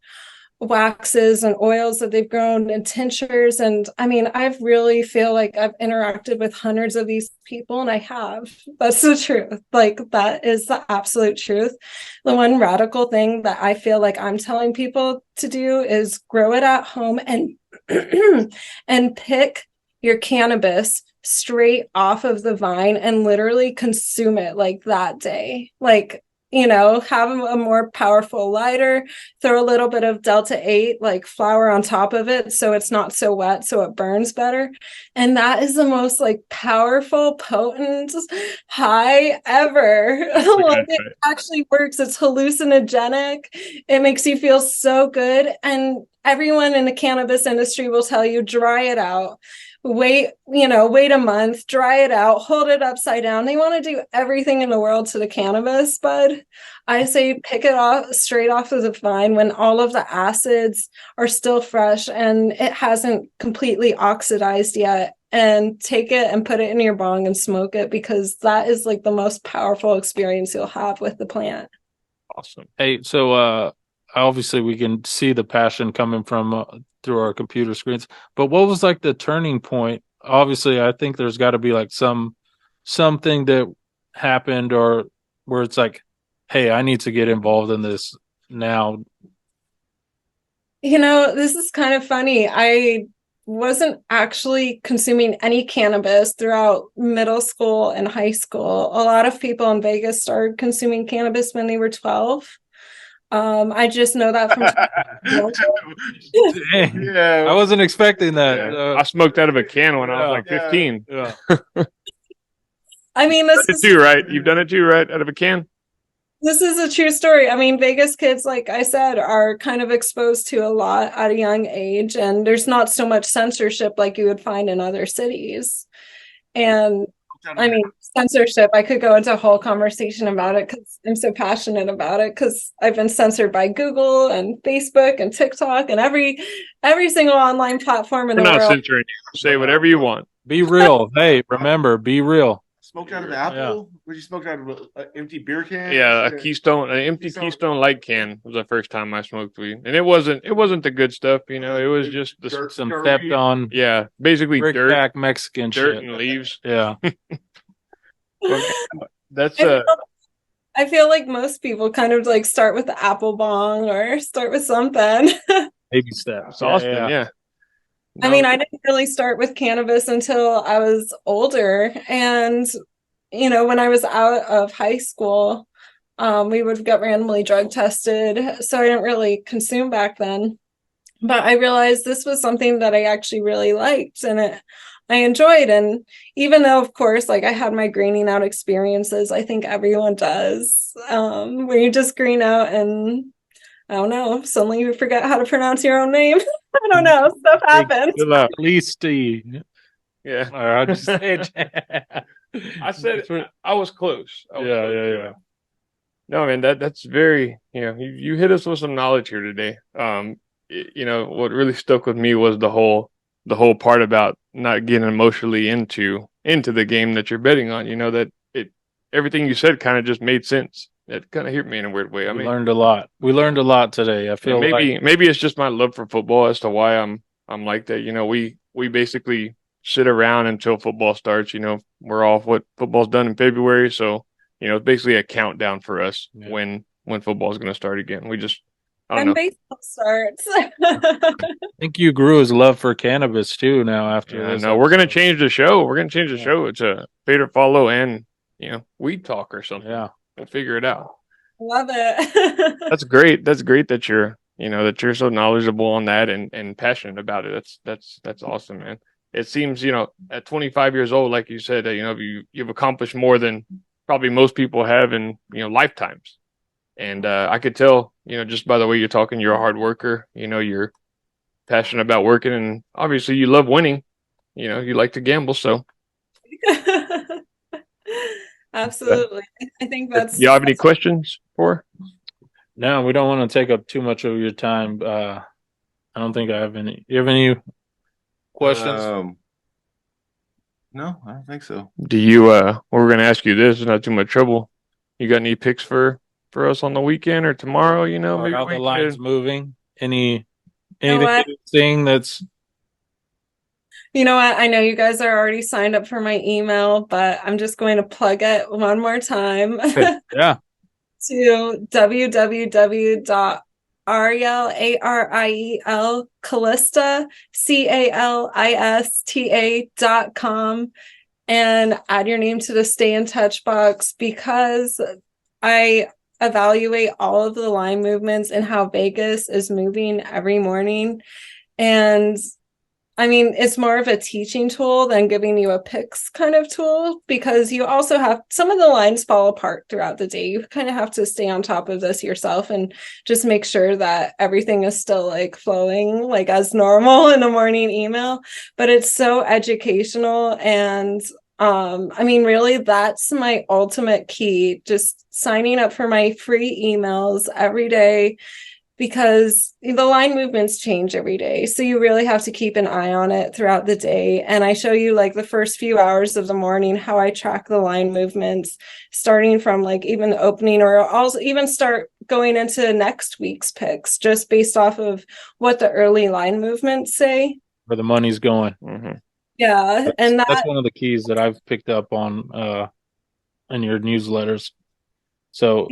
waxes and oils that they've grown and tinctures. And I've really feel like I've interacted with hundreds of these people, and I have. That's the truth. Like, that is the absolute truth. The one radical thing that I feel like I'm telling people to do is grow it at home and and pick your cannabis straight off of the vine and literally consume it like that day. Like, have a more powerful lighter, throw a little bit of Delta 8 like flour on top of it so it's not so wet, so it burns better. And that is the most like powerful, potent high ever. Like, it actually works. It's hallucinogenic. It makes you feel so good. And everyone in the cannabis industry will tell you, dry it out. Wait a month, dry it out, hold it upside down. They want to do everything in the world to the cannabis bud. I say pick it off straight off of the vine when all of the acids are still fresh and it hasn't completely oxidized yet, and take it and put it in your bong and smoke it, because that is like the most powerful experience you'll have with the plant. Awesome. Hey, so obviously we can see the passion coming from through our computer screens, but what was like the turning point? Obviously, I think there's got to be like something that happened, or where it's like, hey, I need to get involved in this now. This is kind of funny. I wasn't actually consuming any cannabis throughout middle school and high school. A lot of people in Vegas started consuming cannabis when they were 12. I just know that from Dang. Yeah. I wasn't expecting that. Yeah. I smoked out of a can when I was Yeah. like 15. Yeah. I mean, this Did is too, right? You've done it too, right? Out of a can. This is a true story. I mean, Vegas kids, like I said, are kind of exposed to a lot at a young age, and there's not so much censorship like you would find in other cities. And I mean, censorship, I could go into a whole conversation about it because I'm so passionate about it because I've been censored by Google and Facebook and TikTok and every single online platform in We're the not world. censoring you. Say whatever you want. Be real. Hey, remember, be real. Smoked out of an apple? Would you smoke out of an empty beer can? Yeah, an empty Keystone Light can was the first time I smoked weed, and it wasn't the good stuff. You know, it was just the Dirt. Some stepped on yeah, basically brick dirt, back Mexican dirt shit. and leaves. Yeah. That's I feel like most people kind of like start with the apple bong or start with something. Baby steps. Austin, yeah. I mean, I didn't really start with cannabis until I was older. And, you know, when I was out of high school, we would get randomly drug tested. So I didn't really consume back then. But I realized this was something that I actually really liked and I enjoyed. And even though, of course, like I had my greening out experiences, I think everyone does, where you just green out and I don't know, suddenly you forget how to pronounce your own name. I don't know, stuff happens. Calista. yeah. Or I'll just say it. I said I was close. Yeah. No, man, that's very, you hit us with some knowledge here today. You know, what really stuck with me was the whole part about not getting emotionally into the game that you're betting on. You know, that everything you said kind of just made sense. It kind of hit me in a weird way. I mean, learned a lot. We learned a lot today. I feel maybe it's just my love for football as to why I'm like that. You know, we basically sit around until football starts. You know, we're off what football's done in February, so you know it's basically a countdown for us when football's going to start again. We just I don't know. Baseball starts. I think you grew his love for cannabis too. Now after this, no, we're going to change the show. We're going to change the show. It's a pay to follow and weed talk or something. Yeah. We'll figure it out. Love it. That's great. That's great that you're so knowledgeable on that and passionate about it. That's awesome, man. It seems, at 25 years old, like you said, you've accomplished more than probably most people have in, lifetimes. And I could tell, just by the way you're talking, you're a hard worker. You're passionate about working, and obviously you love winning. You like to gamble, so. Absolutely. I think that's. You have any questions for? No, we don't want to take up too much of your time. I don't think I have any. You have any questions? No, I don't think so. Do you? We're going to ask you this. It's not too much trouble. You got any picks for us on the weekend or tomorrow? Maybe how the line's moving. Anything what? interesting that's. You know what? I know you guys are already signed up for my email, but I'm just going to plug it one more time. Yeah. To www.ariel, Ariel, Calista, CALISTA.com and add your name to the stay in touch box because I evaluate all of the line movements and how Vegas is moving every morning. And I mean, it's more of a teaching tool than giving you a picks kind of tool because you also have some of the lines fall apart throughout the day. You kind of have to stay on top of this yourself and just make sure that everything is still like flowing like as normal in a morning email. But it's so educational and I mean, really, that's my ultimate key, just signing up for my free emails every day. Because the line movements change every day. So you really have to keep an eye on it throughout the day. And I show you like the first few hours of the morning, how I track the line movements, starting from like even the opening, or I'll even start going into next week's picks just based off of what the early line movements say. Where the money's going. Mm-hmm. Yeah. That's one of the keys that I've picked up on in your newsletters. So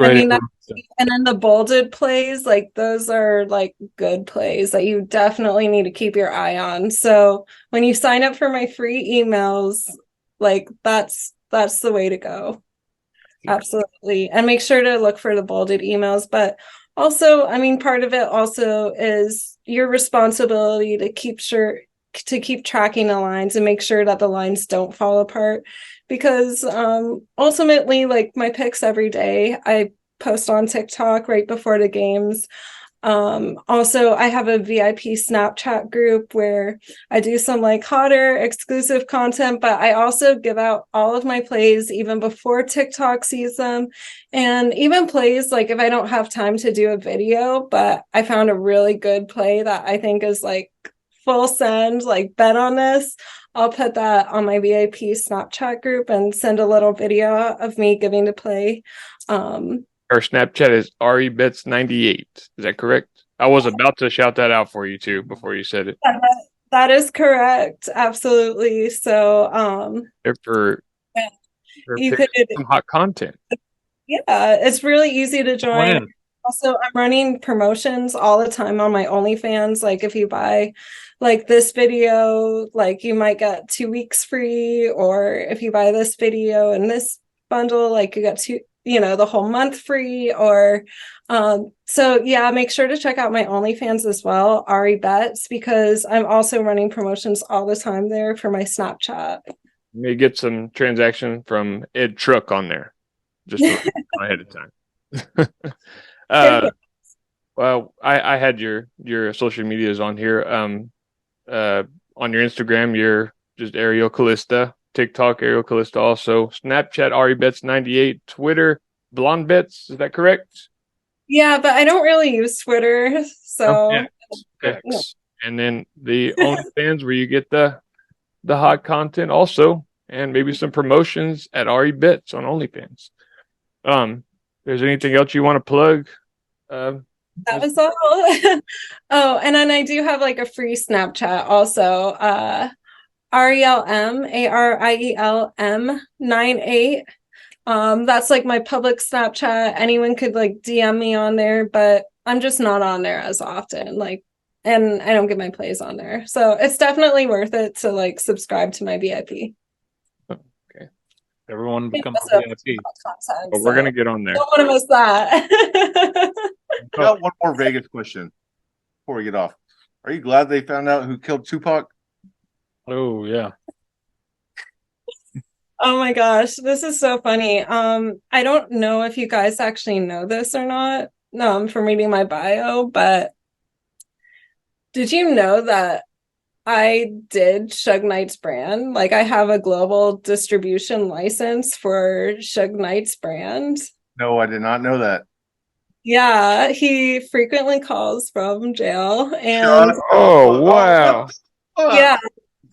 I mean, and then the bolded plays, like those are like good plays that you definitely need to keep your eye on. So when you sign up for my free emails, like that's the way to go. Absolutely. And make sure to look for the bolded emails. But also, I mean, part of it also is your responsibility to keep tracking the lines and make sure that the lines don't fall apart. Because ultimately, like my picks every day, I post on TikTok right before the games. Also, I have a VIP Snapchat group where I do some like hotter exclusive content, but I also give out all of my plays even before TikTok sees them, and even plays like if I don't have time to do a video, but I found a really good play that I think is like full send, like bet on this. I'll put that on my VIP Snapchat group and send a little video of me giving the play. Her Snapchat is REBets98. Is that correct? I was about to shout that out for you too before you said it. That is correct. Absolutely. So, For you could, some hot content. yeah, it's really easy to join. When? Also, I'm running promotions all the time on my OnlyFans. Like if you buy like this video, like you might get 2 weeks free, or if you buy this video and this bundle, like you get the whole month free. Or so yeah, make sure to check out my OnlyFans as well, Ari Bets, because I'm also running promotions all the time there for my Snapchat. You may get some transaction from Ed Truck on there. Just ahead of time. Well, I had your social medias on here. On your Instagram, you're just Ariel Calista. TikTok, Ariel Calista also. Snapchat, AriBets98. Twitter, Blonde Bets. Is that correct? Yeah, but I don't really use Twitter, so. Yeah. Okay. Yeah. And then the OnlyFans where you get the hot content also, and maybe some promotions at AriBets on OnlyFans. There's anything else you want to plug? That was all. Oh, and then I do have like a free Snapchat also. Ariel Arielm 98. That's like my public Snapchat. Anyone could like DM me on there, but I'm just not on there as often. Like, and I don't get my plays on there. So it's definitely worth it to like subscribe to my VIP. Okay. Everyone become a VIP. But we're gonna get on there. Don't want to miss that. I got one more Vegas question before we get off. Are you glad they found out who killed Tupac? Oh yeah. Oh my gosh, this is so funny. I don't know if you guys actually know this or not. No, from reading my bio, but did you know that I did Suge Knight's brand? Like I have a global distribution license for Suge Knight's brand. No, I did not know that. Yeah, he frequently calls from jail, and oh wow. Yeah,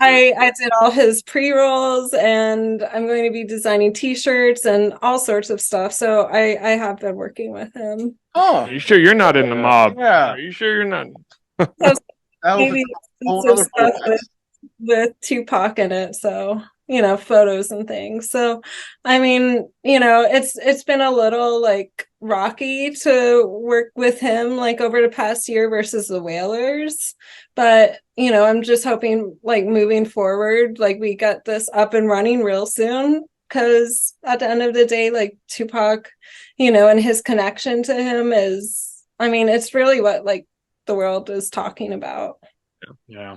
I did all his pre-rolls, and I'm going to be designing t-shirts and all sorts of stuff. So I have been working with him. Oh, are you sure you're not in the mob? Yeah. Are you sure you're not? Maybe some stuff with Tupac in it, so photos and things. So I mean, it's been a little like rocky to work with him like over the past year versus the Whalers, but I'm just hoping like moving forward, like we got this up and running real soon, because at the end of the day, like Tupac, and his connection to him is, I mean, it's really what like the world is talking about. Yeah,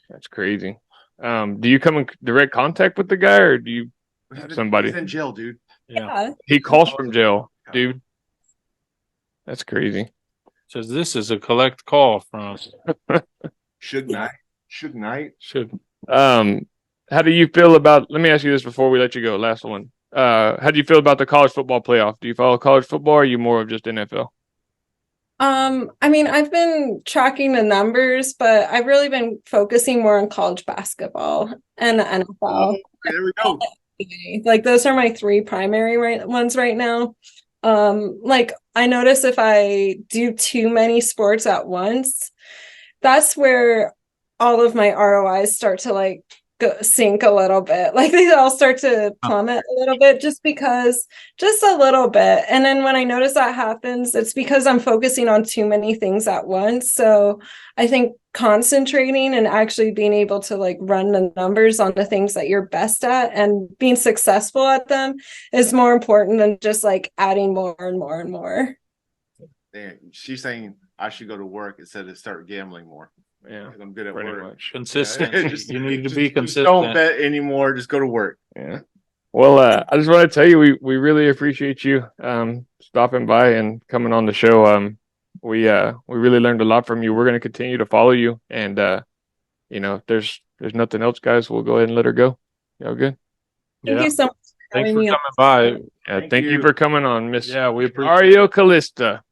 that's crazy. Do you come in direct contact with the guy, or do you have somebody? He's in jail, dude. Yeah. He calls from jail, dude. That's crazy. Says this is a collect call from Suge Knight. Suge Knight. How do you feel about? Let me ask you this before we let you go. Last one. How do you feel about the college football playoff? Do you follow college football, or are you more of just NFL? I mean, I've been tracking the numbers, but I've really been focusing more on college basketball and the NFL. Oh, there we go. Like those are my three primary ones right now. Like I notice if I do too many sports at once, that's where all of my ROIs start to like sink a little bit. Like they all start to plummet a little bit just a little bit. And then when I notice that happens, it's because I'm focusing on too many things at once. So I think concentrating and actually being able to like run the numbers on the things that you're best at and being successful at them is more important than just like adding more and more and more. She's saying I should go to work instead of start gambling more. Yeah, I'm good at pretty work. much. Consistent. Yeah. You need to be consistent. Don't bet anymore. Just go to work. Yeah. Well, I just want to tell you, we really appreciate you stopping by and coming on the show. We really learned a lot from you. We're going to continue to follow you, and if there's nothing else, guys, we'll go ahead and let her go. Y'all good? Thank you so much. Thanks for Me coming by. Yeah, thank you for coming on, Miss. Yeah, we appreciate Ariel Calista.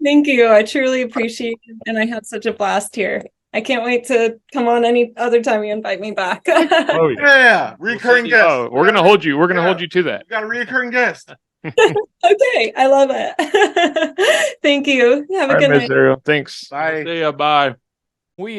Thank you. I truly appreciate it. And I had such a blast here. I can't wait to come on any other time you invite me back. Oh Yeah, recurring guest. Oh, we're gonna hold you. We're gonna hold you to that. We got a recurring guest. Okay, I love it. Thank you. Have a All right, good Miss night. Ariel. Thanks. Bye. See ya, bye. We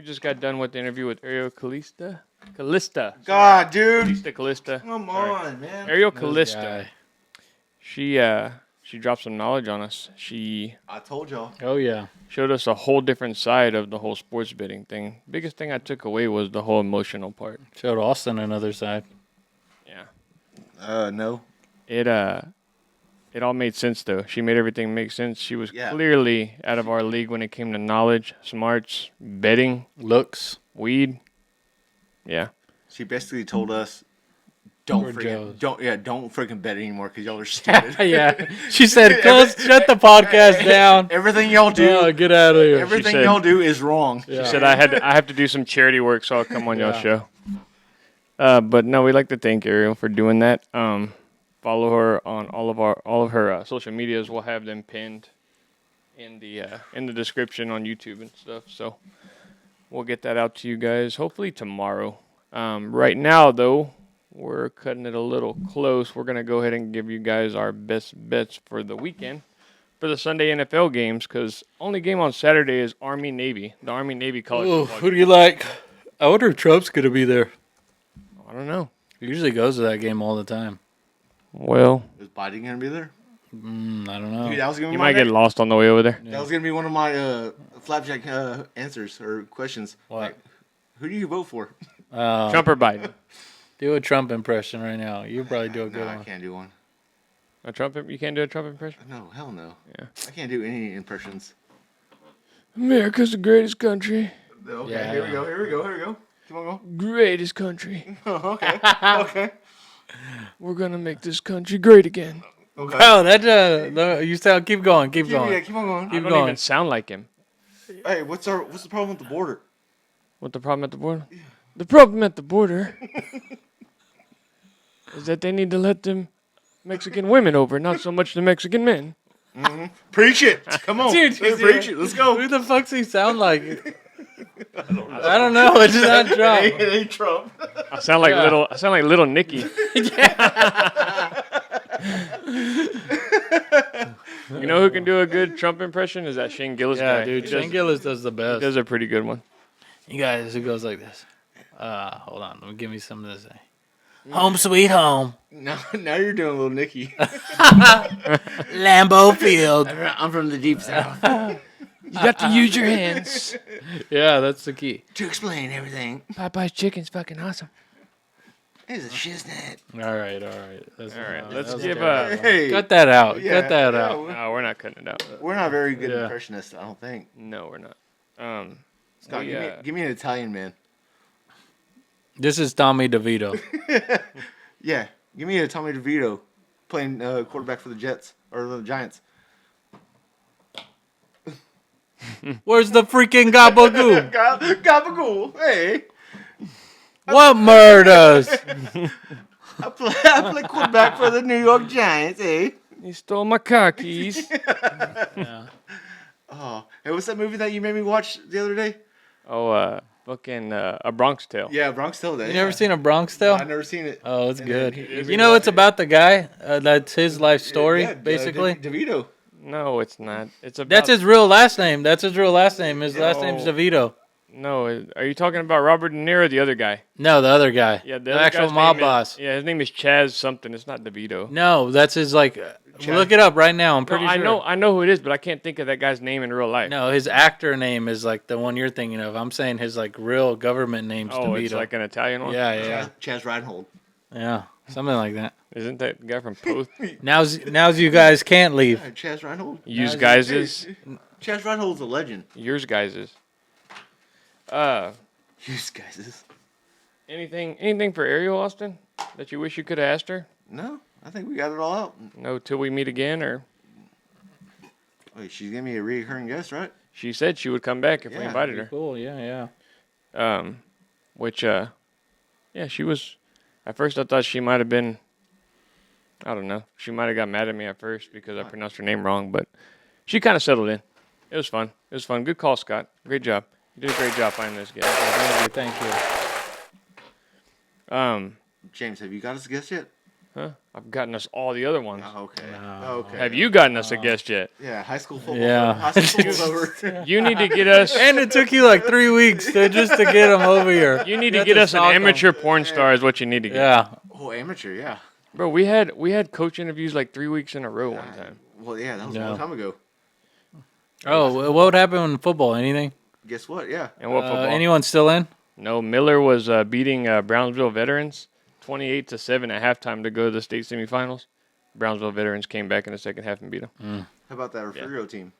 just got done with the interview with Ariel Calista. God, dude. Calista. Come Sorry. on, man. Ariel This Calista. guy. She dropped some knowledge on us. She I told y'all. Oh yeah. showed us a whole different side of the whole sports betting thing. Biggest thing I took away was the whole emotional part. Showed Austin another side. Yeah. No. It all made sense though. She made everything make sense. She was Yeah. clearly out of our league when it came to knowledge, smarts, betting, Looks. weed. Yeah. She basically told us, don't We're freaking, Joes. don't freaking bet anymore because y'all are stupid. Yeah. She said, "Cuz shut the podcast down. Everything y'all do, Oh, get out of here." everything said- y'all do is wrong. Yeah. She said I have to do some charity work, so I'll come on y'all's show. But no, we'd like to thank Ariel for doing that. Follow her on all of her social medias. We'll have them pinned in the description on YouTube and stuff. So we'll get that out to you guys hopefully tomorrow. Right now though, we're cutting it a little close. We're gonna go ahead and give you guys our best bets for the weekend for the Sunday NFL games, because only game on Saturday is Army Navy. The Army Navy college Ooh, football who do you like? I wonder if Trump's gonna be there. I don't know. He usually goes to that game all the time. Well, Is Biden gonna be there? I don't know. Dude, that was gonna be you my might get next- lost on the way over there. That was gonna be one of my flapjack answers or questions. What? Like, who do you vote for? Trump or Biden? Do a Trump impression right now. You probably do a good No, I one. can't do one. A Trump? You can't do a Trump impression? No, hell no. Yeah. I can't do any impressions. America's the greatest country. Okay, Yeah. here we go. Come on, Greatest country. go. Okay, okay. We're gonna make this country great again. Okay. Oh, that you sound. Keep going. Keep Yeah, going. keep on going. I Keep don't going. even sound like him. Hey, what's the problem with the border? What the problem at the border? The problem at the border is that they need to let them Mexican women over, not so much the Mexican men. Preach it. Come on. Dude, Let's preach it. Let's go. Who the fuck's he sound like? I don't know. It's not Trump. It ain't Trump. I sound like little Nicky. You know who can do a good Trump impression? Is that Shane Gillis Yeah, guy. dude. He Shane does, Gillis does the he best. does a pretty good one. You guys, it goes like this. Hold on. Let me give me something to say. Home sweet home. Now you're doing a little Nicky. Lambeau Field. I'm from the deep south. You got to use your hands. Yeah, that's the key. To explain everything. Popeye's chicken's fucking awesome. It's a shiznit. All right. That's All right, enough. let's That was give terrible. Hey, Cut that out. Yeah, Cut that yeah, out. No, we're not cutting it out. we're not very good Yeah. impressionists, I don't think. No, we're not. Scott, We, give me an Italian man. This is Tommy DeVito. Yeah, give me a Tommy DeVito playing quarterback for the Jets or the Giants. Where's the freaking gabagoo? Gabagool, hey. What murders? I play quarterback for the New York Giants, eh? He stole my car keys. Yeah. Oh, hey, what's that movie that you made me watch the other day? Fucking A Bronx Tale. Yeah, Bronx Tale. You never seen a Bronx Tale? I've never seen it. Oh, it's And good. then You know, it's about the guy. That's his life story, Yeah, basically. DeVito. No, it's not. It's about. That's his real last name. His last name's No. DeVito. No, are you talking about Robert De Niro or the other guy? No, the other guy. Yeah, the other actual guy's mob name is- boss. Yeah, his name is Chaz something. It's not DeVito. No, that's his like. Chad? Look it up right now. I'm No, pretty sure. I know who it is, but I can't think of that guy's name in real life. No, his actor name is like the one you're thinking of. I'm saying his like real government name's Oh, DeVito. it's like an Italian one. yeah, Chaz Reinhold. yeah, something like that. Isn't that the guy from Poth? Now's you guys can't leave. Yeah, Chaz Reinhold. Use guys' Chaz Reinhold's a legend. yours guys'. Use guys. Anything for Ariel, Austin, that you wish you could have asked her? No, I think we got it all out. No, till we meet again, or Wait, she's giving me a recurring guest, right? she said she would come back if we Yeah, invited her. Cool. Yeah. Which yeah, she was. At first, I thought she might have been. I don't know. She might have got mad at me at first because I pronounced her name wrong, but she kind of settled in. It was fun. Good call, Scott. Great job. You did a great job finding this guest. Thank you. James, have you got us a guest yet? Huh? I've gotten us all the other ones. Oh, okay. No. Okay. Have you gotten us a guest yet? Yeah, high school football. Yeah. High school football's over. You need to get us. And it took you like 3 weeks just to get him over here. You need to had get us an stalk him. amateur porn star. Is what you need to get. Yeah. Oh, amateur, yeah. Bro, we had coach interviews like 3 weeks in a row one time. Well, yeah, that was a Yeah. long time ago. Oh, what would happen in football? Anything? Guess what? Yeah. And what football? Anyone still in? No, Miller was beating Brownsville Veterans 28-7 at halftime to go to the state semifinals. Brownsville Veterans came back in the second half and beat them. How about that Refugio team?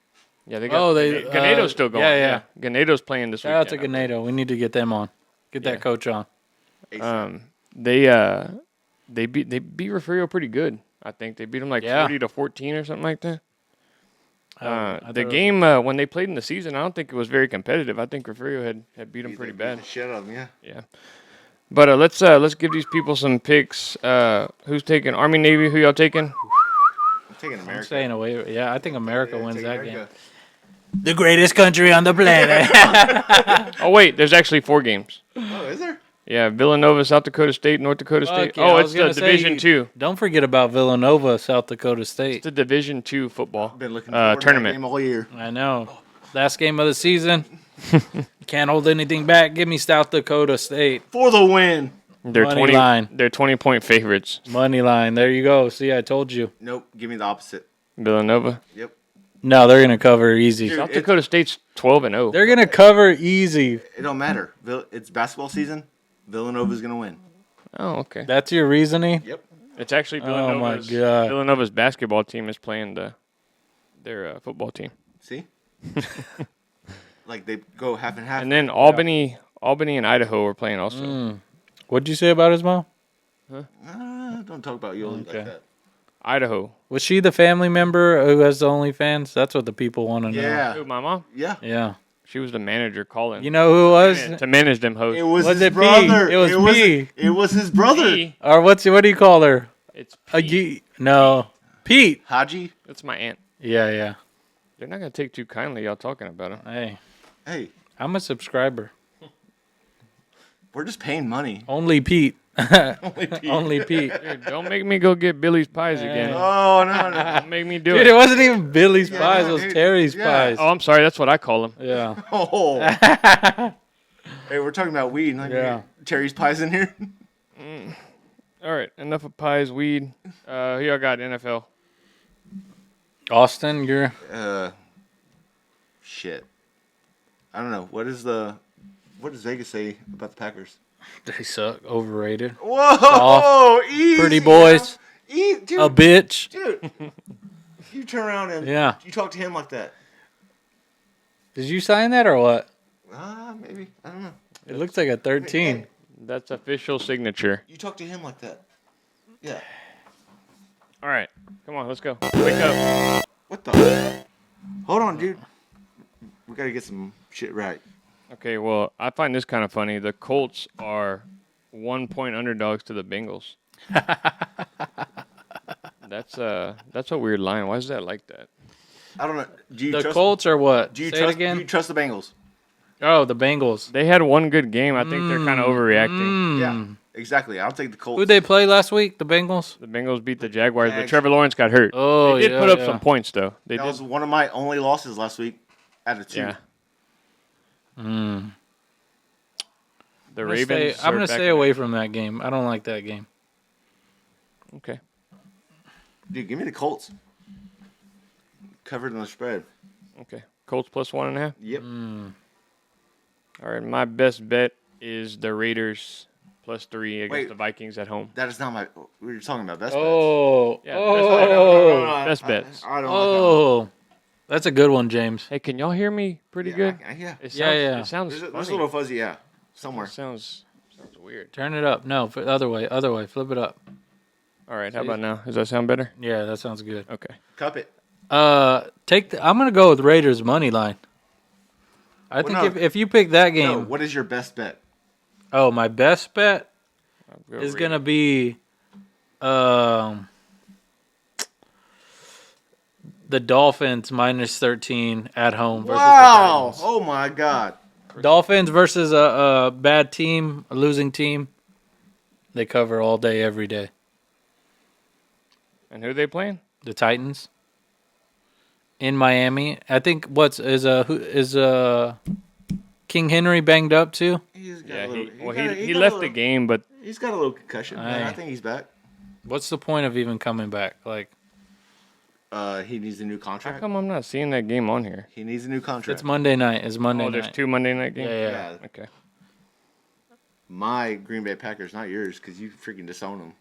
Yeah, they got. Oh, they- Ganedo's still going. yeah. Ganedo's playing this Shout out to weekend. Ganado. We need to get them on. Get Yeah. that coach on. They beat Refugio pretty good. I think they beat them like Yeah. 40-14 or something like that. I The thought- game when they played in the season, I don't think it was very competitive. I think Refugio had beat them pretty bad. Shit out of them, yeah. Yeah. But let's give these people some picks. Who's taking Army Navy? Who y'all taking? I'm taking I'm America. staying away. Yeah, I think America wins Taking that America. game. The greatest country on the planet. Oh wait, there's actually 4 games. Oh, is there? Yeah, Villanova, South Dakota State, North Dakota State. Fuck yeah, Oh, I it's was the gonna say, Division 2. Don't forget about Villanova, South Dakota It's State. the Division 2 football Been looking forward to that tournament. game all year. I know. Last game of the season. Can't hold anything back. Give me South Dakota State. For the win. They're Money line. They're 20-point favorites. Money line. There you go. See, I told you. Nope. Give me the opposite. Villanova. Yep. No, they're gonna cover easy. Dude, South it's- Dakota State's 12-0. They're gonna cover easy. It don't matter. It's basketball season. Villanova's gonna win. Oh, okay. That's your reasoning. Yep. It's actually Oh, my Villanova's. God. Villanova's basketball team is playing their football team, See? Like they go half and half. and then Albany and Idaho are playing also. What'd you say about his mom? Don't talk about Yoli Okay. like that. Idaho. Was she the family member who has the OnlyFans? That's what the people want to know. Yeah. Who, my mom? Yeah. Yeah. She was the manager calling. You know who it was? To manage them hosts. It was Was his it P? brother. It was P. It was his brother. P. Or what do you call her? It's A P. no. Pete. Haji. That's my aunt. Yeah. They're not gonna take too kindly y'all talking about him. Hey, Hey, I'm a subscriber. we're just paying money. Only Pete. Only Pete. Only Pete. Dude, don't make me go get Billy's pies again. Oh no. Don't make me do Dude, it. it wasn't even Billy's Yeah, pies. It was dude. Terry's Yeah. pies. Oh, I'm sorry. That's what I call them. Yeah. Oh. Hey, we're talking about weed. Not Yeah. Terry's pies in here. All right, enough of pies, weed. Who y'all got NFL? Austin, you're Shit. I don't know. What does Vegas say about the Packers? they suck. Overrated. Whoa, Soft, easy, pretty boys. Dude, A bitch. dude. You turn around and Yeah. you talk to him like that. Did you sign that or what? Maybe. I don't know. It looks like a 13. That's official signature. You talk to him like that. Yeah. All right, come on, let's go. Wake up. What the? Hold on, dude. We gotta get some shit right. Okay, well, I find this kind of funny. The Colts are 1-point underdogs to the Bengals. That's a weird line. Why is that like that? I don't know. Do you The trust? Colts are what? Do you Say trust? it again. Do you trust the Bengals? Oh, the Bengals. They had one good game. I think they're kind of overreacting. Yeah, exactly. I'll take the Colts. Who'd they play last week? The Bengals? The Bengals beat the Jaguars, but Jags. Trevor Lawrence got hurt. Oh, they did yeah, put up yeah. some points, though. They That did. was one of my only losses last week out of 2. Yeah. The Ravens. I'm gonna are back stay in away action. from that game. I don't like that game. Okay. Dude, give me the Colts. Covered in the spread. Okay. Colts plus 1.5. Yep. All right. My best bet is the Raiders plus 3 against Wait. the Vikings at home. That is not my. We were talking about best Oh, Yeah, oh, best bets. I don't like oh, that's a good one, James. Hey, can y'all hear me pretty that. good? Yeah. It sounds, Yeah. It sounds There's funny. a little fuzzy, yeah. Somewhere. It sounds weird. Turn it up. No, other way. Flip it up. All right. How about now? Does that sound better? Yeah, that sounds good. Okay. Cup it. I'm gonna go with Raiders money line. I think no. if you pick that game, No, what is your best bet? oh, my best bet I'll go is Raiders. gonna be, the Dolphins minus 13 at home versus the Wow! Titans. Oh my God! Dolphins versus a bad team, a losing team. They cover all day, every day. And who are they playing? The Titans in Miami. I think King Henry banged up too? He's got Yeah. a little, He got a left the little- game, but He's got a little concussion, man. Aye. I think he's back. What's the point of even coming back? Like, He needs a new how contract. come I'm not seeing that game on here? He needs a new contract. it's Monday night. It's Monday Oh, there's night. 2 Monday night games. Yeah. Yeah, Okay. my Green Bay Packers, not yours, because you freaking disown them.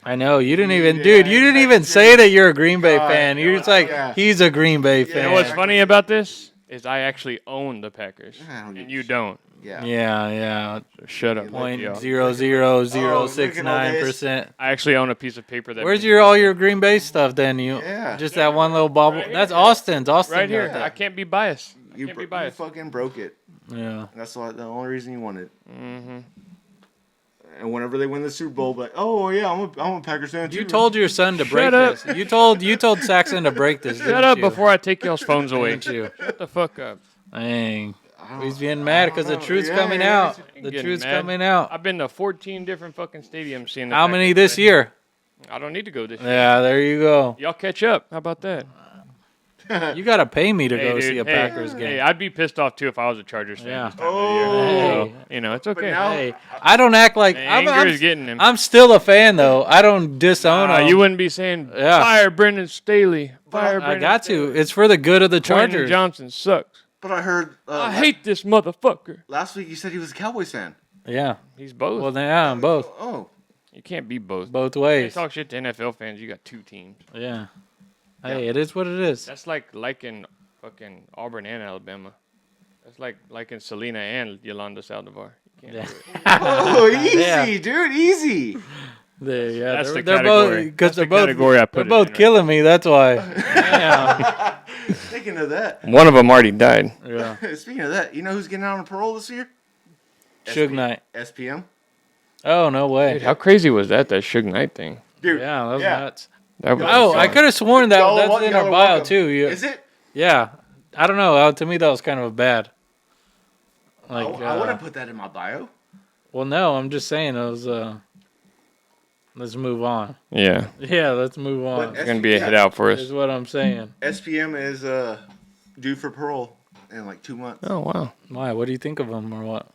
I know you didn't even, Yeah, dude. You didn't even say that you're a Green Bay God, fan. You're just like, yeah. he's a Green Bay You You fan. know what's funny about this is I actually own the Packers, I don't give and a you shit. don't. Yeah. Yeah. So shut up. Point y'all. 0.0069%. I actually own a piece of paper that. Where's means all your Green Bay stuff then? You Yeah. just that one little bubble. Right here. That's Austin's. Austin right got here. that. I can't be biased. I You, can't be you biased. fucking broke it. Yeah. That's the only reason you won it. Mm-hmm. And whenever they win the Super Bowl, like, oh yeah, I'm a Packers fan too. You told your son to break Shut up. this. You told Saxon to break this. Shut up before I take y'all's phones away. Didn't you? Shut the fuck up. Dang. I don't- He's getting I mad don't because the know. truth's Yeah, coming yeah, out. I'm The getting truth's mad. coming out. I've been to 14 different fucking stadiums seeing the How many Packers this play. year? I don't need to go this year. Yeah, there you go. Y'all catch up. How about that? You got to pay me to Hey, go dude, see a hey, Packers game. Hey, I'd be pissed off too if I was a Chargers fan. Yeah. This time of the year. Oh. So, you know, it's okay. now- Hey, I don't act like The I'm, anger is getting him. I'm still a fan though. I don't disown him. You wouldn't be saying Yeah. fire Brendan Staley. Fire I Brendan got to. Staley. It's for the good of the Quentin Chargers. Johnson sucks. But I heard I hate this motherfucker. last week you said he was a Cowboys fan. Yeah. He's both. Well, yeah, both Oh, You can't be both. both You ways. talk shit to NFL fans. You got 2 teams. Yeah. Hey, it is what it is. That's like in fucking Auburn and Alabama. That's like in Selena and Yolanda Saldivar. You can't Yeah. do it. oh, easy, Yeah. dude, easy. That's the they're category. both because That's the they're both category I put they're it both in right killing me. That's why. Yeah. Speaking of that, One of them already died. Yeah. speaking of that, you know who's getting out on parole this year? Suge Knight. SPM. Oh no way. Dude, how crazy was that Suge Knight thing? Dude, Yeah, that was nuts. That was Oh, I could have sworn that Y'all that's are in our welcome. bio too. Yeah. Is it? Yeah. I don't know. To me, that was kind of bad. Like, I would have put that in my bio. well, no, I'm just saying it was. Let's move on. Yeah, Yeah, let's move on. it's gonna be a hit out for us. Is what I'm saying. SPM is due for parole in like 2 months. Oh wow. Why? What do you think of him, or what?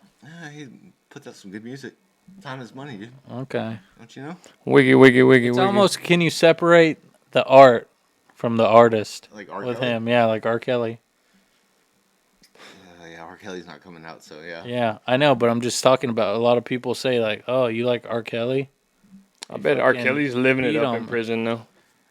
He puts out some good music. Time is money, dude. Okay. Don't you know? Wiggy wiggy wiggy It's wiggy. almost. Can you separate the art from the artist Like R. with Kelly. him? Yeah, like R. Kelly. Yeah, R. Kelly's not coming out, so yeah. Yeah, I know, but I'm just talking about. A lot of people say like, "Oh, you like R. Kelly?" I bet R. fucking Kelly's living it beat up in him. prison though.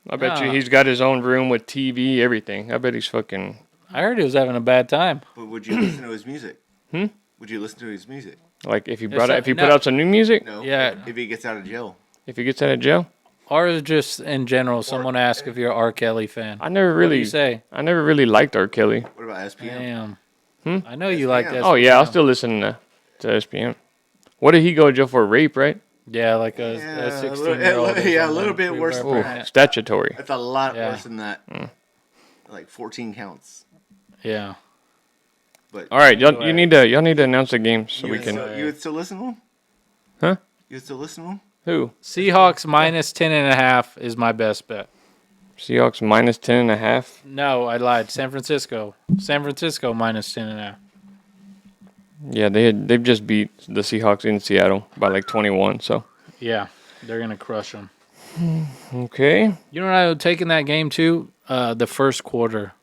I bet you Nah. he's got his own room with TV, everything. I bet he's fucking. I heard he was having a bad time. But would you listen to his music? Hmm? Would you listen to his music? Like if he It's brought out, a- if he no. put out some new music, No. Yeah. If he gets out of jail. if he gets out of jail, Or is just in general, someone asked if you're an R. Kelly fan. I never What do really, you say? I never really liked R. Kelly. What about SPM? Damn. Hmm? I know you like SPM. that. Oh yeah, I'll still listen to SPM. What did he go to jail for? Rape, right? Yeah, like a Yeah, 16-year-old. yeah, a little bit worse than Oh, that. statutory. That's a lot Yeah. worse than that. Like 14 counts. Yeah. But All right, y'all, Anyway. y'all need to announce the games so we can. you would still listen to him? Huh? You would still listen to him? Who? Seahawks minus 10.5 is my best bet. Seahawks minus 10.5. No, I lied. San Francisco. San Francisco minus 10.5. Yeah, they've just beat the Seahawks in Seattle by like 21. So Yeah, they're gonna crush them. okay, You know what I would take in that game too? The first quarter.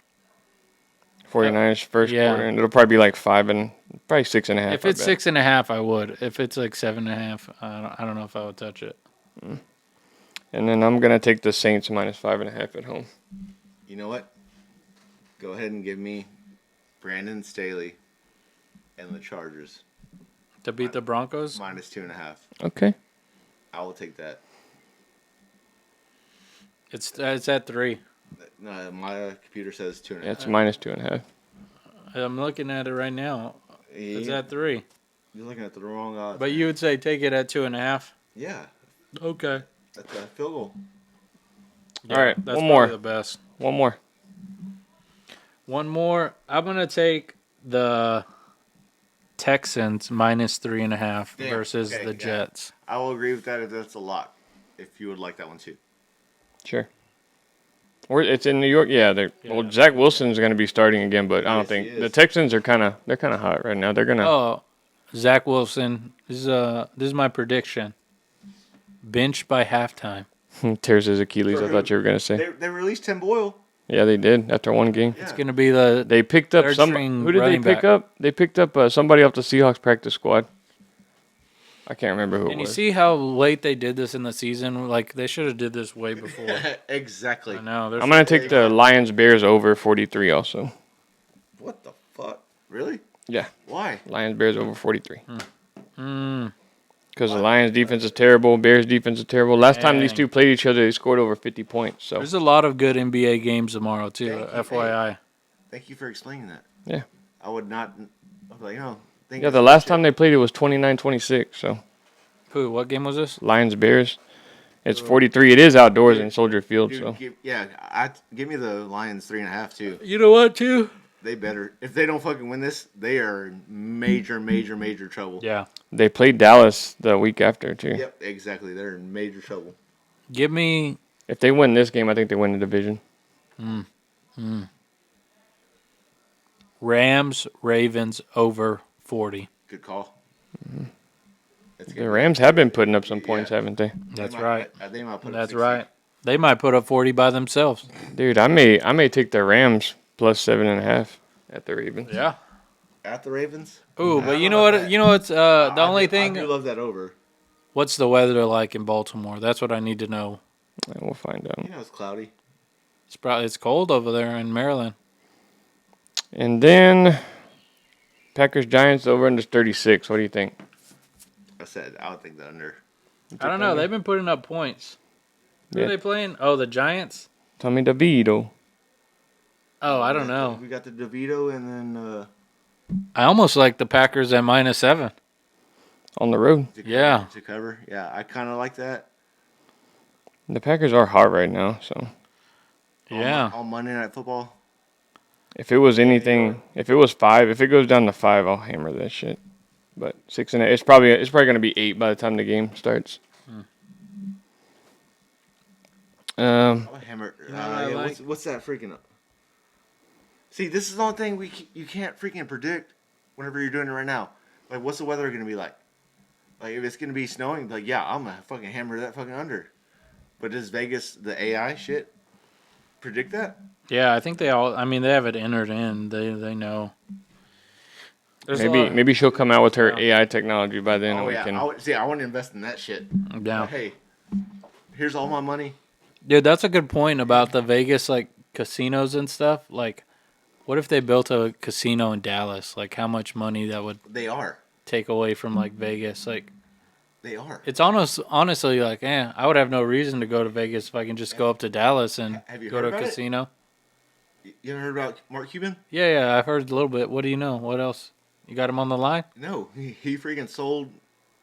49ers first Yeah. quarter, and it'll probably be like probably 6.5. If it's 6.5, I would. If it's like 7.5, I don't know if I would touch it. And then I'm gonna take the Saints -5.5 at home. You know what? Go ahead and give me Brandon Staley and the Chargers To beat the Broncos? -2.5. Okay. I will take that. It's at 3. No, my computer says 2.5. Yeah, it's -2.5. I'm looking at it right now. It's Yeah, at 3. you're looking at the wrong odds. But you would say take it at 2.5? Yeah, Okay. that's a field goal. Yeah, All right, that's one more. probably the best. One more. One more. I'm gonna take the Texans -3.5 Damn, versus okay, the yeah. Jets. I will agree with that if that's a lock. If you would like that one too. Sure. Or it's in New York. Yeah. Well, Yeah. Zach Wilson's gonna be starting again, but I don't Yes, think he the is. Texans are kind of hot right now. They're gonna. Oh, Zach Wilson. This is my prediction. Benched by halftime. Tears his Achilles. For I who? thought you were gonna say. They released Tim Boyle. Yeah, they did after one game. Yeah. It's gonna be the They picked up Third some. string Who did they running pick back. up? They picked up somebody off the Seahawks practice squad. I can't remember who it And you was. see how late they did this in the season? Like they should have did this way before. Exactly. I know. I'm gonna take the Lions Bears over 43 also. What the fuck? Really? Yeah, Why? Lions Bears over 43. Mm, Because the Lions defense is terrible, Bears defense is terrible. Last time these Dang. two played each other, they scored over 50 points. So there's a lot of good NBA games tomorrow too. Thank you. FYI. Thank you for explaining that. Yeah. I would not. I was like, no. Think yeah, it's the last bullshit. time they played it was 29-26. So Who? What game was this? Lions Bears, it's 43. It is outdoors in Soldier Field. Dude, So give me the Lions 3.5 too. You know what, too? They better. If they don't fucking win this, they are in major, major, major trouble. Yeah. they played Dallas the week after too. Yep, exactly. They're in major trouble. Give me. If they win this game, I think they win the division. Rams, Ravens over 40. Good call. That's The Rams have been putting up some Yeah. points, haven't they? That's might- right. They might put up That's 60. right. They might put up 40 by themselves. Dude, I may take the Rams plus 7.5 at the Ravens. Yeah. At the Ravens. Ooh, I but don't you know know about what? that. You know what's the I only do- thing? I do love that over. What's the weather like in Baltimore? That's what I need to know. We'll find out. You know, it's cloudy. It's cold over there in Maryland. And then Packers Giants over under 36. What do you think? I said I would think the under. I don't know. They've been putting up points. Who Yeah. are they playing? Oh, the Giants. Tommy DeVito. Oh, I don't know. We got the DeVito and then I almost like the Packers at -7. On the road. to Yeah. cover, to cover. Yeah, I kind of like that. The Packers are hot right now, so Yeah. On Monday Night Football. if it was anything, if it was 5, if it goes down to 5, I'll hammer that shit. But 6.5, it's probably going to be 8 by the time the game starts. I'll hammer. You know what I like? What's that freaking? See, this is the only thing you can't freaking predict whenever you're doing it right now. Like, what's the weather going to be like? Like, if it's going to be snowing, like, yeah, I'm gonna fucking hammer that fucking under. But does Vegas, the AI shit, predict that? Yeah, I think they all. I mean, they have it entered in. They know. There's a lot- Maybe she'll come out with her Yeah. AI technology by then, and Oh we yeah, can. I want to invest in that shit. Yeah. Like, hey, here's all my money. Dude, that's a good point about the Vegas like casinos and stuff. Like, what if they built a casino in Dallas? Like, how much money that would They are. take away from like Vegas? Like, They are. it's honestly like, I would have no reason to go to Vegas if I can just go up to Dallas and Have you go heard to a about it? casino. You ever heard about Mark Cuban? Yeah, I've heard a little bit. What do you know? What else? You got him on the line? No, he freaking sold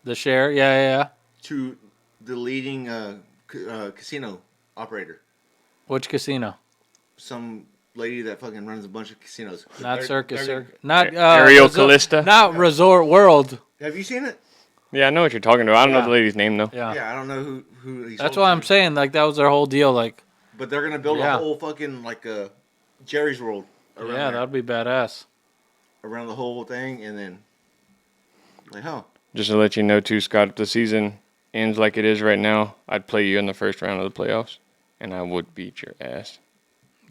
The share? Yeah. to the leading casino operator. Which casino? Some lady that fucking runs a bunch of casinos. Not They're- Circus they're- Circus. Not Ariel Calista? Not Resort World. Have you seen it? Yeah, I know what you're talking about. I don't know Yeah. the lady's name though. Yeah. Yeah, I don't know who he That's sold why to. I'm saying like that was their whole deal. Like, But they're gonna build Yeah. a whole fucking like a Jerry's World around yeah, there, that'd be badass. around the whole thing, and then Like, oh, Just to let you know, too, Scott, if the season ends like it is right now, I'd play you in the first round of the playoffs, and I would beat your ass.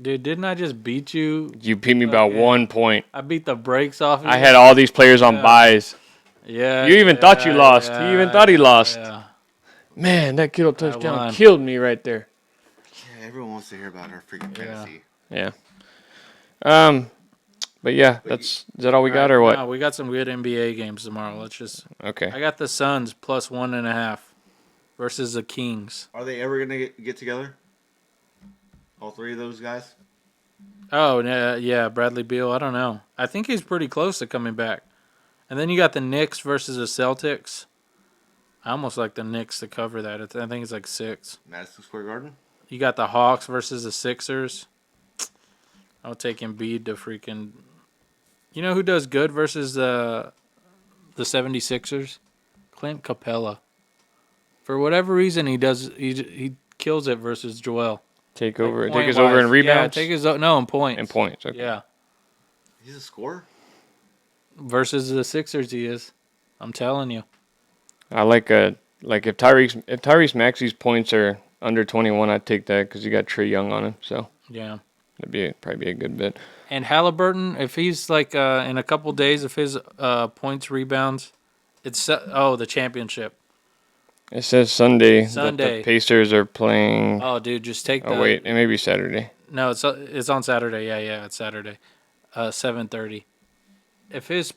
Dude, didn't I just beat you? You beat me by 1 point. I beat the brakes off of I you. had all these players on Yeah. buys. Yeah. You even thought you lost. He even thought he lost. Yeah. Man, that kiddo I touchdown won. killed me right there. yeah, everyone wants to hear about our freaking fantasy. Yeah. But yeah, is that all we got or what? No, we got some good NBA games tomorrow. Let's just. Okay. I got the Suns plus 1.5 versus the Kings. Are they ever gonna get together? All three of those guys? Oh, yeah, Bradley Beal. I don't know. I think he's pretty close to coming back. And then you got the Knicks versus the Celtics. I almost like the Knicks to cover that. I think it's like 6. Madison Square Garden? You got the Hawks versus the Sixers. I'll take Embiid to freaking... You know who does good versus the 76ers? Clint Capella. For whatever reason, he kills it versus Joel. Take Like, over. Take his over in point-wise. rebounds. Yeah, take his no in points. in points. Okay. Yeah, He's a scorer? versus the Sixers, he is. I'm telling you. I like if Tyrese Maxey's points are under 21, I'd take that because you got Trae Young on him. So Yeah. that'd probably be a good bet. And Halliburton, if he's like in a couple days, if his points rebounds, it's the championship. It says Sunday that Sunday. the Pacers are playing. Oh, dude, just take the. Oh wait, it may be Saturday. No, it's on Saturday. Yeah, it's Saturday, 7:30. If his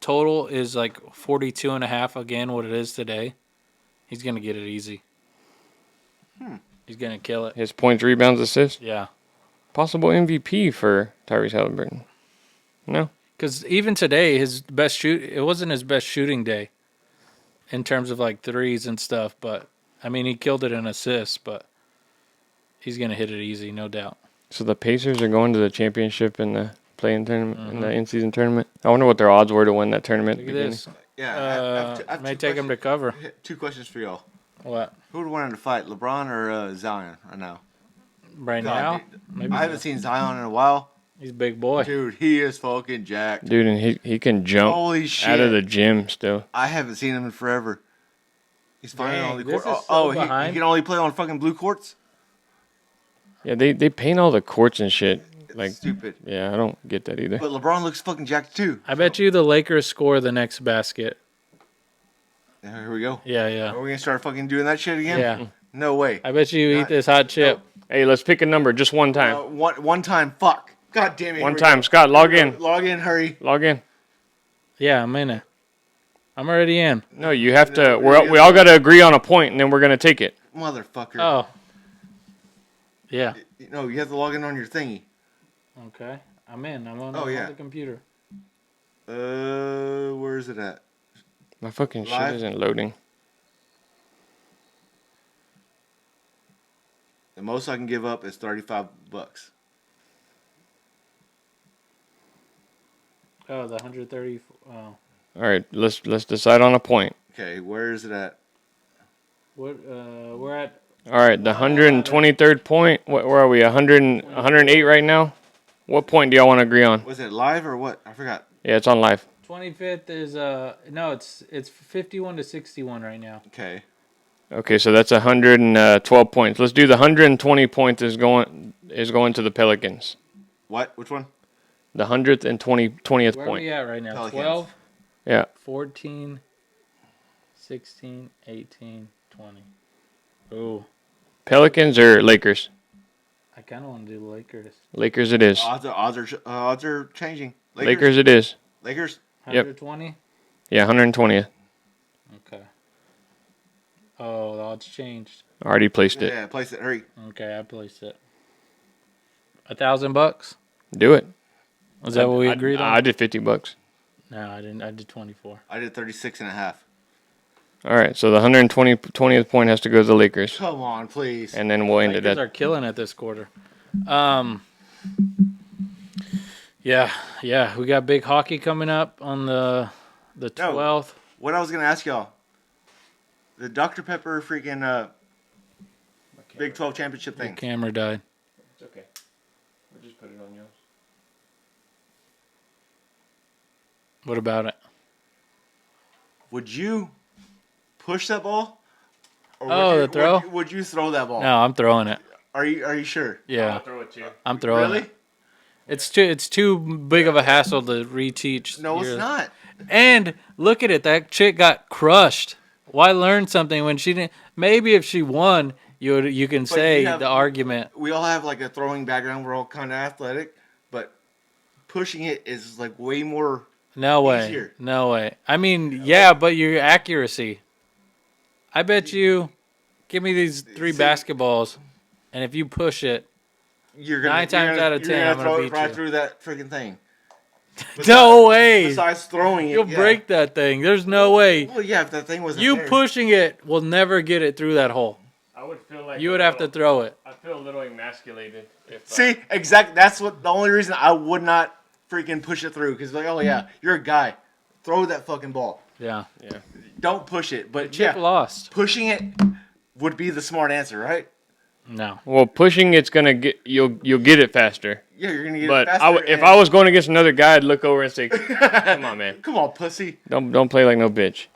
total is like 42.5 again, what it is today, he's gonna get it easy. He's gonna kill it. His points, rebounds, assists. Yeah, Possible MVP for Tyrese Halliburton. No. because even today, it wasn't his best shooting day, in terms of like threes and stuff. But I mean, he killed it in assists. But he's gonna hit it easy, no doubt. So the Pacers are going to the championship in the play-in tournament, in the in-season tournament. I wonder what their odds were to win that tournament. Look at this. Yeah. I have May two take him to questions- cover. 2 questions for y'all. What? Who would win in a fight, LeBron or Zion right now? Right God, now? dude, Maybe I haven't seen Zion in a while. he's a big boy. Dude, he is fucking jacked. Dude, and he can jump Holy shit. out of the gym still. I haven't seen him in forever. He's finally Dang, on the this court. is so He behind. can only play on fucking blue courts? Yeah, they paint all the courts and shit. It's Like, stupid. yeah, I don't get that either. But LeBron looks fucking jacked too. I bet you the Lakers score the next basket. Here we go. Yeah. Are we gonna start fucking doing that shit again? Yeah. No way. I bet you eat this hot chip. Hey, let's pick a number just one time. One time. Fuck. God damn it. One here we time. go. Scott, log in. Log in. Hurry. Log in. Yeah, I'm in it. I'm already in. No, you have to. We all got to agree on a point, and then we're gonna take it. Motherfucker. Oh. Yeah. No, you have to log in on your thingy. Okay. I'm in. I'm on, Oh, yeah. the computer. Where is it at? My fucking shit Live? isn't loading. The most I can give up is $35. Oh, the 130. Oh. All right, let's decide on a point. Okay, where is it at? What? We're at. All right, the 123rd point. Where are we? 108 right now. What point do y'all want to agree on? Was it live or what? I forgot. Yeah, it's on live. 25th is no, it's 51 to 61 right now. Okay. Okay, so that's 112 points. Let's do the 120 points is going to the Pelicans. What? Which one? The 20th Where are point. we at right now? Pelicans. 12, Yeah. 14, 16, 18, 20. Ooh, Pelicans or Lakers? I kind of want to do the Lakers. Lakers it is. Odds are changing. Lakers it is. Lakers. Yep. 120. Yeah, 120th. Okay. Oh, the odds changed. Already placed it. Yeah, place it. Hurry. Okay, I placed it. $1,000. Do it. Was that what we agreed on? I did $50. No, I didn't. I did 24. I did 36.5. All right, so the 20th point has to go to the Lakers, Come on, please. and then we'll end it Lakers at. are killing it this quarter. Yeah, we got big hockey coming up on the 12th. What I was gonna ask y'all, the Dr. Pepper freaking Big 12 championship Your thing. camera died. It's okay. We'll just put it on yours. What about it? would you push that ball? Or The throw? Would you throw that ball? No, I'm throwing it. Are you sure? Yeah, I'll throw it to you. I'm throwing Really? it. It's too big of a hassle to reteach. No, it's not. And look at it. That chick got crushed. Why learn something when she didn't? Maybe if she won, you can say the argument. We all have like a throwing background. We're all kind of athletic, but pushing it is like way more. No way. Easier. No way. I mean, yeah, but your accuracy. I bet you, give me these 3 basketballs, and if you push it, You're gonna 9 times out of 10, I'm throw gonna it beat right you. through that freaking thing. No way. Besides throwing it, You'll yeah. break that thing. There's no way. Well, yeah, if that thing wasn't You there. pushing it will never get it through that hole. I would feel like You would have to throw it. I feel a little emasculated. If, See, exactly. That's what the only reason I would not freaking push it through. Because like, oh yeah, you're a guy. Throw that fucking ball. Yeah. yeah. Don't push it. But Chick yeah, lost. pushing it would be the smart answer, right? No. Well, pushing it's gonna get you'll get it faster. Yeah, you're gonna get But it faster. if I was going against another guy, I'd look over and say, "Come on, man, Come on, pussy. don't play like no bitch."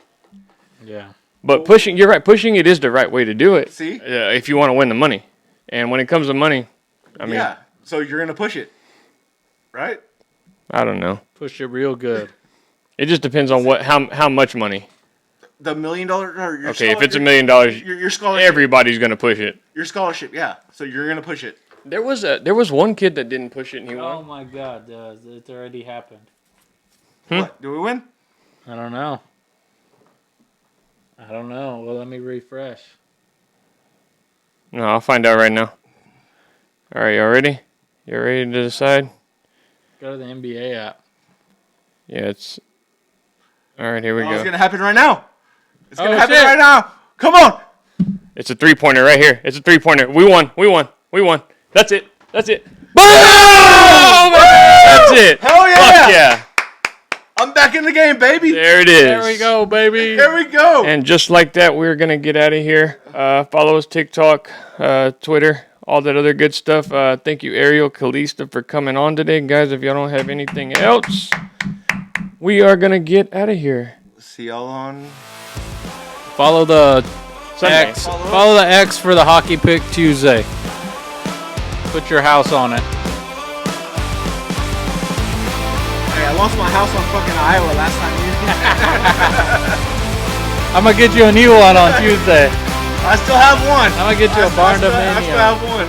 Yeah. But pushing, you're right. Pushing it is the right way to do it. See? If you want to win the money, and when it comes to money, I mean, Yeah. So you're gonna push it, right? I don't know. Push it real good. It just depends on how much money. The $1 million or your Okay, if it's $1 million, your scholarship. everybody's gonna push it. Your scholarship, yeah. So you're gonna push it. There was one kid that didn't push it and he Oh won. my God, it's already happened. What? Do we win? I don't know. Well, let me refresh. No, I'll find out right now. All right, y'all ready? You ready to decide? Go to the NBA app. Yeah, it's. All right, here we It's go. gonna happen right now. It's gonna Oh, happen shit. right now. Come on. It's a 3-pointer right here. It's a 3-pointer. We won. That's it. Boom! That's it. Hell yeah. Fuck yeah. I'm back in the game, baby. There it is. There we go, baby. There we go. And just like that, we're going to get out of here. Follow us TikTok, Twitter, all that other good stuff. Thank you, Ariel, Calista, for coming on today. Guys, if y'all don't have anything else, we are going to get out of here. See y'all on Follow the Sunday. X. Follow the X for the Hockey Pick Tuesday. Put your house on it. Hey, I lost my house on fucking Iowa last time. I'm going to get you a new one on Tuesday. I still have one. I'm going to get you a barn I still dominium. have one.